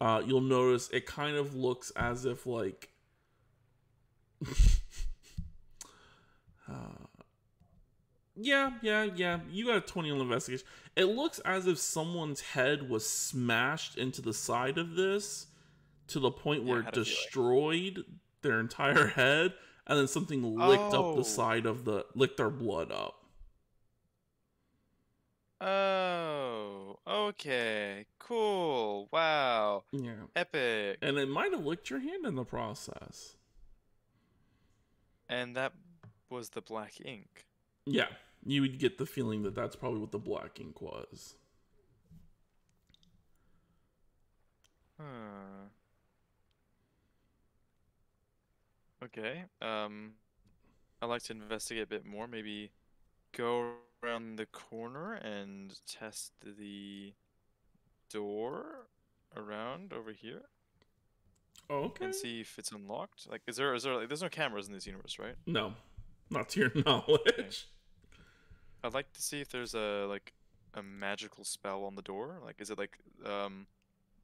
you'll notice it kind of looks as if like yeah, you got a 20 on investigation. It looks as if someone's head was smashed into the side of this to the point where it destroyed their entire head, and then something licked up the Oh. side of licked our blood up. Oh, okay, cool, wow, Yeah. epic. And it might have licked your hand in the process. And that was the black ink. Yeah. You would get the feeling that that's probably what the black ink was. Huh. Okay. I'd like to investigate a bit more. Maybe go around the corner and test the door around over here Okay. and see if it's unlocked. Like, is there like, there's no cameras in this universe, right? No. Not to your knowledge. I'd like to see if there's a magical spell on the door. Like, is it like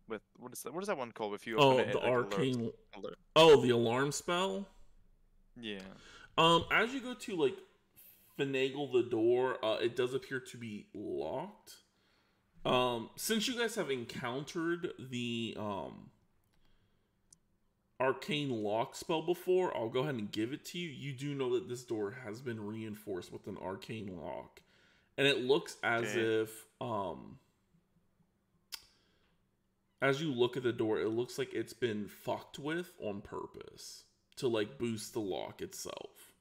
with what is that one called? If you open it, The like, arcane. alert. Oh, the alarm spell. Yeah. As you go to like finagle the door, it does appear to be locked. Since you guys have encountered the arcane lock spell before, I'll go ahead and give it to you. You do know that this door has been reinforced with an arcane lock, and it looks as if as you look at the door, it looks like it's been fucked with on purpose to like boost the lock itself.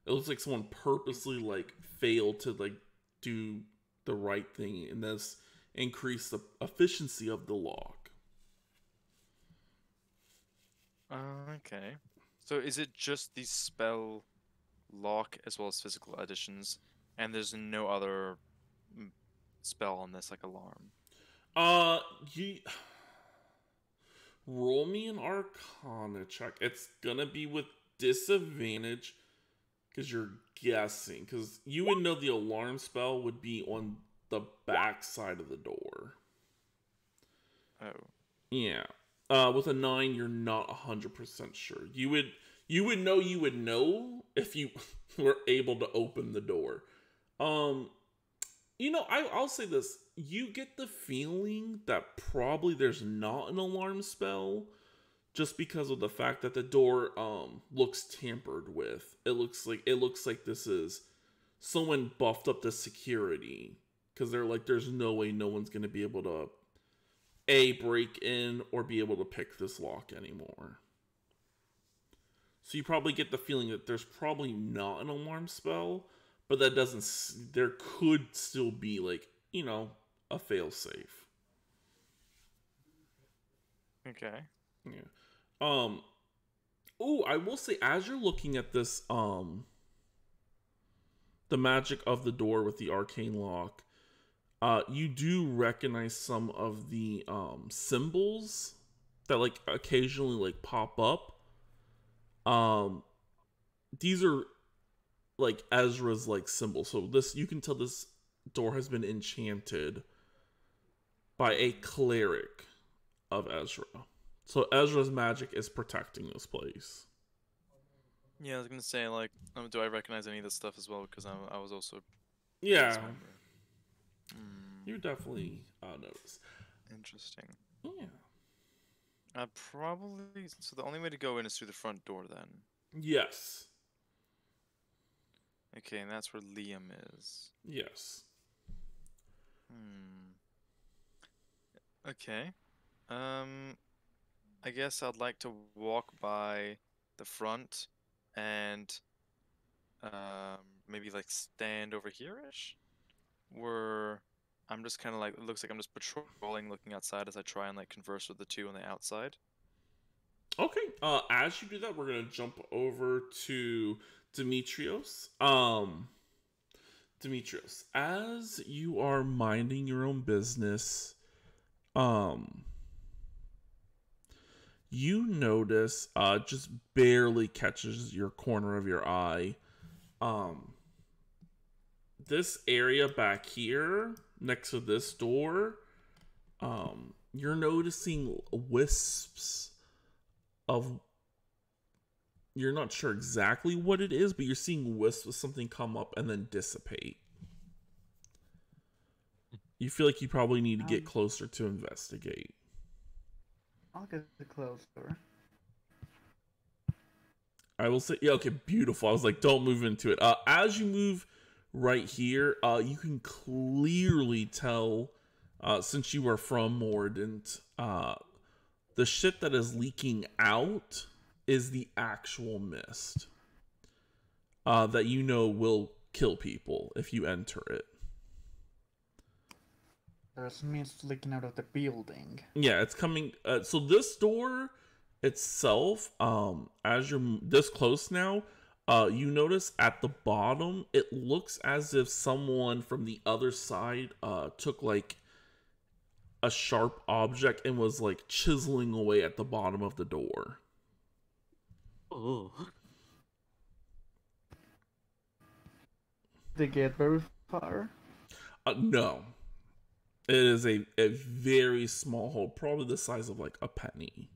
It looks like someone purposely like failed to like do the right thing and thus increase the efficiency of the lock. Okay. So is it just the spell lock as well as physical additions, and there's no other spell on this, like alarm? You roll me an Arcana check. It's gonna be with disadvantage because you're guessing. Because you would know the alarm spell would be on the back side of the door. Oh. Yeah. With a 9, you're not 100% sure. You would know if you were able to open the door. I'll say this. You get the feeling that probably there's not an alarm spell just because of the fact that the door looks tampered with. It looks like this is someone buffed up the security because they're like, there's no way no one's gonna be able to break in or be able to pick this lock anymore. So you probably get the feeling that there's probably not an alarm spell, but that doesn't. There could still be like a failsafe. Okay. Yeah. I will say as you're looking at this, the magic of the door with the arcane lock, you do recognize some of the symbols that like occasionally like pop up. These are like Ezra's like symbols. So you can tell this door has been enchanted by a cleric of Ezra. So Ezra's magic is protecting this place. Yeah, I was gonna say, like, do I recognize any of this stuff as well? Because I was also. Yeah. You definitely notice. Interesting. Yeah. Probably. So the only way to go in is through the front door, then. Yes. Okay, and that's where Liam is. Yes. Okay. I guess I'd like to walk by the front and maybe like stand over here-ish, where I'm just kind of like, it looks like I'm just patrolling, looking outside as I try and like converse with the two on the outside. Okay. As you do that, we're gonna jump over to Demetrios. Demetrios, as you are minding your own business, you notice, just barely catches your corner of your eye, this area back here, next to this door, you're noticing wisps of, you're not sure exactly what it is, but you're seeing wisps of something come up and then dissipate. You feel like you probably need to get closer to investigate. I'll get closer. I will say, yeah, okay, beautiful. I was like, don't move into it. As you move right here, you can clearly tell, since you are from Mordent, the shit that is leaking out is the actual mist. That you know will kill people if you enter it. There's mist leaking out of the building. Yeah, it's coming. So this door itself, as you're this close now, you notice at the bottom, it looks as if someone from the other side took like a sharp object and was like chiseling away at the bottom of the door. Oh. They get very far. No. It is a very small hole, probably the size of like a penny.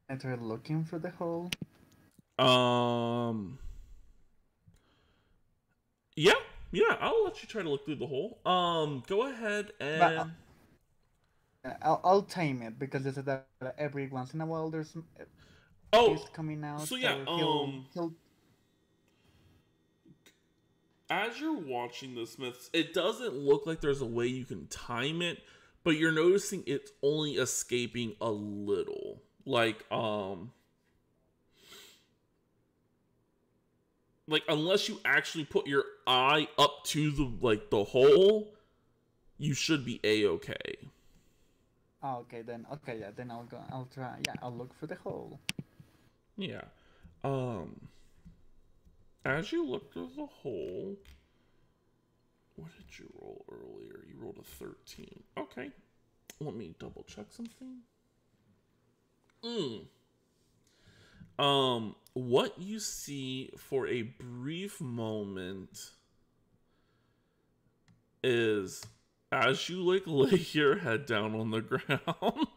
And they're looking for the hole. Yeah, I'll let you try to look through the hole. Go ahead and I'll time it because it's that every once in a while there's mist coming out. So yeah, he'll... As you're watching the Smiths, it doesn't look like there's a way you can time it, but you're noticing it's only escaping a little. Like unless you actually put your eye up to the hole, you should be A-okay. Oh, okay, then I'll go. I'll try. Yeah, I'll look for the hole. Yeah. As you look through the hole, what did you roll earlier? You rolled a 13. Okay. Let me double check something. What you see for a brief moment is as you like lay your head down on the ground,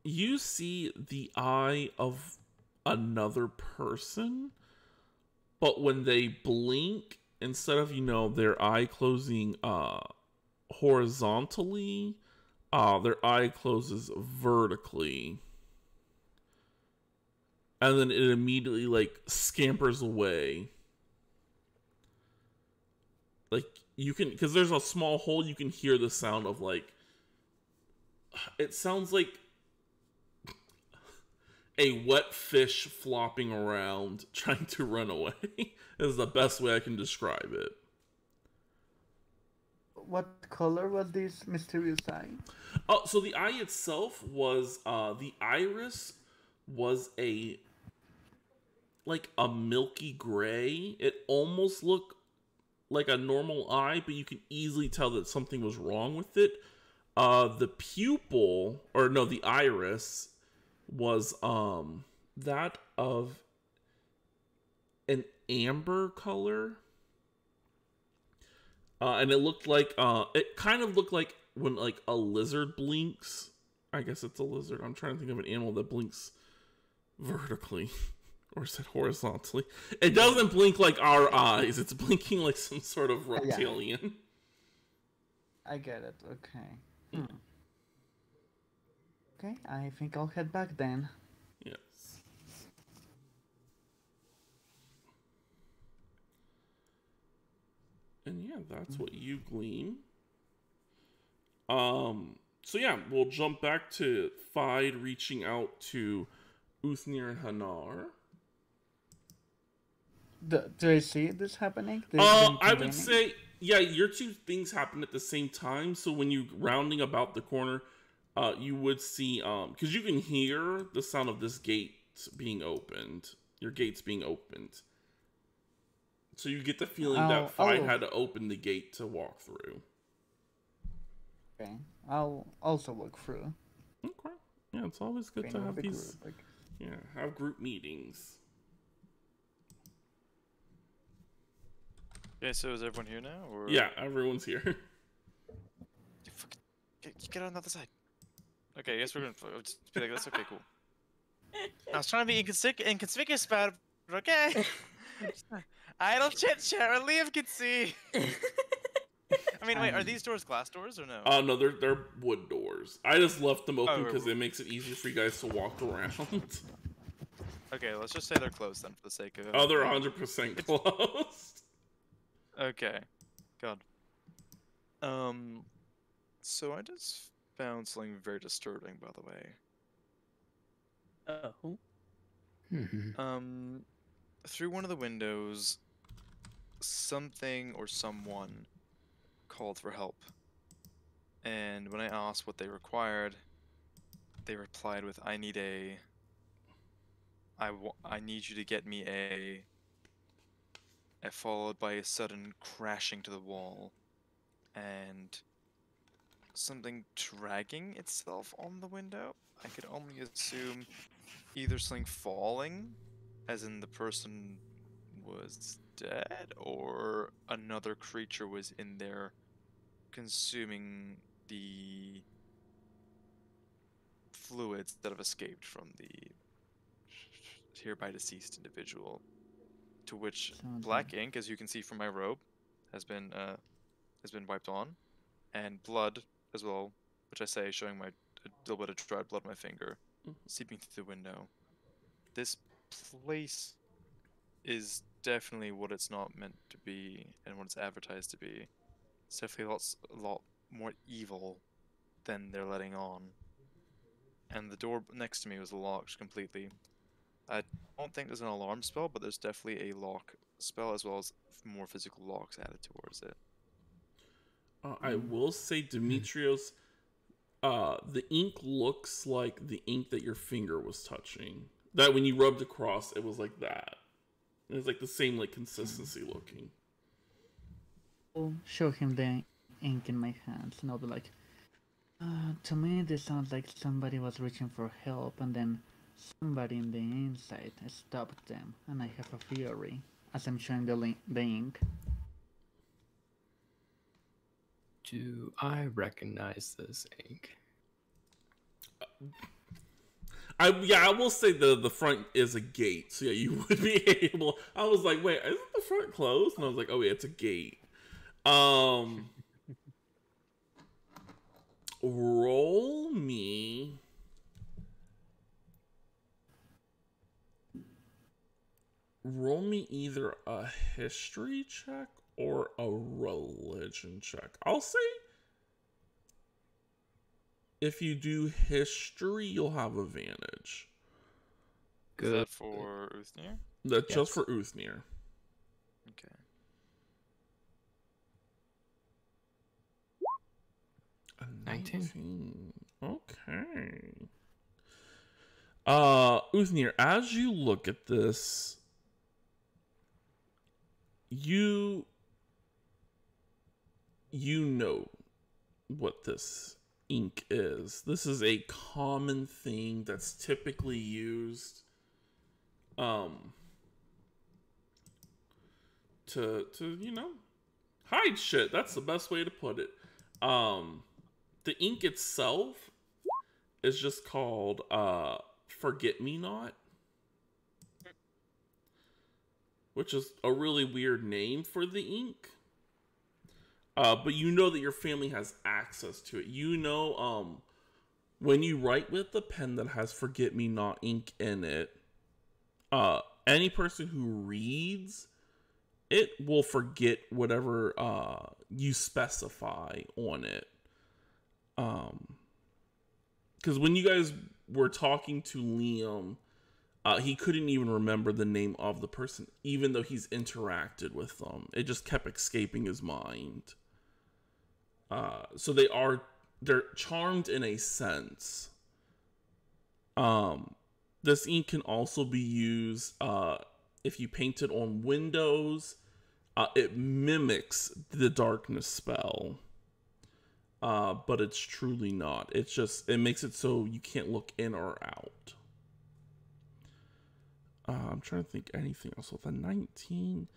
you see the eye of another person, but when they blink, instead of, their eye closing horizontally, their eye closes vertically. And then it immediately, scampers away. You can, because there's a small hole, you can hear the sound of, it sounds like a wet fish flopping around trying to run away is the best way I can describe it. What color was this mysterious eye? Oh, so the eye itself was, the iris was a milky gray. It almost looked like a normal eye, but you can easily tell that something was wrong with it. The pupil, the iris was that of an amber color, and it looked like it kind of looked like when a lizard blinks. I guess it's a lizard. I'm trying to think of an animal that blinks vertically, or is it horizontally? It doesn't blink like our eyes. It's blinking like some sort of reptilian. Yeah. I get it. Okay. Okay, I think I'll head back then. Yes. And yeah, that's what you glean. So yeah, we'll jump back to Fide reaching out to Uthnir and Hanar. Do I see this happening? I would say, yeah, your two things happen at the same time. So when you're rounding about the corner, you would see, because you can hear the sound of this gate being opened. Your gate's being opened. So you get the feeling that Fide had to open the gate to walk through. Okay, I'll also look through. Okay. Yeah, it's always good to have these. Have group meetings. Okay, so is everyone here now? Or... Yeah, everyone's here. You get on the other side. Okay, I guess we're gonna just be like, that's okay, cool. I was trying to be inconspicuous about it, but okay. Idle chit chat, Liam can see. I mean, wait, are these doors glass doors or no? No, they're wood doors. I just left them open because Oh, it makes it easier for you guys to walk around. Okay, let's just say they're closed then, for the sake of it. Oh, they're 100% closed. Okay, God. So I just found something very disturbing, by the way. Oh. Through one of the windows, something or someone called for help. And when I asked what they required, they replied with, I need you to get me followed by a sudden crashing to the wall, and something dragging itself on the window. I could only assume either something falling, as in the person was dead, or another creature was in there consuming the fluids that have escaped from the hereby deceased individual. To which black ink, as you can see from my robe, has been wiped on, and blood as well, which I say showing a little bit of dried blood on my finger, seeping through the window. This place is definitely what it's not meant to be, and what it's advertised to be. It's definitely a lot more evil than they're letting on. And the door next to me was locked completely. I don't think there's an alarm spell, but there's definitely a lock spell as well as more physical locks added towards it. I will say, Demetrios, the ink looks like the ink that your finger was touching. That when you rubbed across, it was like that. It was like the same like consistency looking. I'll show him the ink in my hands, and I'll be like, to me this sounds like somebody was reaching for help, and then somebody in the inside stopped them, and I have a theory as I'm showing the ink. Do I recognize this ink? I will say the front is a gate, so yeah, you would be able. I was like, wait, isn't the front closed? And I was like, oh yeah, it's a gate. Roll me. Roll me either a history check or a religion check. I'll say if you do history, you'll have advantage. Good. Is that for Uthnir? That's just for Uthnir. Okay. A 19. Okay. Uthnir, as you look at this, you know what this ink is. This is a common thing that's typically used to hide shit. That's the best way to put it. The ink itself is just called Forget-Me-Not, which is a really weird name for the ink. But you know that your family has access to it. You know, when you write with a pen that has Forget-Me-Not ink in it, any person who reads it will forget whatever you specify on it. Because when you guys were talking to Liam, he couldn't even remember the name of the person, even though he's interacted with them. It just kept escaping his mind. So they're charmed in a sense. This ink can also be used if you paint it on windows. It mimics the darkness spell. But it's truly not. It makes it so you can't look in or out. I'm trying to think anything else. With a 19,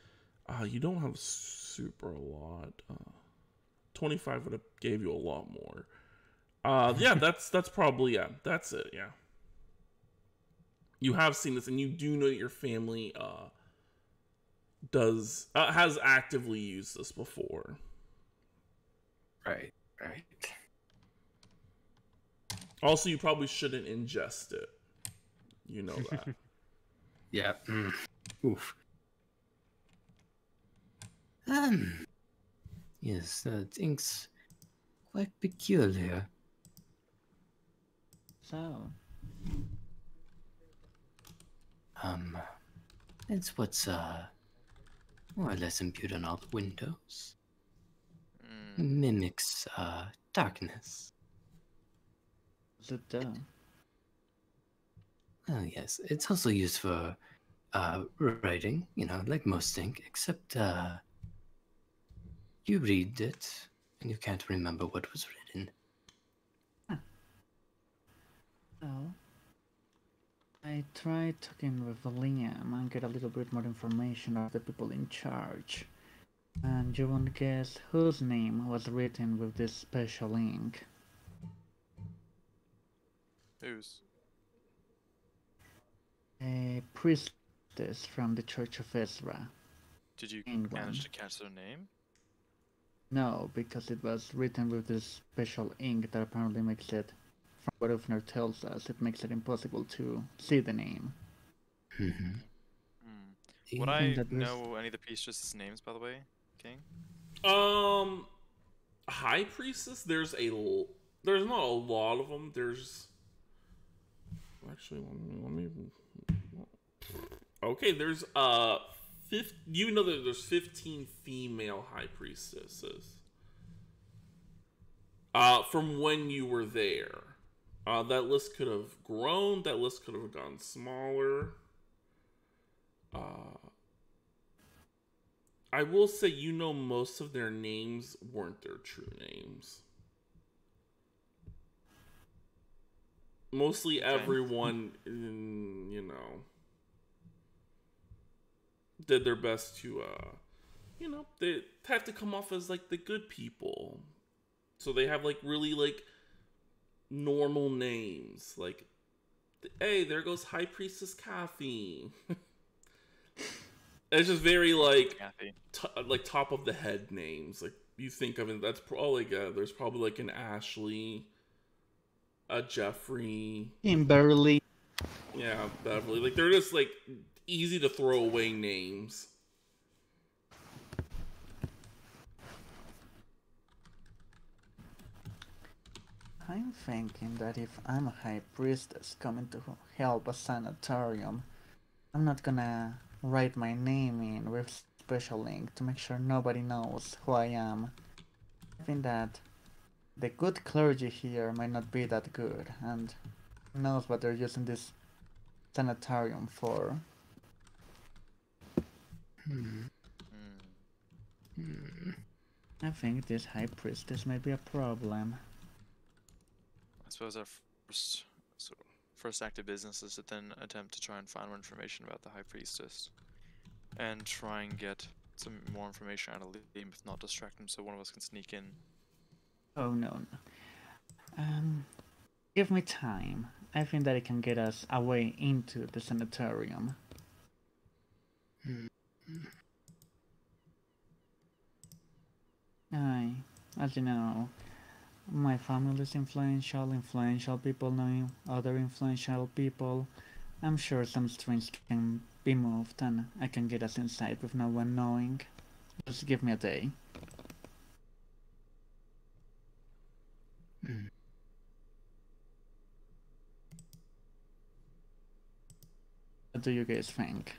you don't have super a lot. 25 would have gave you a lot more. Yeah, that's probably, yeah, that's it, yeah. You have seen this, and you do know that your family has actively used this before. Right, right. Also, you probably shouldn't ingest it. You know that. Yeah. Oof. Yes, things quite peculiar. So, It's what's more or less imbued on all the windows. Mimics darkness. is it though? Oh yes, it's also used for writing, you know, like most ink, except you read it and you can't remember what was written. So, I tried talking with Liam and get a little bit more information of the people in charge. And you won't guess whose name was written with this special ink. Who's? A priestess from the Church of Ezra. Did you England. manage to catch their name? No, because it was written with this special ink that apparently makes it, from what Ufner tells us, it makes it impossible to see the name. Would I I think that was- know any of the priestesses' names, by the way, King? High Priestess. There's not a lot of them. There's actually let me. Okay, there's you know that there's 15 female High Priestesses. From when you were there, that list could have grown. That list could have gone smaller. I will say, you know, most of their names weren't their true names. Mostly everyone, you know, did their best to, you know, they have to come off as, like, the good people. So they have, like, really, like, normal names. Like, hey, there goes High Priestess Kathy. It's just very, like, like top of the head names. Like, you think of it, that's probably, there's probably, like, an Ashley, a Jeffrey. Kimberly. Yeah, Beverly. Like, they're just, like, easy to throw away names. I'm thinking that if I'm a High Priestess coming to help a sanatorium, I'm not gonna write my name in with special ink to make sure nobody knows who I am. I think that the good clergy here might not be that good, and who knows what they're using this sanatorium for. I think this High Priestess may be a problem. I suppose our first act of business is to then attempt to try and find more information about the High Priestess. And try and get some more information out of Liam, if not distract him so one of us can sneak in. Oh no. Give me time. I think that it can get us a way into the sanatorium. As you know, my family is influential people knowing other influential people. I'm sure some strings can be moved and I can get us inside with no one knowing. Just give me a day. What do you guys think?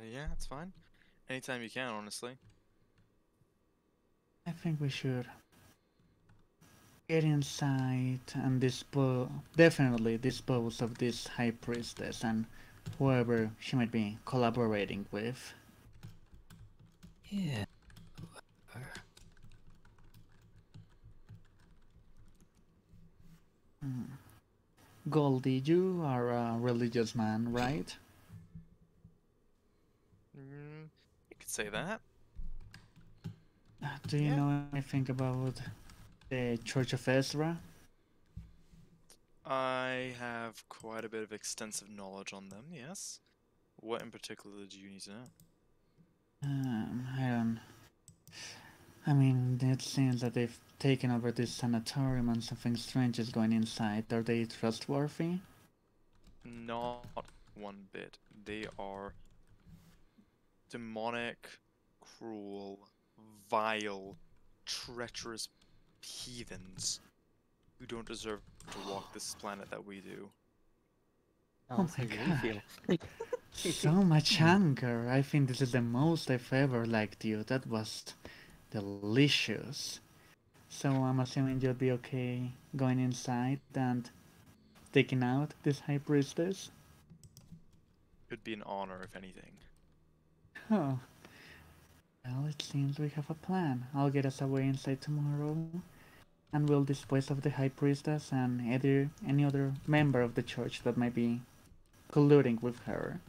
Yeah, it's fine. Anytime you can, honestly. I think we should get inside and definitely dispose of this High Priestess and whoever she might be collaborating with. Yeah. Goldie, you are a religious man, right? You could say that. Do you know anything about the Church of Ezra? I have quite a bit of extensive knowledge on them, yes. What in particular do you need to know? I don't... I mean, it seems that they've taken over this sanatorium and something strange is going inside. Are they trustworthy? Not one bit. They are demonic, cruel, vile, treacherous heathens who don't deserve to walk this planet that we do. Oh How my do you God. feel? So much anger. I think this is the most I've ever liked you. That was delicious. So I'm assuming you'll be okay going inside and taking out this high priestess? Could be an honor, if anything. Oh. Well, it seems we have a plan. I'll get us away inside tomorrow, and we'll dispose of the high priestess and any other member of the church that might be colluding with her.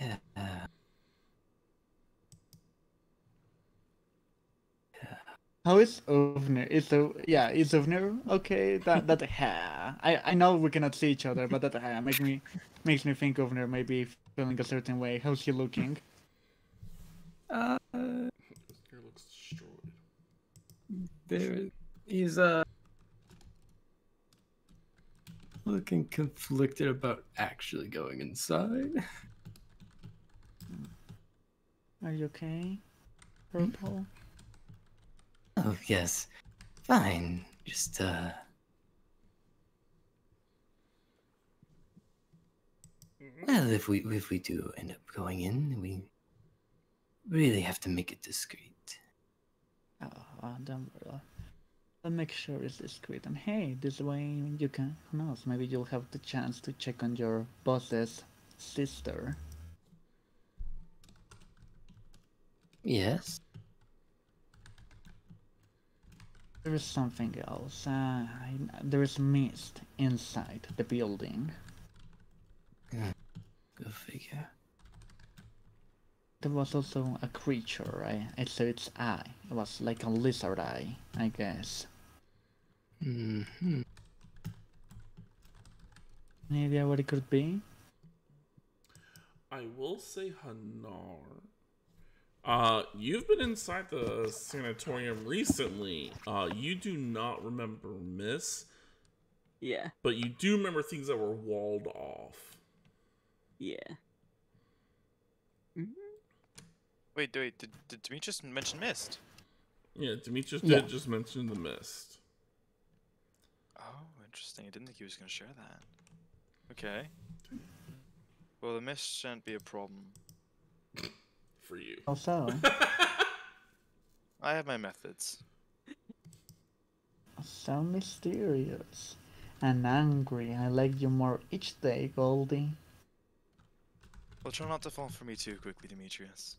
Yeah. How is Ovner? Is Ovner okay? I know we cannot see each other, but that makes me think Ovner may be feeling a certain way. How's he looking? His gear looks destroyed. He's looking conflicted about actually going inside. Are you okay, Purple? Oh yes, fine. Just well, if we do end up going in, we really have to make it discreet. Oh, don't worry. I'll make sure it's discreet. And hey, this way you can, who knows, maybe you'll have the chance to check on your boss's sister. Yes. There is something else. There is mist inside the building. Go figure. There was also a creature. I saw its eye. It was like a lizard eye, I guess. Mm-hmm. Any idea what it could be? I will say, Hanar. You've been inside the sanatorium recently. You do not remember Miss, Yeah. but you do remember things that were walled off. Yeah. Wait, did Demetrius mention mist? Yeah, Demetrius Yeah. did just mention the mist. Oh, interesting. I didn't think he was going to share that. Okay. Well, the mist shouldn't be a problem. For you. Also, I have my methods. so mysterious and angry. I like you more each day, Goldie. Well, try not to fall for me too quickly, Demetrius.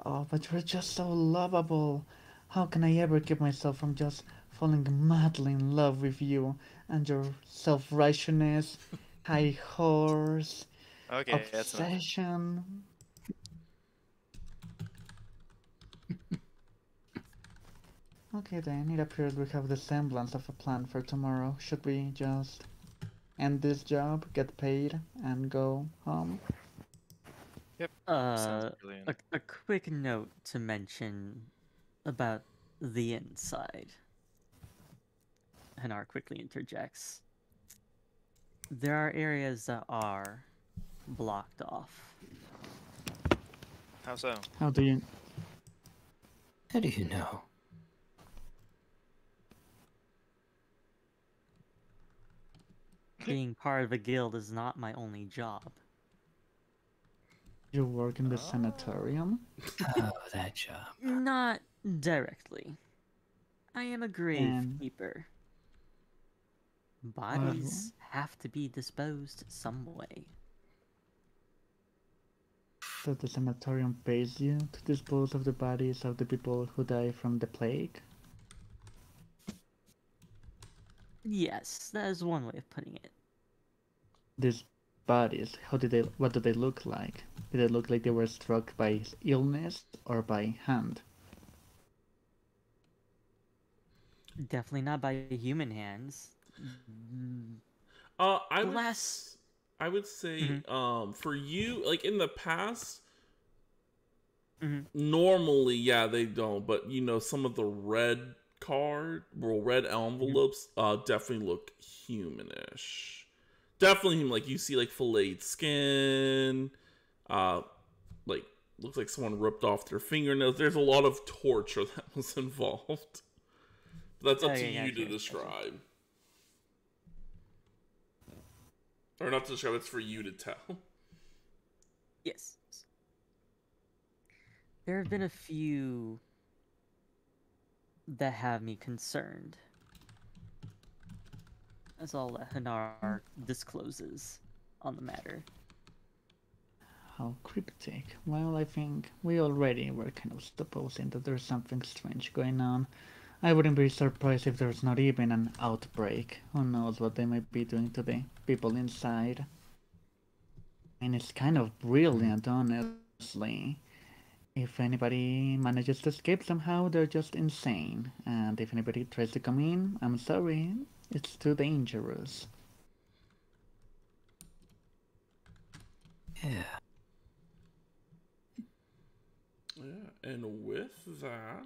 Oh, but you're just so lovable. How can I ever keep myself from just falling madly in love with you and your self-righteousness, high horse, Okay, that's enough. obsession? Okay then, it appears we have the semblance of a plan for tomorrow. Should we just end this job, get paid, and go home? Yep. Uh, Sounds brilliant. a quick note to mention about the inside. Hanar quickly interjects. There are areas that are blocked off. How so? How do you... How do you know? Being part of a guild is not my only job. You work in the sanatorium? Oh, that job. Not directly. I am a And- gravekeeper. Bodies have to be disposed some way. So the sanatorium pays you to dispose of the bodies of the people who die from the plague? Yes, that is one way of putting it. These bodies, what do they look like? Do they look like they were struck by illness or by hand? Definitely not by human hands. I Last- would say, for you, like in the past, Normally, yeah, they don't. But you know, some of the red red envelopes, definitely look humanish. Definitely, like you see, like filleted skin, like looks like someone ripped off their fingernails. There's a lot of torture that was involved. That's up to you to describe. Or not to describe, it's for you to tell. Yes. There have been a few that have me concerned. That's all that Hanar discloses on the matter. How cryptic. Well, I think we already were kind of supposing that there's something strange going on. I wouldn't be surprised if there's not even an outbreak. Who knows what they might be doing to the people inside. And it's kind of brilliant, honestly. If anybody manages to escape somehow, they're just insane. And if anybody tries to come in, I'm sorry, it's too dangerous. Yeah. Yeah, and with that,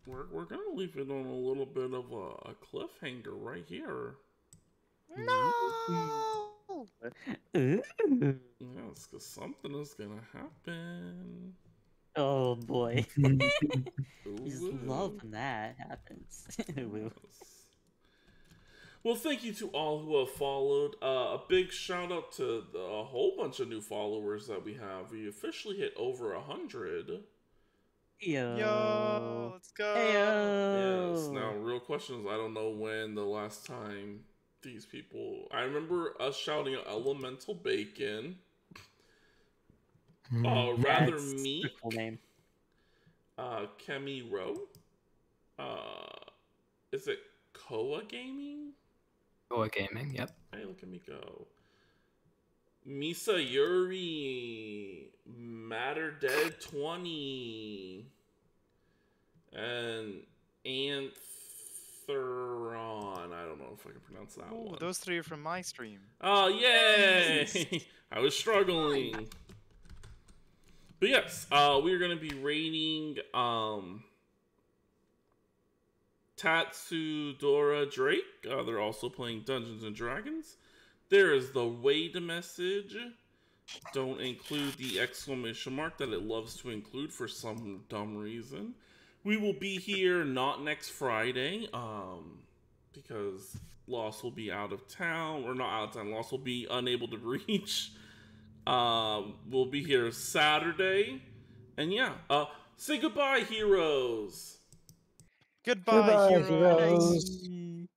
we're gonna leave it on a little bit of a cliffhanger right here. No! Yes, because something is gonna happen. Oh boy. Ooh, You just love when that happens. yes. Well, thank you to all who have followed. A big shout out to a whole bunch of new followers that we have. We officially hit over 100. Yo, let's go. Heyo. Yes. Now, real question is, I don't know when the last time these people. I remember us shouting out Elemental Bacon. Rather That's Meek. the cool name. Kemi Rowe. Is it Koa Gaming? Koa Gaming, yep. Hey, look at me go. Misa Yuri, Matter Dead 20, and Antheron. I don't know if I can pronounce that Ooh, one. those three are from my stream. Oh, yay! I was struggling. But yes, we're going to be rating Tatsudora Drake. They're also playing Dungeons and Dragons. There is the wait message. Don't include the exclamation mark that it loves to include for some dumb reason. We will be here not next Friday, because Lost will be out of town. Or not out of town. Lost will be unable to reach. We'll be here Saturday. And yeah, say goodbye, heroes. Goodbye, heroes. Bye.